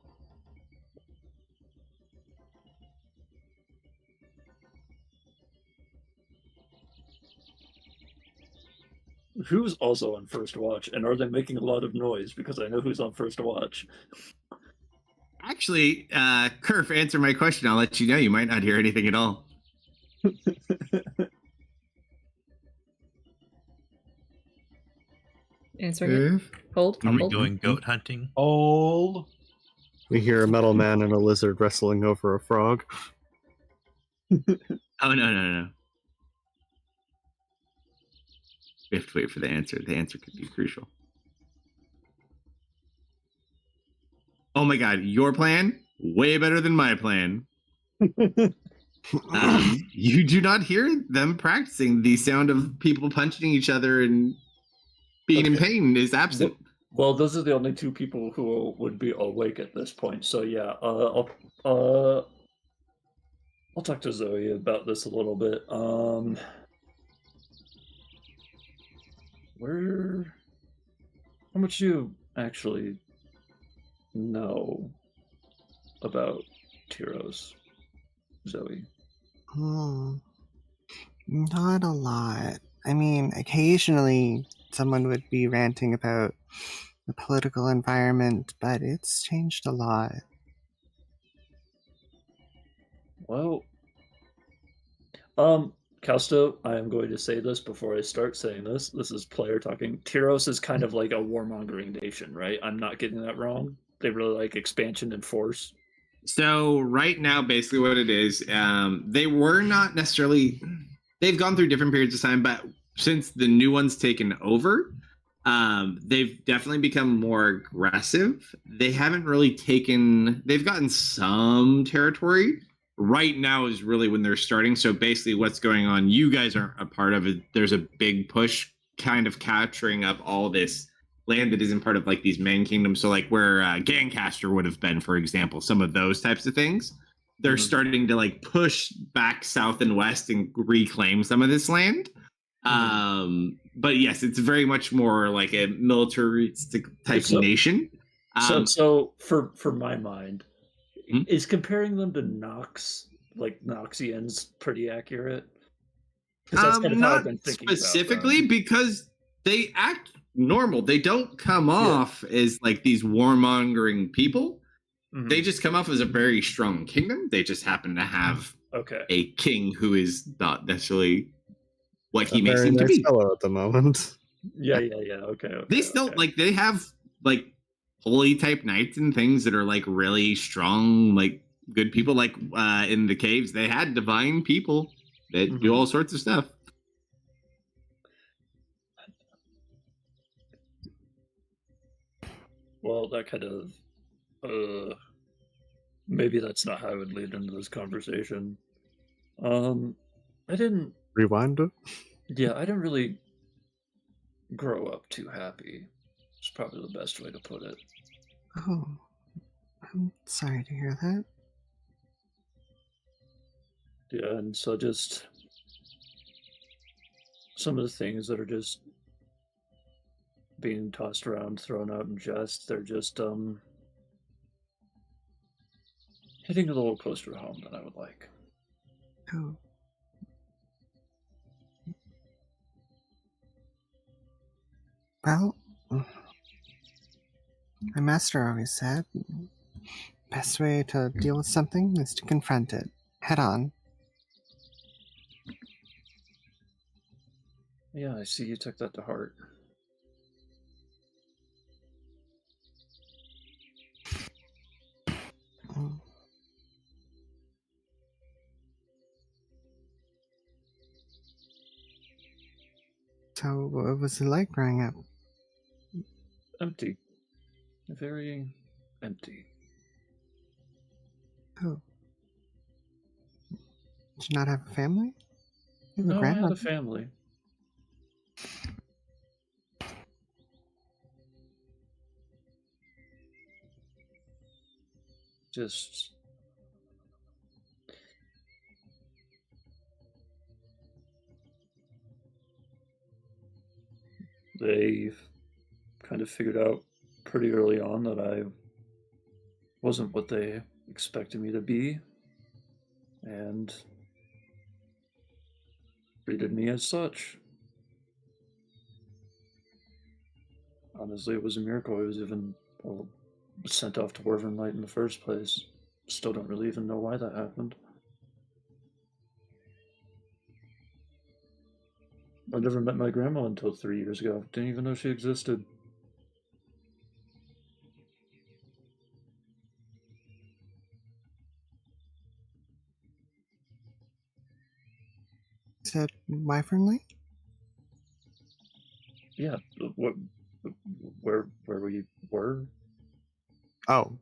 Who's also on first watch, and are they making a lot of noise? Because I know who's on first watch. Actually, Kerf, answer my question. I'll let you know. You might not hear anything at all. Answering it. Hold. Are we hold. going goat hunting? Hold. We hear a metal man and a lizard wrestling over a frog. Oh, no. We have to wait for the answer. The answer could be crucial. Oh my god, your plan? Way better than my plan. You do not hear them practicing. The sound of people punching each other and being in pain is absent. Well, those are the only two people who would be awake at this point. So yeah, I'll talk to Zoe about this a little bit. How much do you actually know about Tyros, Zoe? Not a lot. I mean, occasionally someone would be ranting about the political environment, but it's changed a lot. Well, Kalsto, I am going to say this before I start saying this. This is player talking. Tyros is kind of like a warmongering nation, right? I'm not getting that wrong. They really like expansion and force. So right now, basically what it is, they were not necessarily, they've gone through different periods of time, but since the new one's taken over, they've definitely become more aggressive. They haven't really they've gotten some territory. Right now is really when they're starting. So basically what's going on, you guys aren't a part of it. There's a big push kind of capturing up all this land that isn't part of like these main kingdoms. So like where Gancaster would have been, for example, some of those types of things. They're starting to like push back south and west and reclaim some of this land. But yes, it's very much more like a militaristic type nation. So for my mind, is comparing them to Nox, like Noxians, pretty accurate? That's kind of how I've been thinking specifically about because they act normal. They don't come off as like these warmongering people. Mm-hmm. They just come off as a very strong kingdom. They just happen to have a king who is not necessarily what he makes him to be. Fellow at the moment. Yeah. Okay. They still like they have like holy type knights and things that are like really strong, like good people. Like in the caves, they had divine people that do all sorts of stuff. Well, that kind of maybe that's not how I would lead into this conversation. I didn't rewind it. Yeah, I didn't really grow up too happy. It's probably the best way to put it. Oh, I'm sorry to hear that. Yeah, and so just some of the things that are just being tossed around, thrown out in jest, they're just hitting a little closer to home than I would like. Oh. Well, my master always said, best way to deal with something is to confront it head on. Yeah, I see you took that to heart. Mm. So, what was it like growing up? Empty. Very empty. Oh. Did you not have a family? You have a No, I had a grandmother. family. Just they kind of figured out pretty early on that I wasn't what they expected me to be, and treated me as such. Honestly, it was a miracle I was even sent off to Wyvern Light in the first place. Still don't really even know why that happened. I never met my grandma until 3 years ago. Didn't even know she existed. You said Wyvern Lake? Yeah, what, where we were? Oh,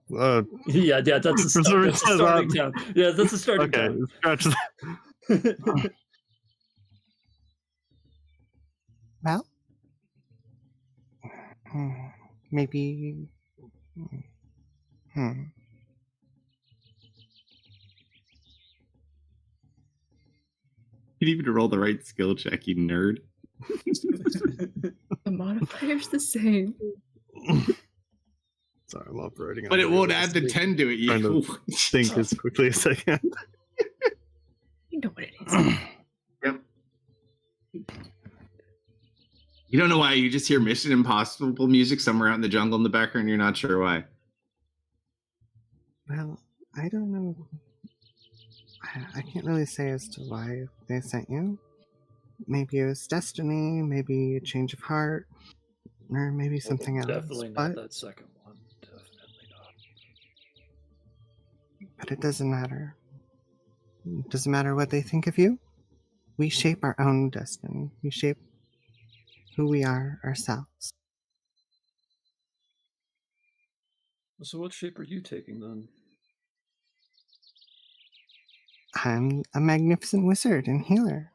Yeah, that's a, For some that's a reason, starting town. Yeah, that's a starting okay, town. scratch that. Well, maybe. Hmm. You didn't even roll the right skill check, you nerd. The modifier's the same. Sorry, I'm operating. But it under won't a add the state. 10 to it. Trying You to think as quickly as I can. You know what it is. Yep. You don't know why. You just hear Mission Impossible music somewhere out in the jungle in the background. You're not sure why. Well, I don't know. I can't really say as to why they sent you. Maybe it was destiny, maybe a change of heart, or maybe something else. Definitely not But, that second one. Definitely not. but it doesn't matter. It doesn't matter what they think of you. We shape our own destiny. We shape who we are ourselves. So what shape are you taking then? I'm a magnificent wizard and healer.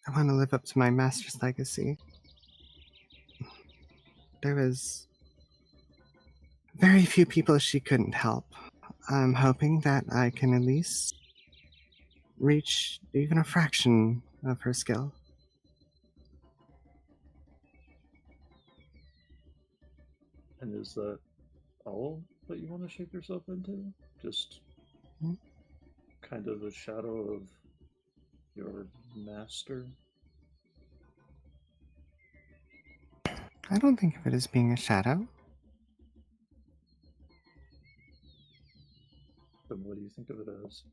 I want to live up to my master's legacy. There was very few people she couldn't help. I'm hoping that I can at least reach even a fraction of her skill. And is that all that you want to shape yourself into? Just kind of a shadow of your master? I don't think of it as being a shadow. Then what do you think of it as?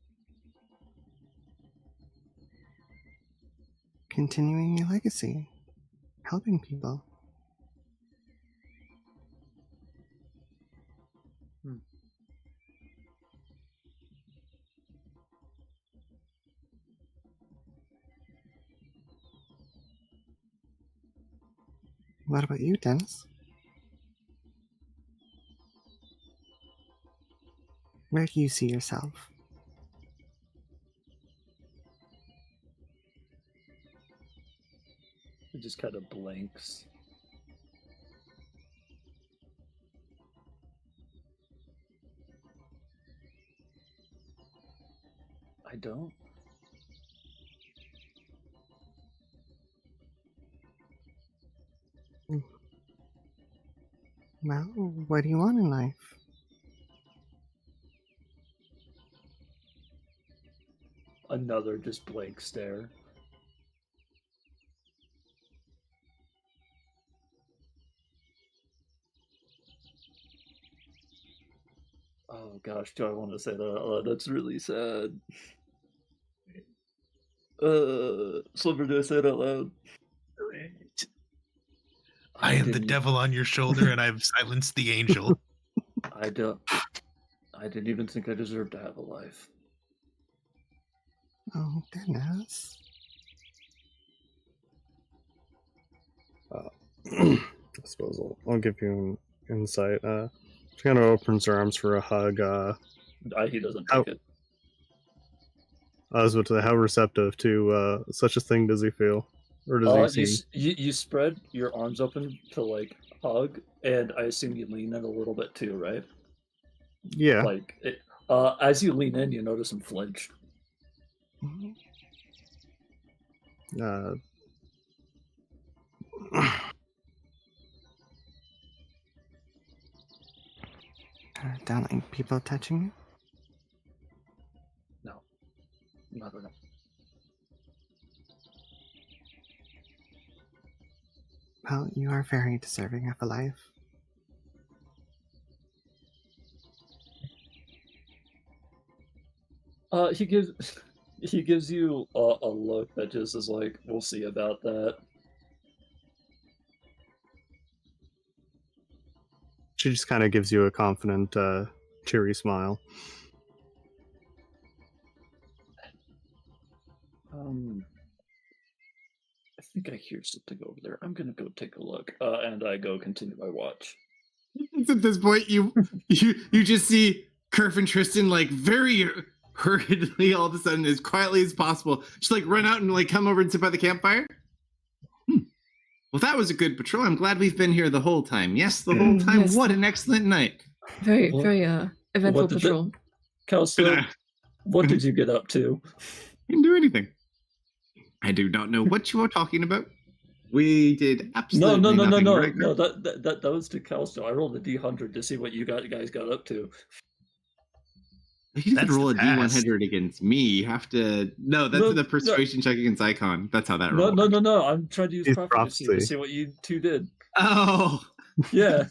Continuing your legacy. Helping people. What about you, Dennis? Where do you see yourself? He just kind of blinks. I don't. Well, what do you want in life? Another just blank stare. Oh gosh, do I want to say that out loud? That's really sad. Sliver, do I say it out loud? I am the devil on your shoulder, and I've silenced the angel. I didn't even think I deserved to have a life. Oh, Dennis. I suppose I'll give you an insight. She kind of opens her arms for a hug. He doesn't take it. I was about to say, how receptive to such a thing does he feel? Or does he seem... You spread your arms open to, like, hug, and I assume you lean in a little bit too, right? Yeah. Like, as you lean in, you notice him flinch. Don't like people touching you? No. Not enough. Well, you are very deserving of a life. He gives you a look that just is like, we'll see about that. She just kind of gives you a confident, cheery smile. I think I hear something over there. I'm gonna go take a look, and I go continue my watch. At this point, you just see Kerf and Tristan like very hurriedly, all of a sudden, as quietly as possible, just like run out and like come over and sit by the campfire. Well, that was a good patrol. I'm glad we've been here the whole time. Yes, the whole time. Yes. What an excellent night. Very eventful patrol. Kalsto, what did you get up to? Didn't do anything. I do not know what you are talking about. We did absolutely nothing. No. That was to Kalsto. I rolled a D100 to see what you guys got up to. You can roll a D100 against me. You have to. No, that's the persuasion check against Icon. That's how that rolls. No. I'm trying to use prophecy to see what you two did. Oh. Yeah.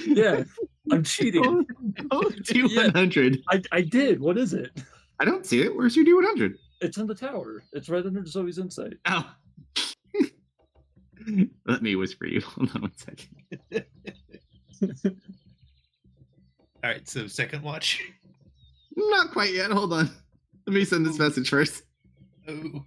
Yeah. I'm cheating. Oh, D100. Yeah, I did. What is it? I don't see it. Where's your D100? It's in the tower. It's right under Zoe's insight. Oh. Let me whisper you. Hold on 1 second. All right, so second watch. Not quite yet. Hold on. Let me send this message first. Oh.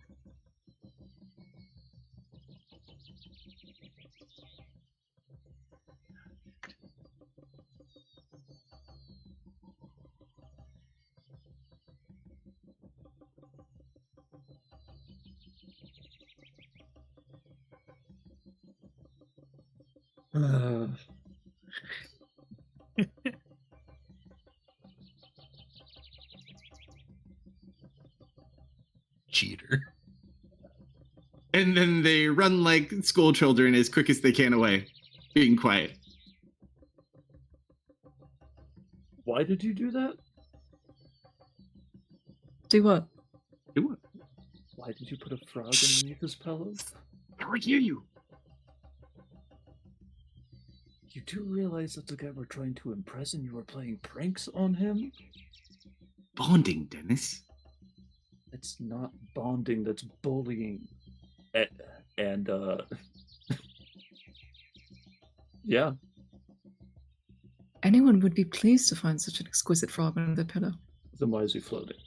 Cheater. And then they run like school children as quick as they can away, being quiet. Why did you do that? Do what? Do what? Why did you put a frog underneath his pillow? How would hear you? You do realize that's the guy we're trying to impress and you were playing pranks on him? Bonding, Dennis. It's not bonding, that's bullying. And yeah. Anyone would be pleased to find such an exquisite frog under their pillow. Then why is he floating?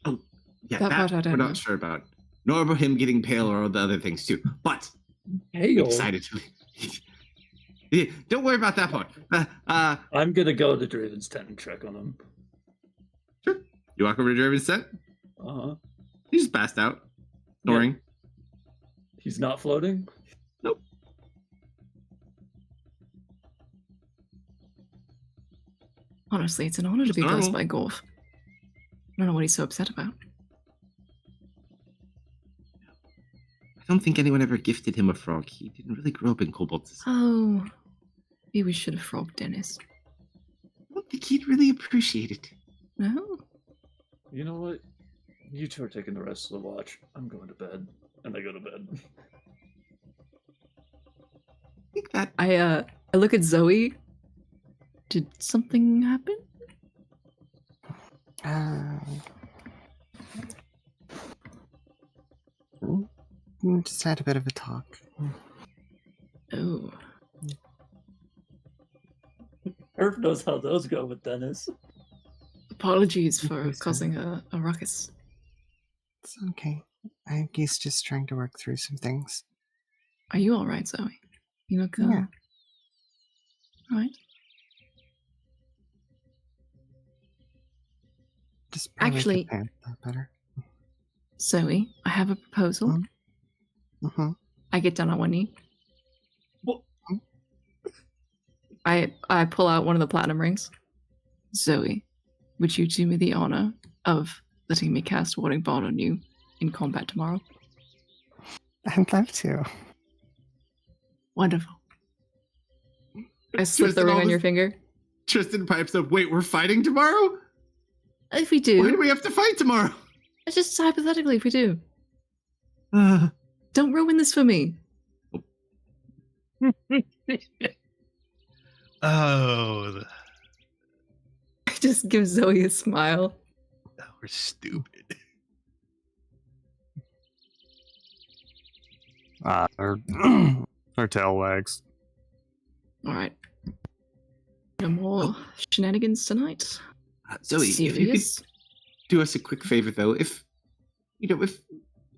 Oh, yeah, That part I don't we're know. not sure about. Nor about him getting pale or all the other things too. But Pale? excited to. Yeah, don't worry about that part. I'm gonna go to Draven's tent and check on him. Sure. You walk over to Draven's tent. Uh-huh. He just passed out, snoring. He's not floating? Nope. Honestly, it's an honor to It's be blessed normal. by Gorf. I don't know what he's so upset about. I don't think anyone ever gifted him a frog. He didn't really grow up in Cobalt Society. Oh, maybe we should have frogged Dennis. I don't think he'd really appreciate it. No? You know what? You two are taking the rest of the watch. I'm going to bed. And I go to bed. I think that I look at Zoe. Did something happen? Just had a bit of a talk. Oh. Irv knows how those go with Dennis. Apologies for Okay, sir. causing a ruckus. It's okay. I think he's just trying to work through some things. Are you alright, Zoe? You look, Yeah. Alright. Just probably Actually- could handle that better. Zoe, I have a proposal. Mm-hmm. I get down on one knee. What? I pull out one of the platinum rings. Zoe, would you do me the honor of letting me cast Warding Bond on you in combat tomorrow? I'd love to. Wonderful. I slip the ring on your finger. Tristan pipes up, wait, we're fighting tomorrow? If we Why do do, we have to fight tomorrow? it's just hypothetically if we do. Uh, Don't ruin this for me. Oh, I just give Zoe a smile. we're stupid. Her tail wags. Alright. No more shenanigans tonight. Zoe, if you could Serious? do us a quick favor, though, if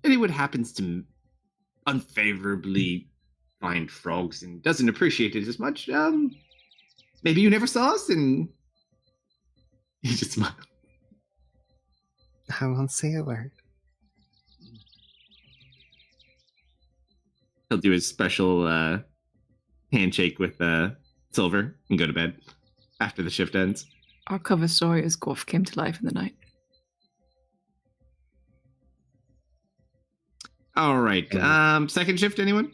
anyone happens to unfavorably find frogs and doesn't appreciate it as much, maybe you never saw us and you just smile. I won't say a word. He'll do his special handshake with Silver and go to bed after the shift ends. Our cover story is Gorf came to life in the night. All right. Second shift, anyone?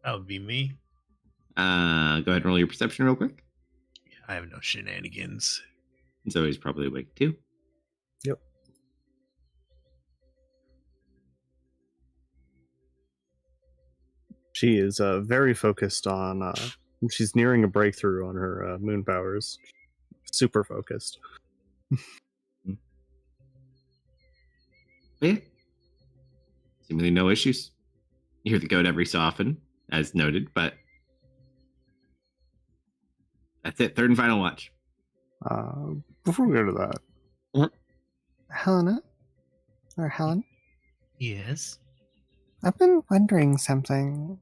That would be me. Go ahead and roll your perception real quick. I have no shenanigans. Zoe's probably awake too. Yep. She is very focused on. She's nearing a breakthrough on her moon powers. Super focused. Yeah. Seemingly no issues. You hear the goat every so often, as noted, but that's it. Third and final watch. Before we go to that, Helena? Or Helen? Yes. I've been wondering something.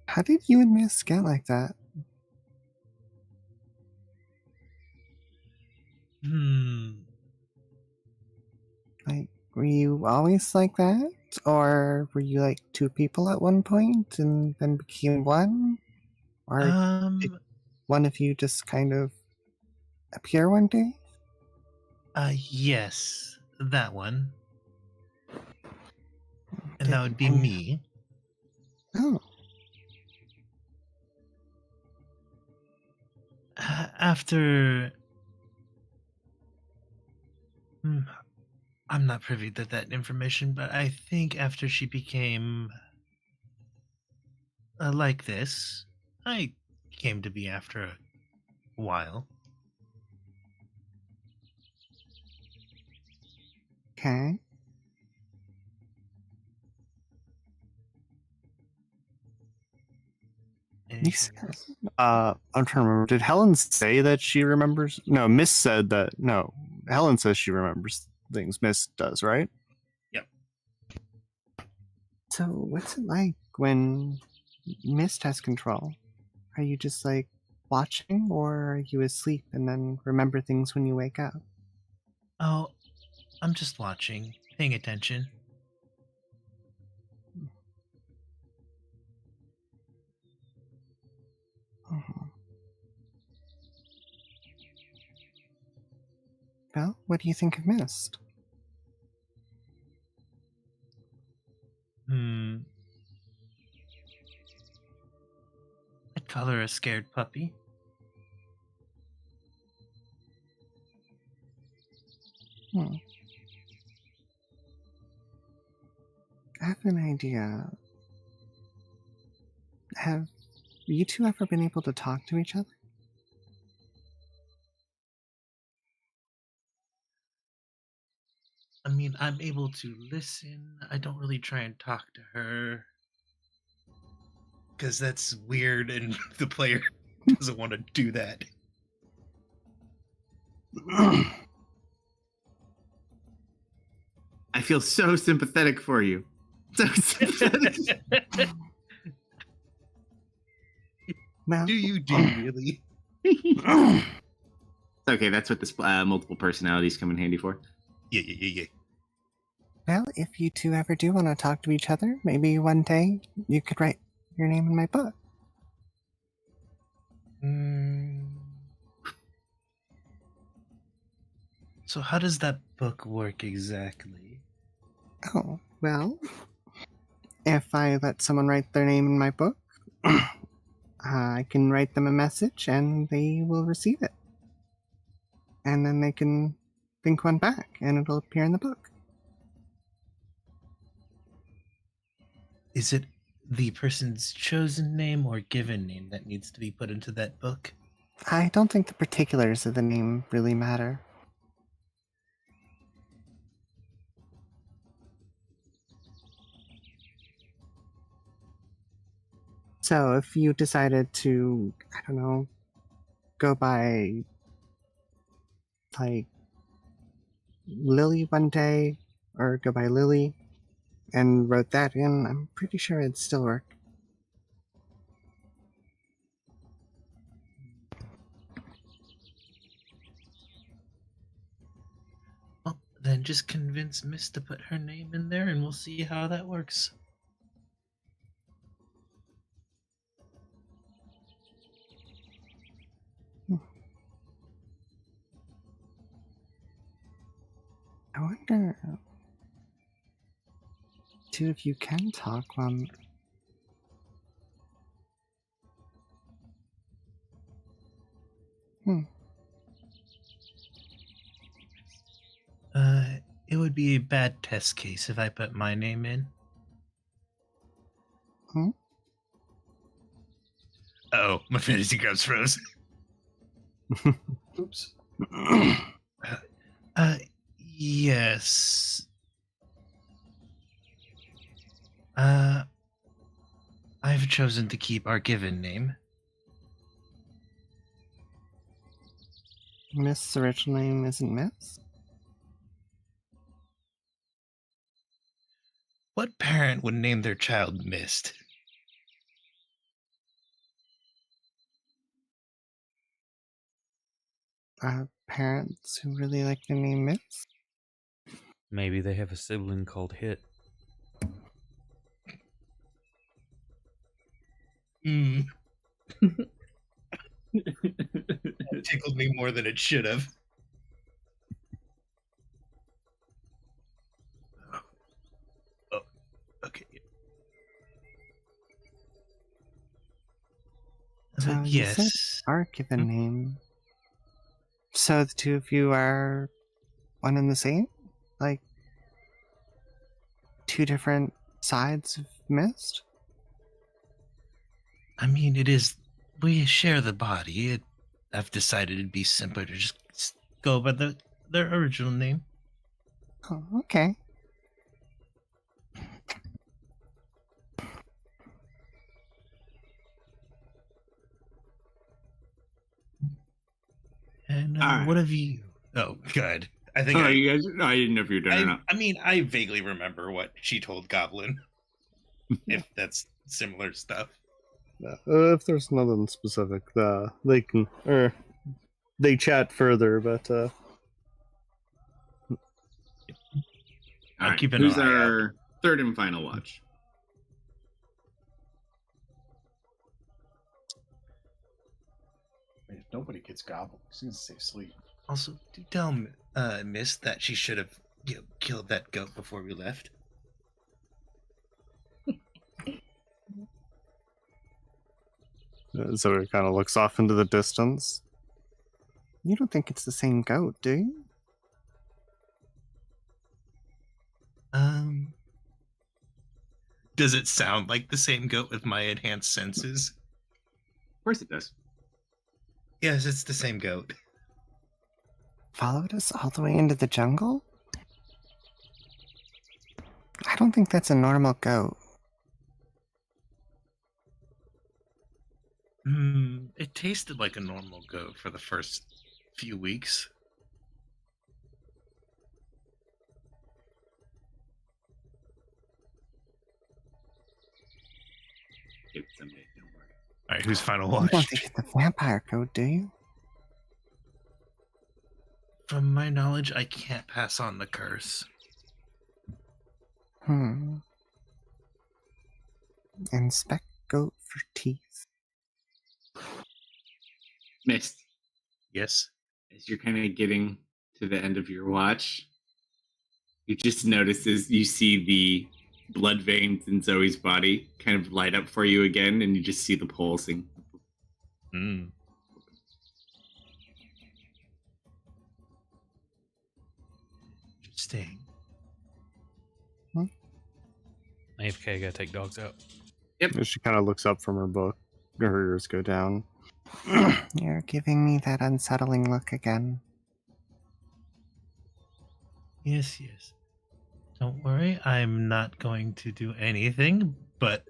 How did you and Miss get like that? Like, were you always like that? Or were you like two people at one point and then became one? Or did one of you just kind of appear one day? Yes, that one. And Did that would be any- me. Oh, After... I'm not privy to that information, but I think after she became like this, I came to be after a while. okay. You said, I'm trying to remember. Did Helen say that she remembers? No, Miss said that. No, Helen says she remembers things. Miss does, right? so what's it like when Mist has control? Are you just like watching, or are you asleep and then remember things when you wake up? Oh, I'm just watching, paying attention. Well, what do you think of Mist? I'd call her a scared puppy. I have an idea. Have you two ever been able to talk to each other? I mean, I'm able to listen. I don't really try and talk to her. Because that's weird, and the player doesn't want to do that. I feel so sympathetic for you. So sympathetic. Well, Do you really? Okay, that's what this multiple personalities come in handy for. Yeah. well, if you two ever do want to talk to each other, maybe one day you could write your name in my book. So how does that book work exactly? Oh, well, if I let someone write their name in my book, I can write them a message and they will receive it. And then they can think one back and it'll appear in the book. Is it the person's chosen name or given name that needs to be put into that book? I don't think the particulars of the name really matter. So if you decided to, I don't know, go by, like, Lily one day, or go by Lily, and wrote that in, I'm pretty sure it'd still work. Well, then just convince Miss to put her name in there and we'll see how that works. I wonder... Two of you can talk while... It would be a bad test case if I put my name in. Oh, my fantasy cards froze. Oops. Yes. I've chosen to keep our given name. Miss' original name isn't Miss? What parent would name their child Mist? Parents who really like the name Miss? Maybe they have a sibling called Hit. That tickled me more than it should have. Oh, okay. So you said Yes. our given name. So the two of you are one and the same? Like two different sides of Mist? I mean, it is. We share the body. I've decided it'd be simpler to just go by their original name. Oh, okay. And All right. what have you? Oh, good. I think You guys? No, I didn't know if you were done or not. I mean, I vaguely remember what she told Goblin. If that's similar stuff. Yeah, if there's nothing specific, they can, or they chat further, but All I'll right. keep an Who's eye out. our third and final watch? I mean, if nobody gets gobbled, he's gonna say sleep. Also, do tell Miss that she should have killed that goat before we left? So it kind of looks off into the distance. You don't think it's the same goat, do you? Does it sound like the same goat with my enhanced senses? Of course it does. Yes, it's the same goat. Followed us all the way into the jungle? I don't think that's a normal goat. It tasted like a normal goat for the first few weeks. It's someday, don't worry. Alright, who's final You watch? don't think it's a vampire goat, do you? From my knowledge, I can't pass on the curse. Inspect goat for teeth. Mist, Yes? as you're kind of getting to the end of your watch, you just notice as you see the blood veins in Zoe's body kind of light up for you again, and you just see the pulsing. Interesting. AFK, gotta take dogs out. Yep. She kind of looks up from her book. Her ears go down. You're giving me that unsettling look again. Yes, yes. Don't worry, I'm not going to do anything, but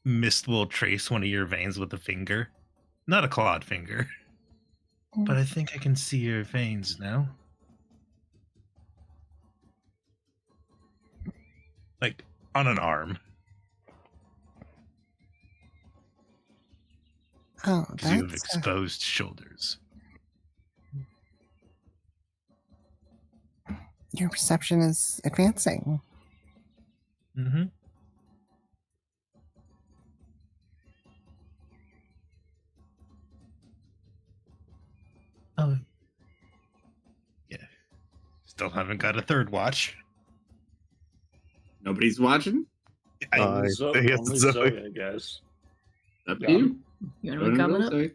Mist will trace one of your veins with a finger. Not a clawed finger. But I think I can see your veins now. Like, on an arm. Oh, Because you have that's exposed shoulders. your perception is advancing. Mm-hmm. Oh, Yeah. Still haven't got a third watch. Nobody's watching? Only I Zoe, guess only Zoe. Zoe, I guess. Up Yeah. to you. You Go want to and be roll, coming up? Zoe.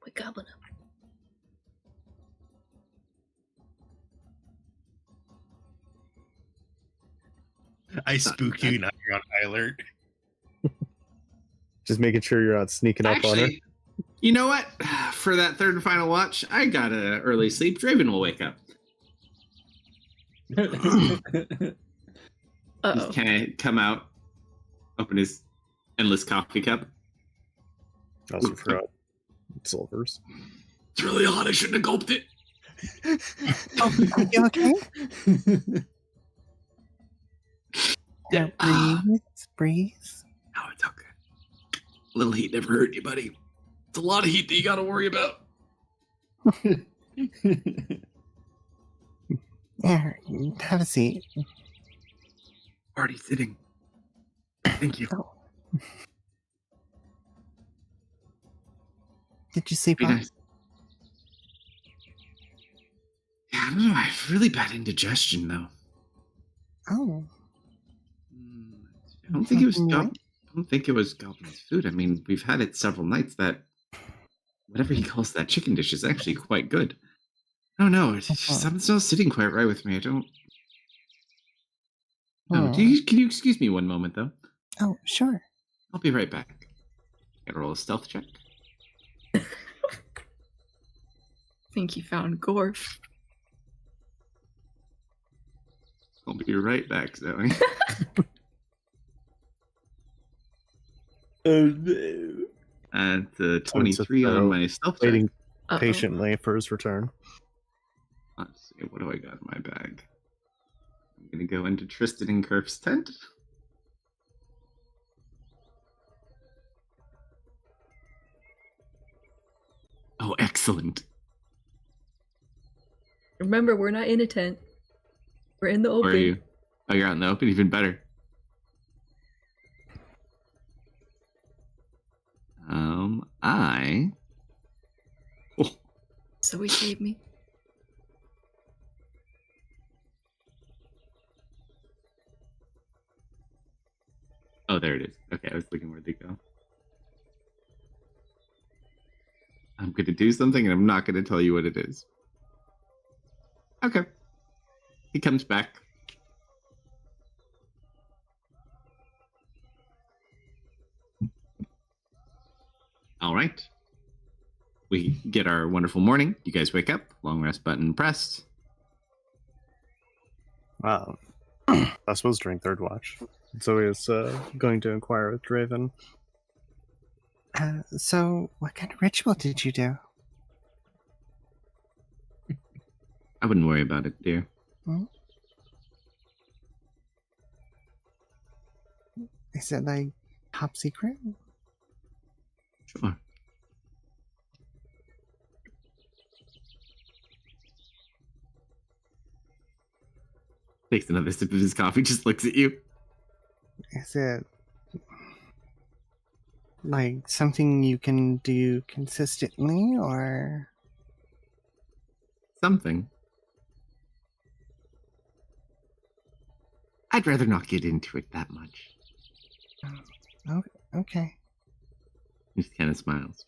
We're gobbling up. I spook you, now you're on high alert. Just making sure you're not sneaking up on her. Actually, you know what? For that third and final watch, I got an early sleep. Draven will wake up. Uh-oh. Just kind of come out, open his endless coffee cup. Also forgot silvers. It's really hot. I shouldn't have gulped it. Oh, are you okay? Yeah. Breathe, breathe. Oh, it's okay. A little heat never hurt you, buddy. It's a lot of heat that you got to worry about. Here, have a seat. Already sitting. Thank you. Oh. Did you sleep Be well? nice. Yeah, I don't know. I have really bad indigestion, though. Oh, I don't think it was. Something like- I don't think it was Goblin's food. I mean, we've had it several nights. That whatever he calls that chicken dish is actually quite good. I don't know. It's just, something's not sitting quite right with me. I don't. No, Hmm. can you excuse me one moment, though? Oh, sure. I'll be right back. Gotta roll a stealth check. I think you found Gorf. I'll be right back, Zoe. And 23 on my stealth check. Waiting Uh-oh. patiently for his return. Let's see, what do I got in my bag? I'm gonna go into Tristan and Kerf's tent. Oh, excellent. Remember, we're not in a tent. We're in the open. Where are you? Oh, you're out in the open? Even better. I. Oh, So he saved me. oh, there it is. Okay, I was looking where they go. I'm going to do something, and I'm not going to tell you what it is. Okay. He comes back. All right. We get our wonderful morning. You guys wake up. Long rest button pressed. Wow. I suppose during third watch. Zoe is going to inquire with Draven. So, what kind of ritual did you do? I wouldn't worry about it, dear. Hmm? Is it like top secret? Sure. Takes another sip of his coffee, just looks at you. Is it like something you can do consistently, or Something. I'd rather not get into it that much. okay? He just kind of smiles.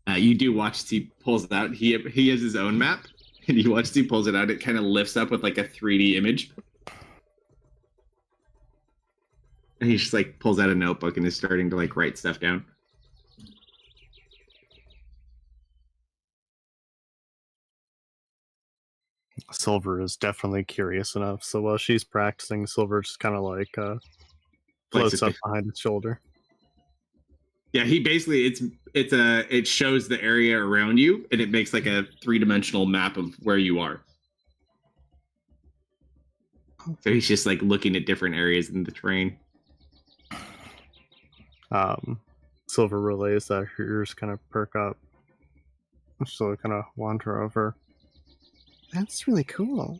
You do watch as he pulls it out. He has his own map, and you watch as he pulls it out. It kind of lifts up with like a 3D image. And he just like pulls out a notebook and is starting to like write stuff down. Silver is definitely curious enough, so while she's practicing, Silver just kind of like floats up behind his shoulder. Yeah, he basically it shows the area around you, and it makes like a 3-dimensional map of where you are. So he's just like looking at different areas in the terrain. Silver relays that her ears kind of perk up. So kind of wander over. That's really cool.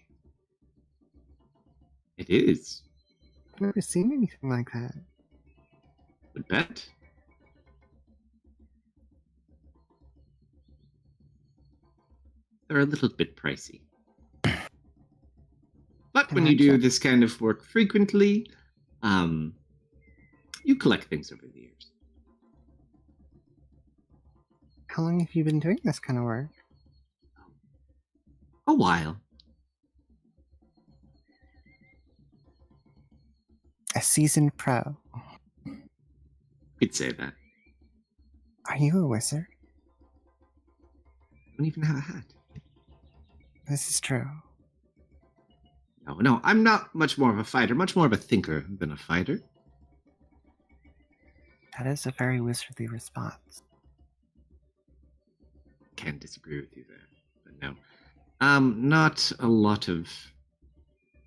It is. I've never seen anything like that. Would bet. They're a little bit pricey. But when you do this kind of work frequently, you collect things over the years. How long have you been doing this kind of work? A while. A seasoned pro. Could say that. Are you a wizard? I don't even have a hat. This is true. No, I'm not much more of a fighter, much more of a thinker than a fighter. That is a very wizardly response. Can't disagree with you there, but no. Not a lot of,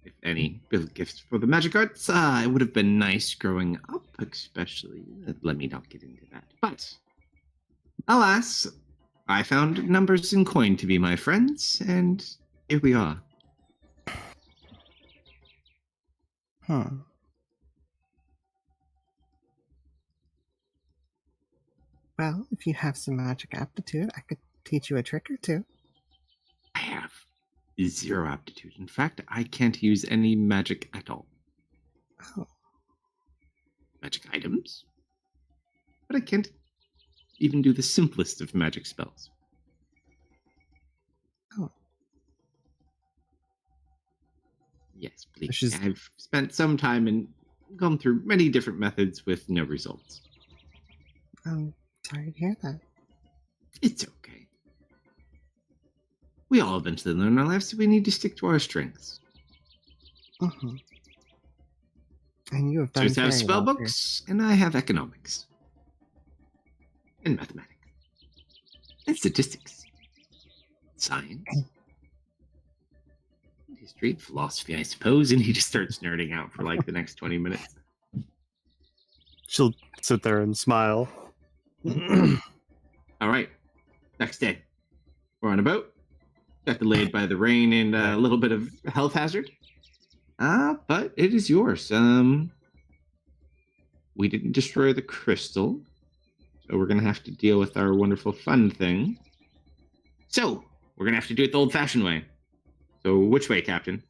if any, build gifts for the magic arts. It would have been nice growing up, especially. Let me not get into that. But, alas, I found numbers and coin to be my friends, and here we are. Well, if you have some magic aptitude, I could teach you a trick or two. I have 0 aptitude. In fact, I can't use any magic at all. Oh. Magic items? But I can't even do the simplest of magic spells. Oh. Yes, please. I've spent some time and gone through many different methods with no results. Sorry to hear that. It's okay. We all eventually learn our lives, so we need to stick to our strengths. Mm-hmm. And you have done So I have spell books, and I have economics. And mathematics. And statistics. Science. History, philosophy, I suppose, and he just starts nerding out for like the next 20 minutes. She'll sit there and smile. All right. Next day. We're on a boat. Got delayed by the rain and a little bit of health hazard. But it is yours. We didn't destroy the crystal. So we're going to have to deal with our wonderful fun thing. So we're going to have to do it the old-fashioned way. So which way, Captain?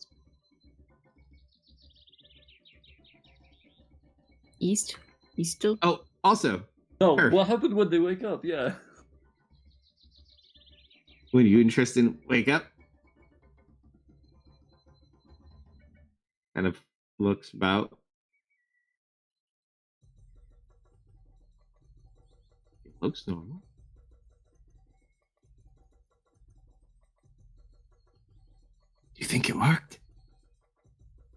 East? East still? Oh, also. No, Perf. what happened when they wake up? Yeah. When you interested in wake up? Kind of looks about. It looks normal. Do you think it worked?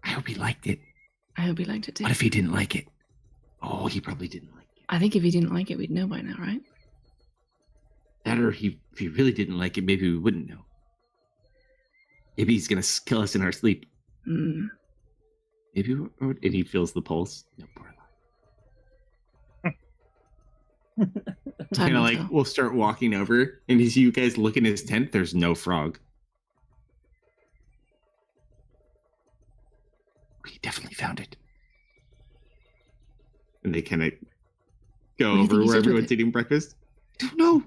I hope he liked it. I hope he liked it too. What if he didn't like it? Oh, he probably didn't like it. I think if he didn't like it, we'd know by now, right? That or if he really didn't like it, maybe we wouldn't know. Maybe he's going to kill us in our sleep. Hmm. Maybe, and he feels the pulse. No, poor kind of like, we'll start walking over, and as you guys look in his tent, there's no frog. We definitely found it. And they kind of go over where everyone's eating breakfast. I don't know.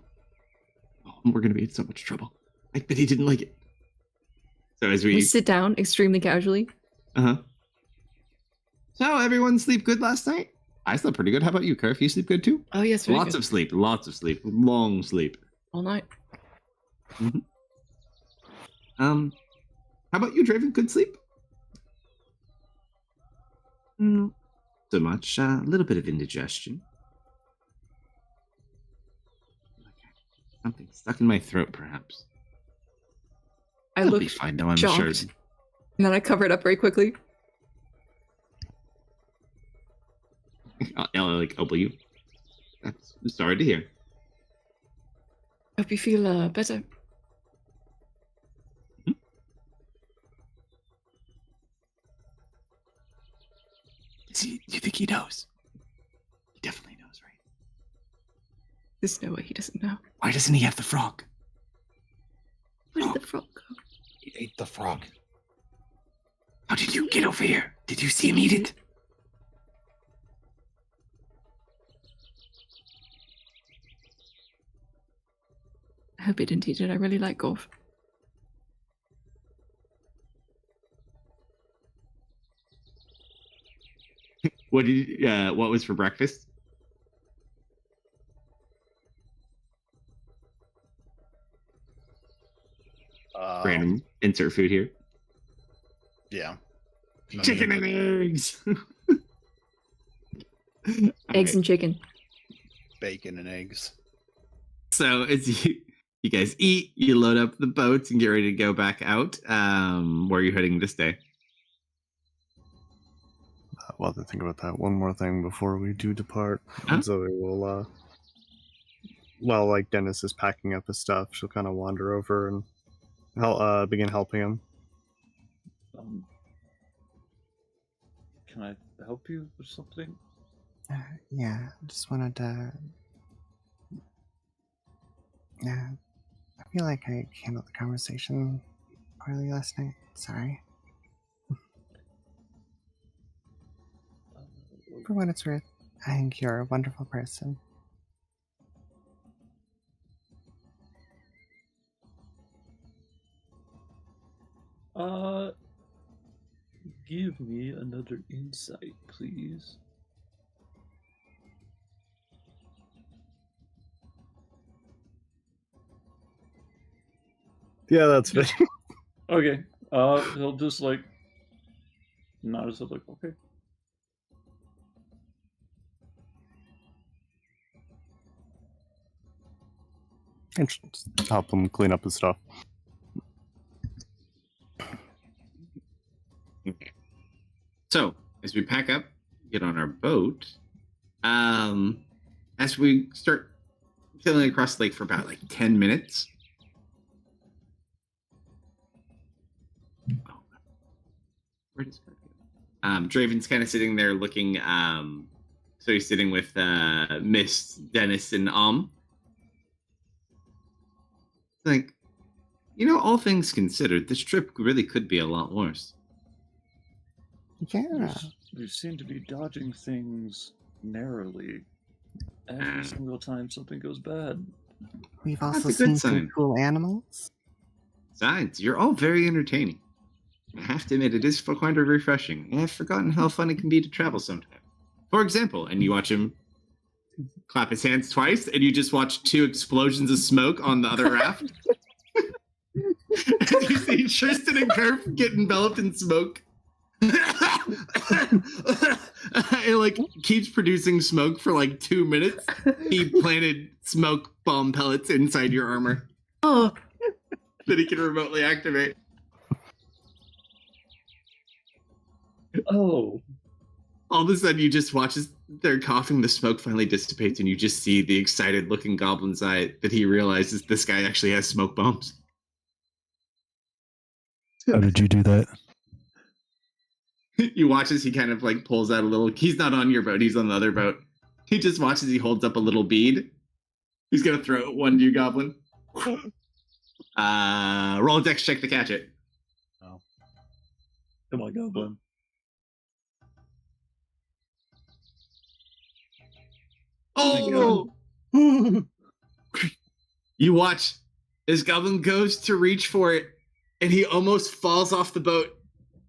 Oh, we're going to be in so much trouble. I bet he didn't like it. So as we sit down extremely casually. Uh-huh. So everyone sleep good last night? I slept pretty good. How about you, Kerf? You sleep good too? Oh, yes. Lots of sleep. Long sleep. All night. Mm-hmm. How about you, Draven? Good sleep? No, so much. A little bit of indigestion. Something stuck in my throat, perhaps. I'll be fine, though, I'm sure. And then I cover it up very quickly. I'll like elbow you. I'm sorry to hear. Hope you feel better. Mm-hmm. You think he knows? He definitely knows, right? There's no way he doesn't know. Why doesn't he have the frog? Where did the frog go? He ate the frog. How did you get over here? Did you see him eat it? I hope he didn't eat it. I really like golf. What was for breakfast? Random insert food here. Yeah. Chicken and eggs. Eggs and chicken. Bacon and eggs. So as you guys eat, you load up the boats and get ready to go back out. Where are you heading to stay? While I think about that, one more thing before we do depart. And so they will, while like Dennis is packing up his stuff, she'll kind of wander over and begin helping him. Can I help you with something? Yeah, I just wanted to. Yeah, I feel like I handled the conversation poorly last night. Sorry. For what it's worth, I think you're a wonderful person. Give me another insight, please. Yeah, that's fine. Okay. He'll just like nod his head like, okay. And just help him clean up his stuff. So, as we pack up, get on our boat, as we start sailing across the lake for about like 10 minutes. Oh, where does Kurt go? Draven's kind of sitting there looking, so he's sitting with Miss, Dennis, and like, all things considered, this trip really could be a lot worse. Yeah. You seem to be dodging things narrowly. Every single time something goes bad. We've That's also a good seen some sign. cool animals. Besides, you're all very entertaining. I have to admit, it is kind of refreshing. And I've forgotten how fun it can be to travel sometimes. For example, and you watch him clap his hands twice, and you just watch 2 explosions of smoke on the other raft. You see Tristan and Kerf get enveloped in smoke. It like keeps producing smoke for like 2 minutes. He planted smoke bomb pellets inside your armor Oh, that he can remotely activate. Oh, All of a sudden, you just watch as they're coughing, the smoke finally dissipates, and you just see the excited looking goblin's eye that he realizes this guy actually has smoke bombs. How did you do that? You watch as he kind of like pulls out a little. He's not on your boat, he's on the other boat. He just watches, he holds up a little bead. He's gonna throw it one to you, goblin. Roll a dex check to catch it. come on, Goblin. Oh! You watch as Goblin goes to reach for it, and he almost falls off the boat.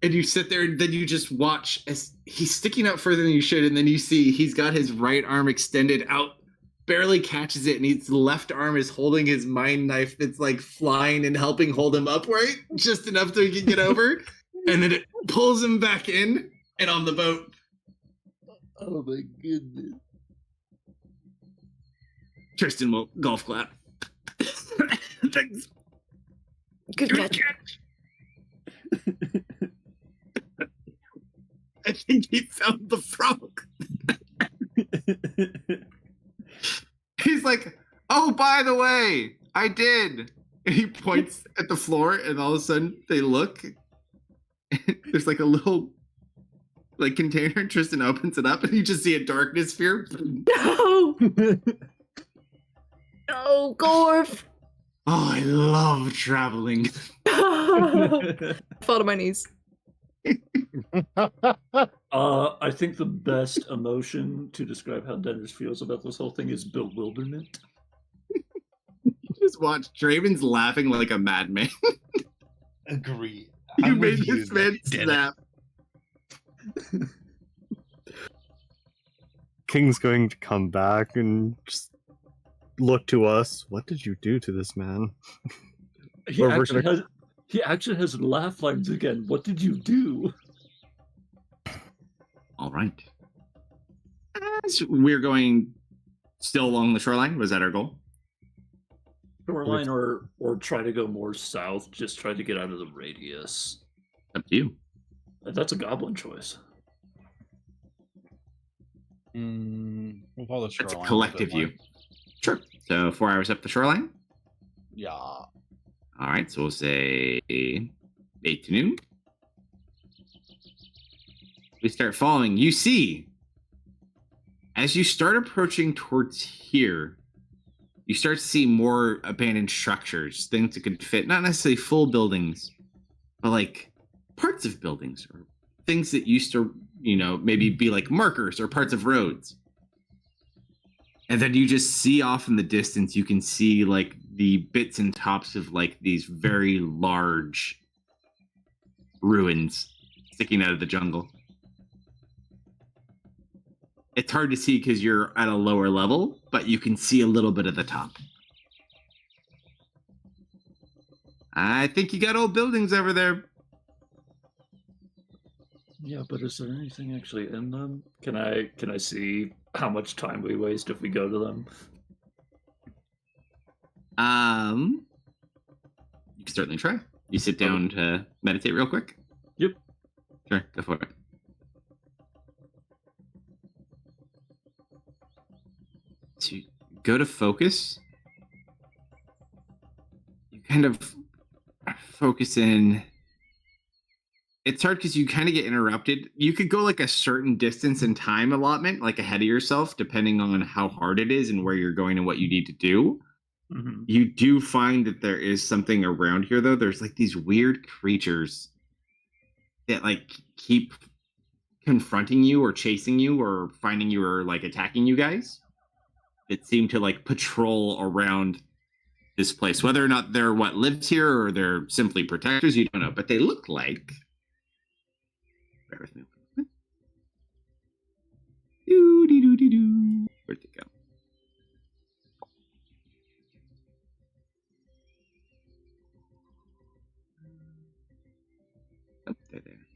And you sit there, and then you just watch as he's sticking out further than you should, and then you see he's got his right arm extended out, barely catches it, and his left arm is holding his mine knife that's like flying and helping hold him upright, just enough so he can get over. And then it pulls him back in and on the boat. Oh my goodness. Tristan will golf clap. Thanks. good catch. I think he found the frog. He's like, oh, by the way, I did. And he points at the floor, and all of a sudden they look. And there's like a little like container, and Tristan opens it up, and you just see a darkness sphere. No! No, Gorf! Oh, I love traveling. Fall to my knees. I think the best emotion to describe how Dennis feels about this whole thing is bewilderment. Just watch. Draven's laughing like a madman. Agree. You I'm made with you, this man Dennis. snap. King's going to come back and just look to us. What did you do to this man? He Or we're actually gonna- has he actually has laugh lines again. What did you do? All right. So we're going still along the shoreline. Was that our goal? Shoreline or try to go more south, just try to get out of the radius. Up to you. That's a goblin choice. We'll follow the That's a shoreline collective bit more. view. Sure. So 4 hours up the shoreline. Yeah. All right. So we'll say 8 to noon. We start following. You see, as you start approaching towards here, you start to see more abandoned structures, things that could fit, not necessarily full buildings, but like parts of buildings or things that used to, maybe be like markers or parts of roads. And then you just see off in the distance, you can see like the bits and tops of like these very large ruins sticking out of the jungle. It's hard to see because you're at a lower level, but you can see a little bit of the top. I think you got old buildings over there. Yeah, but is there anything actually in them? Can I see how much time we waste if we go to them? You can certainly try. You sit down to meditate real quick? Yep. Sure, go for it. To go to focus, you kind of focus in. It's hard because you kind of get interrupted. You could go like a certain distance and time allotment, like ahead of yourself, depending on how hard it is and where you're going and what you need to do. Mm-hmm. You do find that there is something around here, though. There's like these weird creatures that like keep confronting you or chasing you or finding you or like attacking you guys. that seem to like patrol around this place. Whether or not they're what lives here or they're simply protectors, you don't know. But they look like. Bear with me. Where'd they go? Oh, they're there.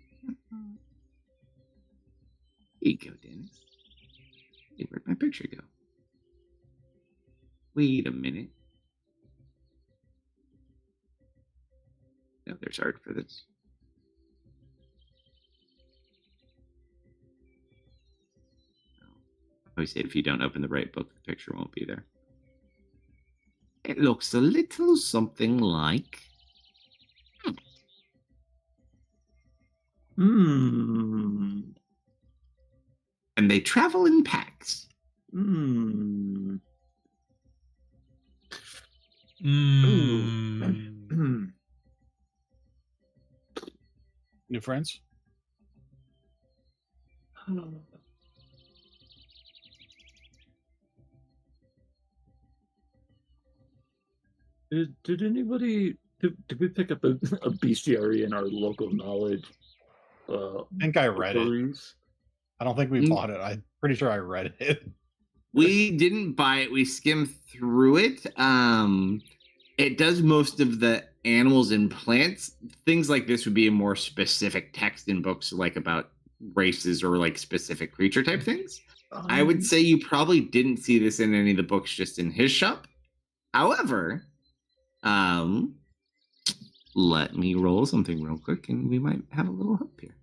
Here you go, Dennis. Hey, where'd my picture go? Wait a minute. No, there's art for this. I always say if you don't open the right book, the picture won't be there. It looks a little something like. Hmm. And they travel in packs. Hmm. Mm. New friends? Did anybody did we pick up a bestiary in our local knowledge? I think I read it. Breweries? I don't think we bought it. I'm pretty sure I read it. We didn't buy it. We skimmed through it. It does most of the animals and plants. Things like this would be a more specific text in books, like about races or like specific creature type things. I would say you probably didn't see this in any of the books, just in his shop. However, let me roll something real quick, and we might have a little hope here.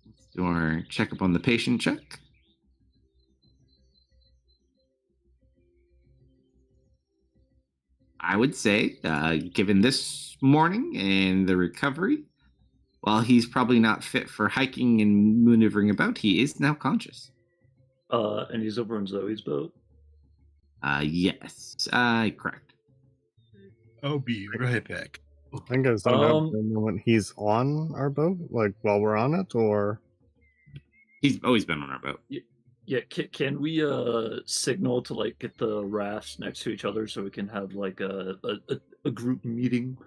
Let's do our checkup on the patient check. I would say, given this morning and the recovery, while he's probably not fit for hiking and maneuvering about, he is now conscious. And he's over on Zoe's boat. Yes, correct. I'll be right back. I think I don't have the moment he's on our boat, like while we're on it, or he's always been on our boat. Yeah, can we signal to like get the rafts next to each other so we can have like a group meeting?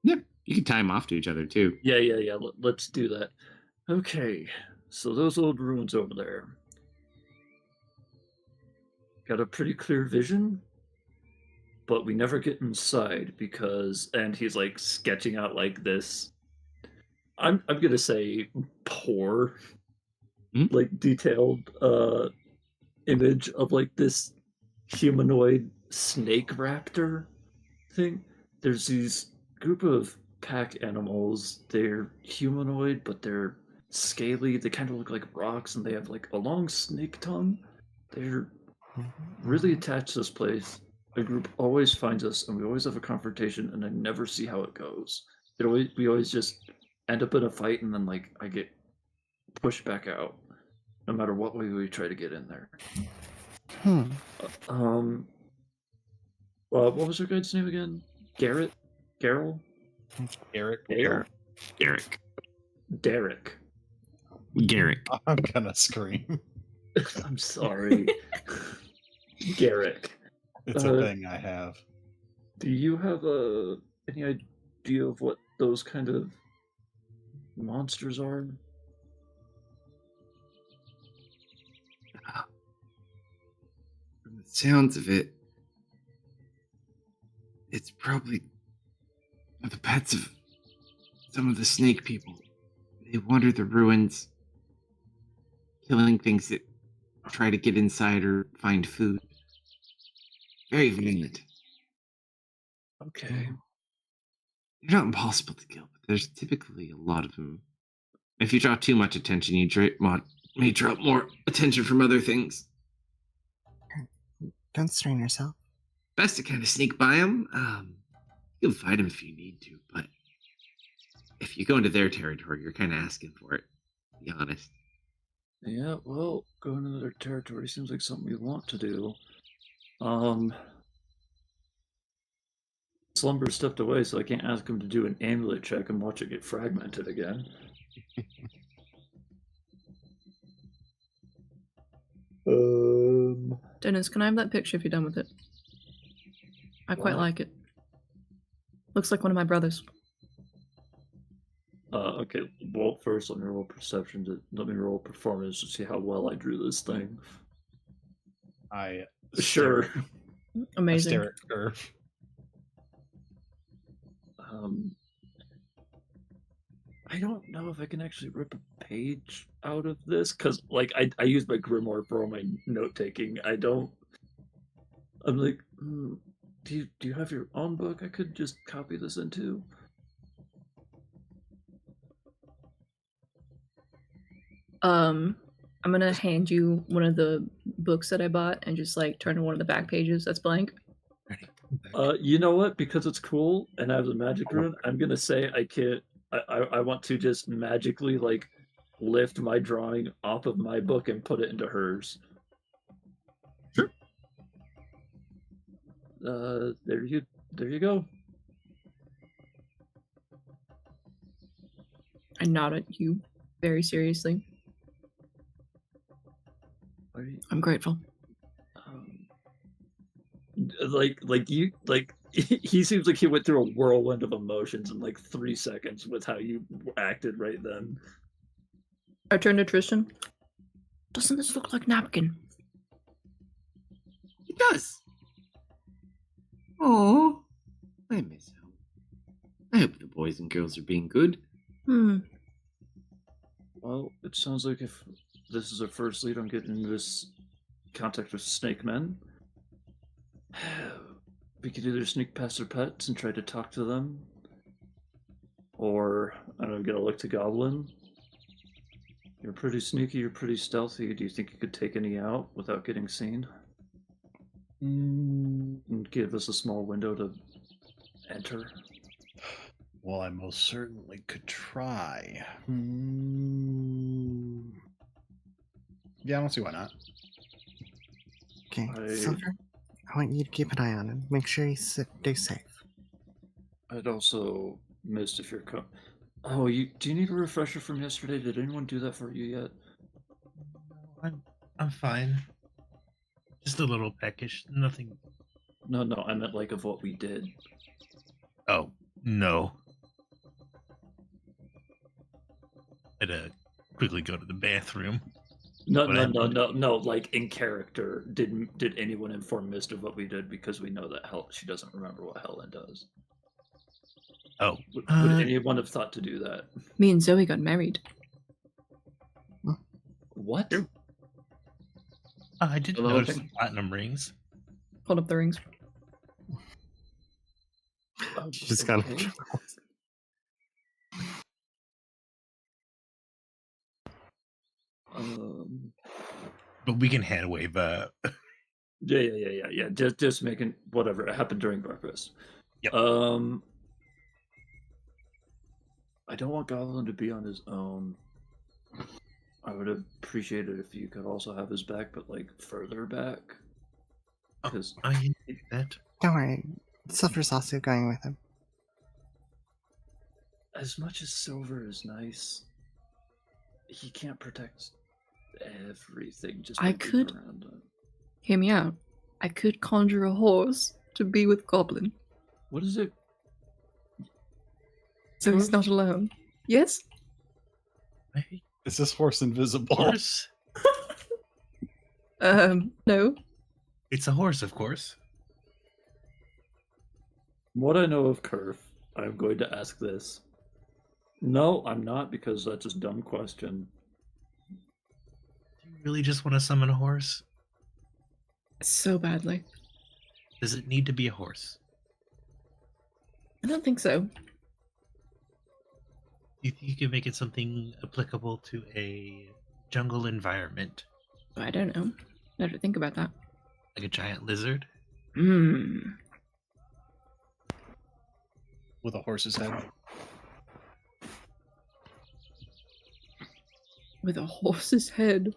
Yeah, you can tie them off to each other too. Yeah. Let's do that. Okay, so those old ruins over there. Got a pretty clear vision, but we never get inside because, and he's like sketching out like this. I'm gonna say poor, like detailed image of like this humanoid snake raptor thing. There's these group of pack animals. They're humanoid, but they're scaly. They kind of look like rocks, and they have like a long snake tongue. They're really attached to this place. A group always finds us, and we always have a confrontation, and I never see how it goes. We always just end up in a fight, and then like I get pushed back out, no matter what way we try to get in there. What was our guide's name again? Garrett? Garrel? Eric? Garrick. Derek. Garrick. I'm gonna scream. I'm sorry. Garrick. It's a thing I have. Do you have any idea of what those kind of monsters are? From the sounds of it, it's probably the pets of some of the snake people. They wander the ruins, killing things that try to get inside or find food. Very violent. Okay. They're not impossible to kill, but there's typically a lot of them. If you draw too much attention, you may draw more attention from other things. Don't strain yourself. Best to kind of sneak by them. You can fight them if you need to, but if you go into their territory, you're kind of asking for it, to be honest. Yeah, well, going into their territory seems like something we want to do. Slumber stepped away, so I can't ask him to do an amulet check and watch it get fragmented again. Dennis, can I have that picture if you're done with it? I quite What? like it. Looks like one of my brothers. Okay. Well, first let me roll perception. Let me roll performance to see how well I drew this thing. I Sure. stare, I Amazing. stare at Curve. I don't know if I can actually rip a page out of this because, like, I use my grimoire for all my note taking. I'm like, do you have your own book I could just copy this into? I'm gonna hand you one of the books that I bought and just like turn to one of the back pages that's blank. You know what? Because it's cool and I have the magic rune, I'm gonna say I can't. I want to just magically like lift my drawing off of my book and put it into hers. Sure. There you go. I nod at you very seriously. I'm grateful. He seems like he went through a whirlwind of emotions in like 3 seconds with how you acted right then. I turn to Tristan. Doesn't this look like napkin? It does. Oh, I miss home. I hope the boys and girls are being good. Well, it sounds like if this is our first lead on getting into this contact with snake men, we could either sneak past their pets and try to talk to them, or I don't know, get a look to Goblin. You're pretty sneaky, you're pretty stealthy. Do you think you could take any out without getting seen? And give us a small window to enter? Well, I most certainly could try. Yeah, I don't see why not. Okay, Silver, I want you to keep an eye on him. Make sure he stays safe. I'd also missed if you're do you need a refresher from yesterday? Did anyone do that for you yet? I'm fine. Just a little peckish. Nothing. No, I meant like of what we did. Oh, no. I'd quickly go to the bathroom. No, like in character. Did anyone inform Mist of what we did? Because we know that she doesn't remember what Helen does. Oh. Would anyone have thought to do that? Me and Zoe got married. What? I didn't notice the platinum rings. Hold up the rings. Just kind Okay. But we can hand wave. Yeah. Just making whatever. It happened during breakfast. Yep. I don't want Goblin to be on his own. I would appreciate it if you could also have his back, but like further back. Because I can do that. Don't worry, Silver's also going with him. as much as Silver is nice, he can't protect everything. Just I by being could- around him. Hear me out. I could conjure a horse to be with Goblin, What is it? so he's not alone. Yes? Is this horse invisible? Horse? No. It's a horse, of course. What I know of Curve, I'm going to ask this. No, I'm not, because that's a dumb question. Do you really just want to summon a horse? So badly. Does it need to be a horse? I don't think so. Do you think you can make it something applicable to a jungle environment? I don't know. I have to think about that. Like a giant lizard? With a horse's head. With a horse's head.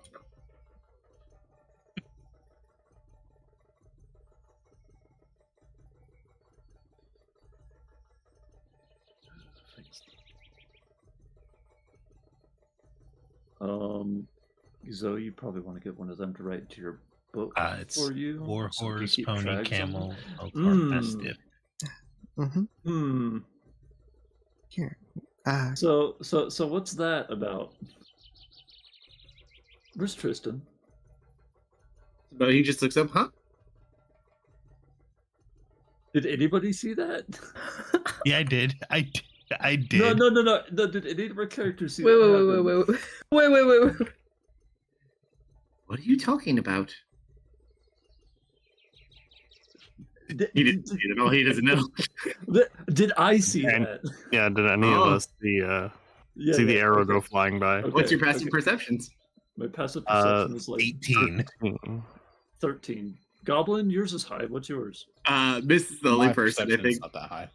Zoe, you probably want to get one of them to write into your book It's for you. war so you can horse, keep pony, track camel, somehow. elk, mastiff. Mm-hmm. Here. So what's that about? Where's Tristan? So he just looks up, huh? Did anybody see that? Yeah, I did. I did. No. Did any of our characters see that happen? Wait. What are you talking about? He didn't see it at all. He doesn't know. Did I see And- that? Yeah, did any of us see the arrow go flying by? Okay. What's your passive perceptions? My passive perception is like 18. 13. Goblin, yours is high. What's yours? Miss is the only My person I perception is think. not that high.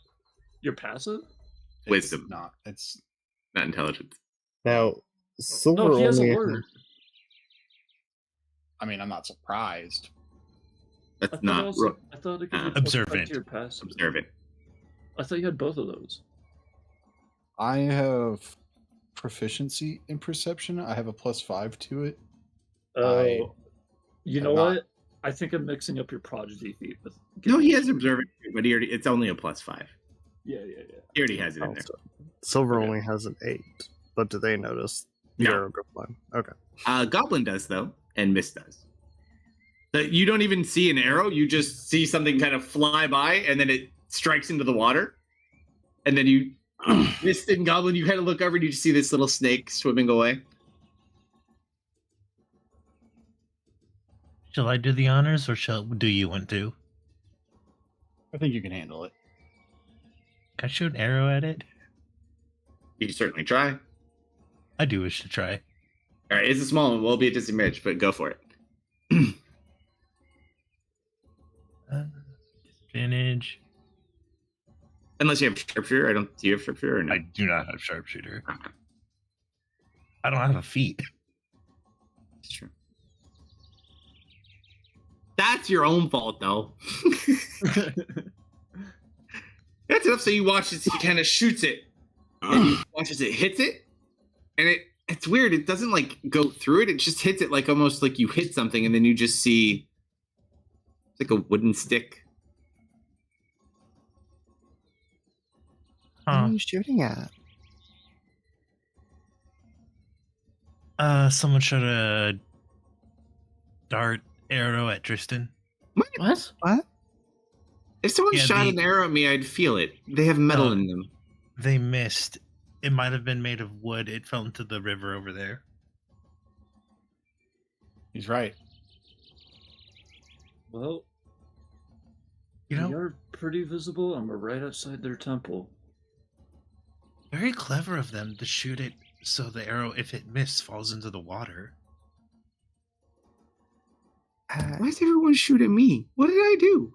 Your passive? It's Wisdom. not. It's Not intelligence. Now, silver No, he has a only. word. I mean, I'm not surprised. That's not I thought it could be Observant. to your passive. observant. I thought you had both of those. I have proficiency in perception. I have a +5 to it. Oh, you know not- what? I think I'm mixing up your prodigy feat with. No, he has observant, but it's only a +5. Yeah. He already has it in there. Silver Okay. only has an 8, but do they notice the No. arrow go flying? Okay. Goblin does though, and Mist does. But you don't even see an arrow; you just see something kind of fly by, and then it strikes into the water, and then you, Mist and Goblin, you kind of look over and you see this little snake swimming away. Shall I do the honors, or do you want to? I think you can handle it. Can I shoot an arrow at it? You can certainly try. I do wish to try. All right, it's a small one; will be a disadvantage, but go for it. Disadvantage. Unless you have sharpshooter, do you have sharpshooter or no? I do not have sharpshooter. I don't have a feat. It's true. That's your own fault, though. That's enough. So you watch as he kind of shoots it, and you watch as it hits it, and it's weird. It doesn't like go through it. It just hits it like almost like you hit something, and then you just see it's like a wooden stick. What are you shooting at? Someone shot a dart arrow at Tristan. What? What? If someone Yeah, shot an arrow at me, I'd feel it. They have metal in them. They missed. It might have been made of wood. It fell into the river over there. He's right. Well, You know, you're pretty visible, and we're right outside their temple. very clever of them to shoot it so the arrow, if it missed, falls into the water. Why does everyone shoot at me? What did I do?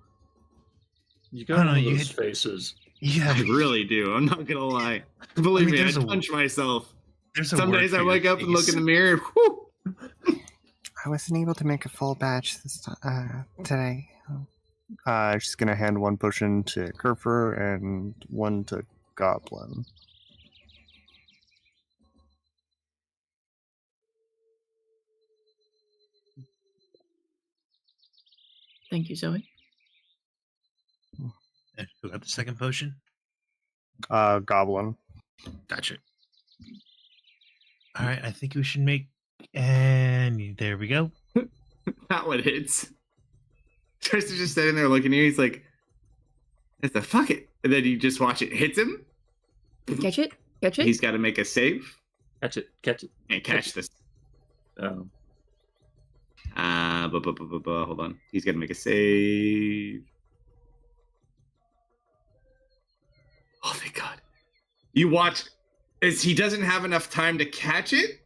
You I got don't know, one of you those hit- faces. Yeah, I really do. I'm not gonna lie. Believe me, I there's a- punch myself. there's a Some word days for I your wake up and look in face. the mirror. Whew, I wasn't able to make a full batch this today. She's gonna hand one potion to Kerfer and one to Goblin. Thank you, Zoe. Who got the second potion? Goblin. Gotcha. All right, I think we should make. And there we go. not what hits. Tristan's just sitting there looking at you. He's like, "It's the fuck it," and then you just watch it hits him. Catch it? Catch it? He's got to make a save Catch it. and catch this. Um, Hold on. He's got to make a save. Oh, thank God. You watch as he doesn't have enough time to catch it,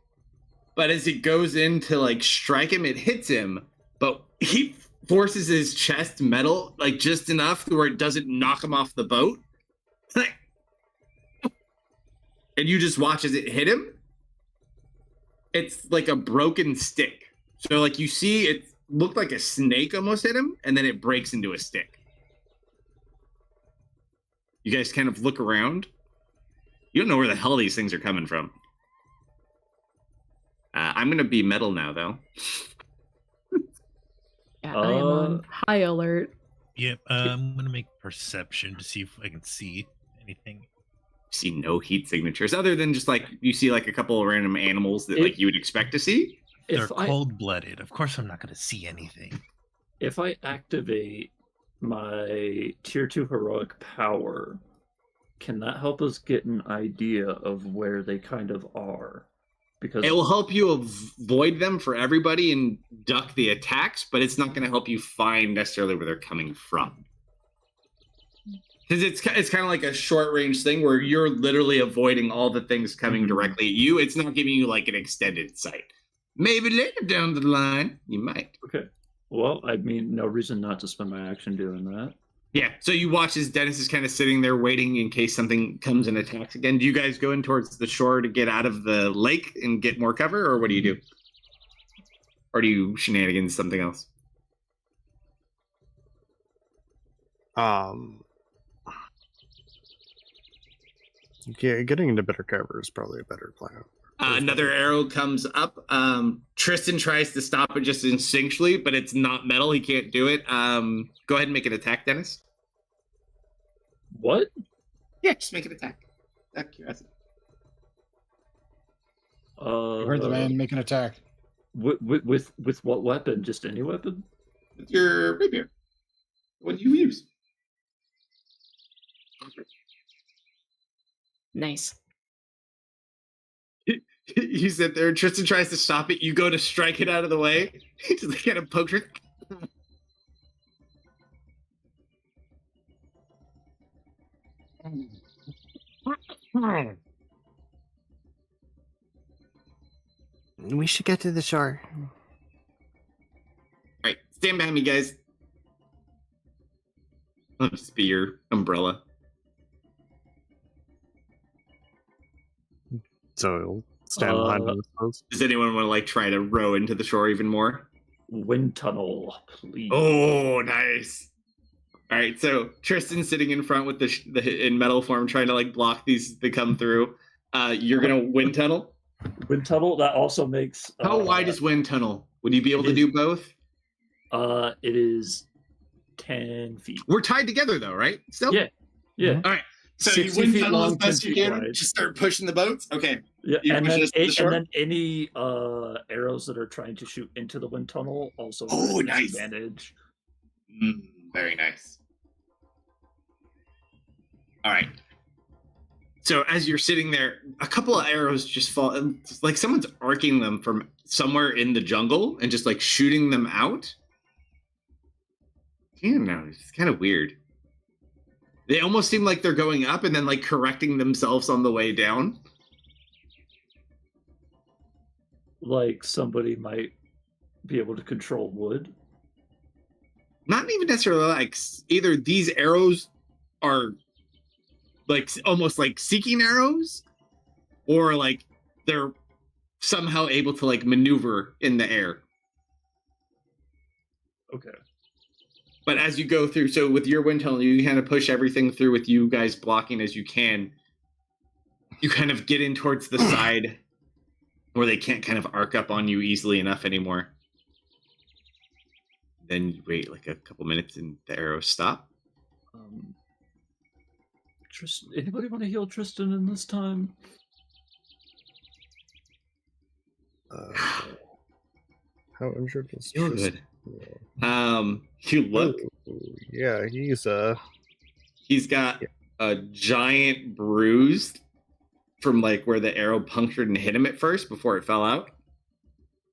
but as it goes in to like strike him, it hits him, but he forces his chest metal like just enough to where it doesn't knock him off the boat. And you just watch as it hit him. It's like a broken stick. So like you see it looked like a snake almost hit him, and then it breaks into a stick. You guys kind of look around. You don't know where the hell these things are coming from. I'm gonna be metal now, though. Yeah, I am on high alert. Yep. I'm gonna make perception to see if I can see anything. See no heat signatures other than just like you see like a couple of random animals that like you would expect to see. They're cold-blooded. Of course, I'm not gonna see anything. If I activate my tier 2 heroic power, can that help us get an idea of where they kind of are? Because it will help you avoid them for everybody and duck the attacks, but it's not going to help you find necessarily where they're coming from. Because it's kind of like a short range thing where you're literally avoiding all the things coming directly at you. It's not giving you like an extended sight. Maybe later down the line, you might. Okay. Well, I mean, no reason not to spend my action doing that. Yeah, so you watch as Dennis is kind of sitting there waiting in case something comes and attacks again. Do you guys go in towards the shore to get out of the lake and get more cover, or what do you do? Or do you shenanigans something else? Getting into better cover is probably a better plan. Another arrow comes up. Tristan tries to stop it just instinctually, but it's not metal. He can't do it. Go ahead and make an attack, Dennis. What? Yeah, just make an attack. Out of curiosity. You heard the man make an attack. With what weapon? Just any weapon? With your rapier. What do you use? Nice. You sit there, and Tristan tries to stop it. You go to strike it out of the way. He just kind of pokes it. We should get to the shore. All right, stand behind me, guys. I'll just be your umbrella. So he'll stand behind him, I suppose. Does anyone want to like try to row into the shore even more? Wind tunnel, please. Oh, nice. All right, so Tristan's sitting in front with the in metal form, trying to like block these that come through. You're gonna wind tunnel. Wind tunnel. That also makes. How wide is wind tunnel? Would you be able to do both? It is 10 feet. We're tied together though, right? Still. Yeah. Yeah. All right. So 60 you wind feet tunnel long, as best 10 you feet can. wide. Just start pushing the boats. Okay. Yeah, You and push then, us to the shore? any arrows that are trying to shoot into the wind tunnel also Oh, have nice. advantage. Very nice. All right. So as you're sitting there, a couple of arrows just fall. It's like someone's arcing them from somewhere in the jungle and just like shooting them out. I don't know. It's kind of weird. They almost seem like they're going up and then like correcting themselves on the way down. Like somebody might be able to control wood. Not even necessarily like either these arrows are like almost like seeking arrows, or like they're somehow able to like maneuver in the air. Okay. But as you go through, so with your wind tunnel, you kind of push everything through with you guys blocking as you can. You kind of get in towards the side where they can't kind of arc up on you easily enough anymore. Then you wait like a couple minutes and the arrows stop. Tristan, anybody want to heal Tristan in this time? How injured was You're Tristan? good. You look. Yeah, He's got a giant bruise from like where the arrow punctured and hit him at first before it fell out.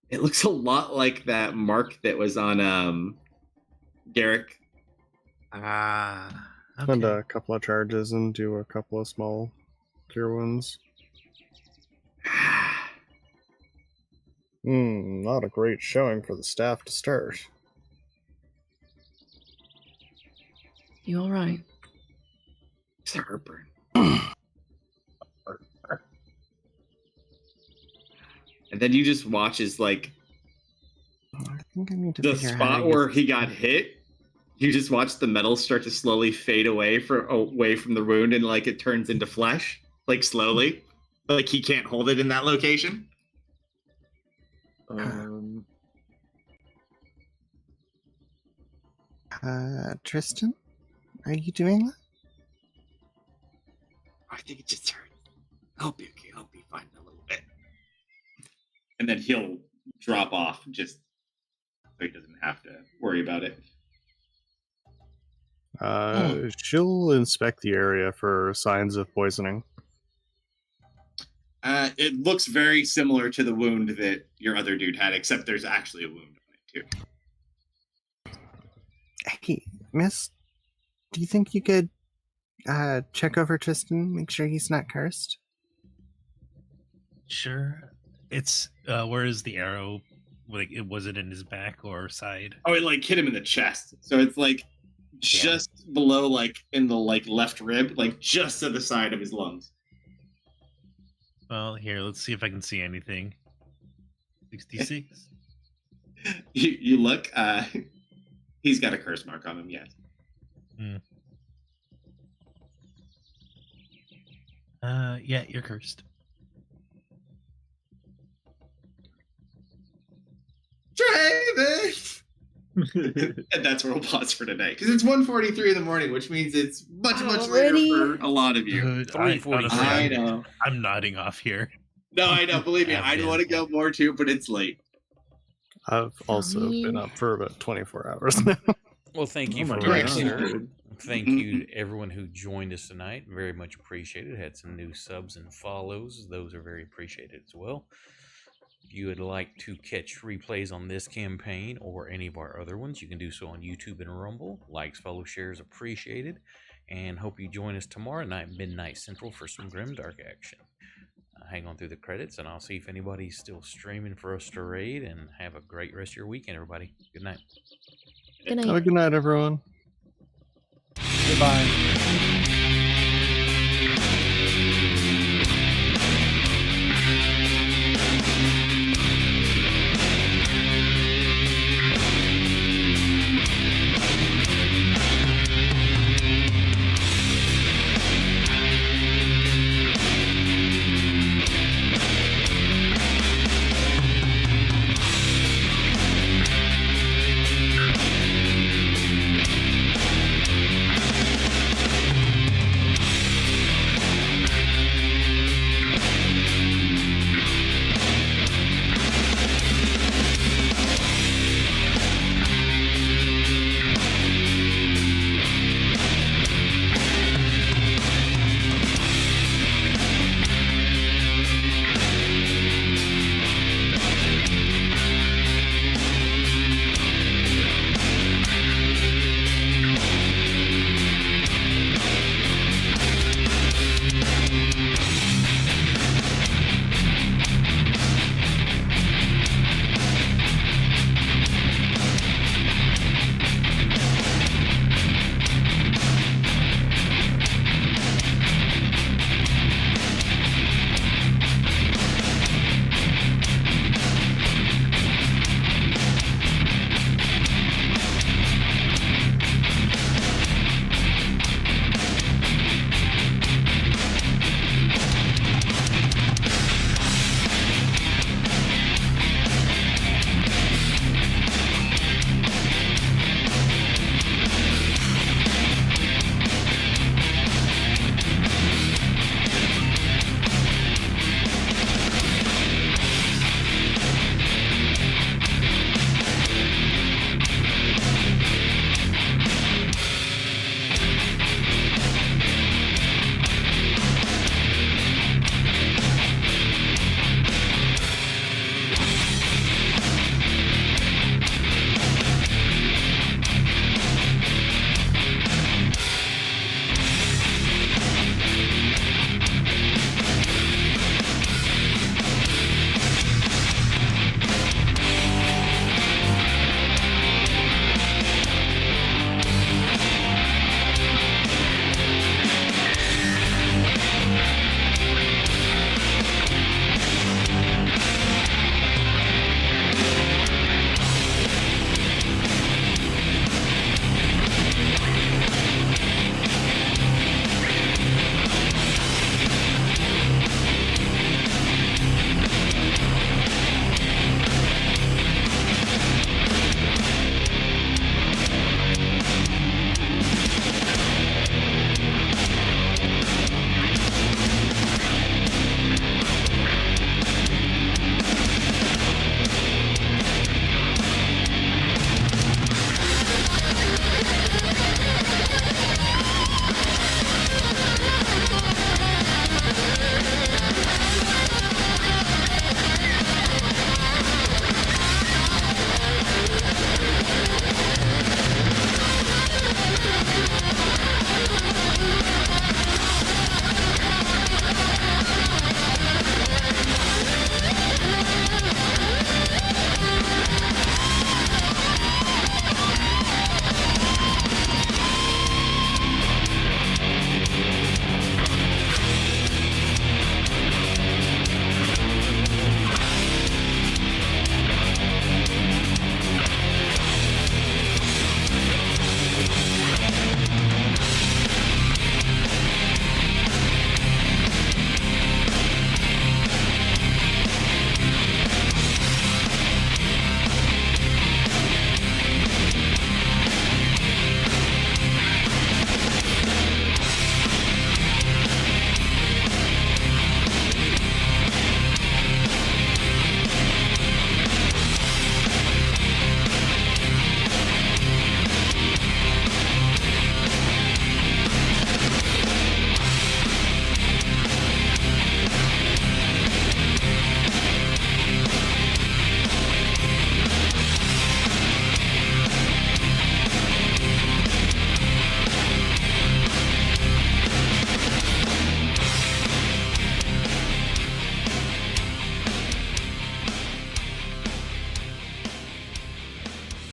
It looks a lot like that mark that was on Garrick. Spend a couple of charges and do a couple of small cure wounds. Not a great showing for the staff to start. You all right? It's a heartburn. And then you just watch as like I think I need to the figure out how spot to where use- he got hit. You just watch the metal start to slowly fade away from the wound, and like it turns into flesh, like slowly, like he can't hold it in that location. Tristan, are you doing that? I think it just hurt. I'll be okay. I'll be fine in a little bit. And then he'll drop off just so he doesn't have to worry about it. She'll inspect the area for signs of poisoning. It looks very similar to the wound that your other dude had, except there's actually a wound on it too. Hey, miss, do you think you could check over Tristan, make sure he's not cursed? Sure. It's where is the arrow? Like, was it in his back or side? Oh, it like hit him in the chest. So it's like just below, like in the like left rib, like just to the side of his lungs. Well, here, let's see if I can see anything. 66. You look. He's got a curse mark on him. Yes. Yeah, you're cursed. Travis! And that's where we'll pause for tonight, because it's 1:43 in the morning, which means it's much later for a lot of you. Dude, 3:45. I know. I'm nodding off here. No, I know. Believe me, I don't want to go more too, but it's late. I've also been up for about 24 hours now. Well, thank you Oh for my that, God. sir. Thank you to everyone who joined us tonight. Very much appreciated. Had some new subs and follows. Those are very appreciated as well. If you would like to catch replays on this campaign or any of our other ones, you can do so on YouTube and Rumble. Likes, follow, shares appreciated. And hope you join us tomorrow night, midnight central, for some grimdark action. Hang on through the credits, and I'll see if anybody's still streaming for us to raid. And have a great rest of your weekend, everybody. Good night. Good night. Have a good night, everyone. Goodbye.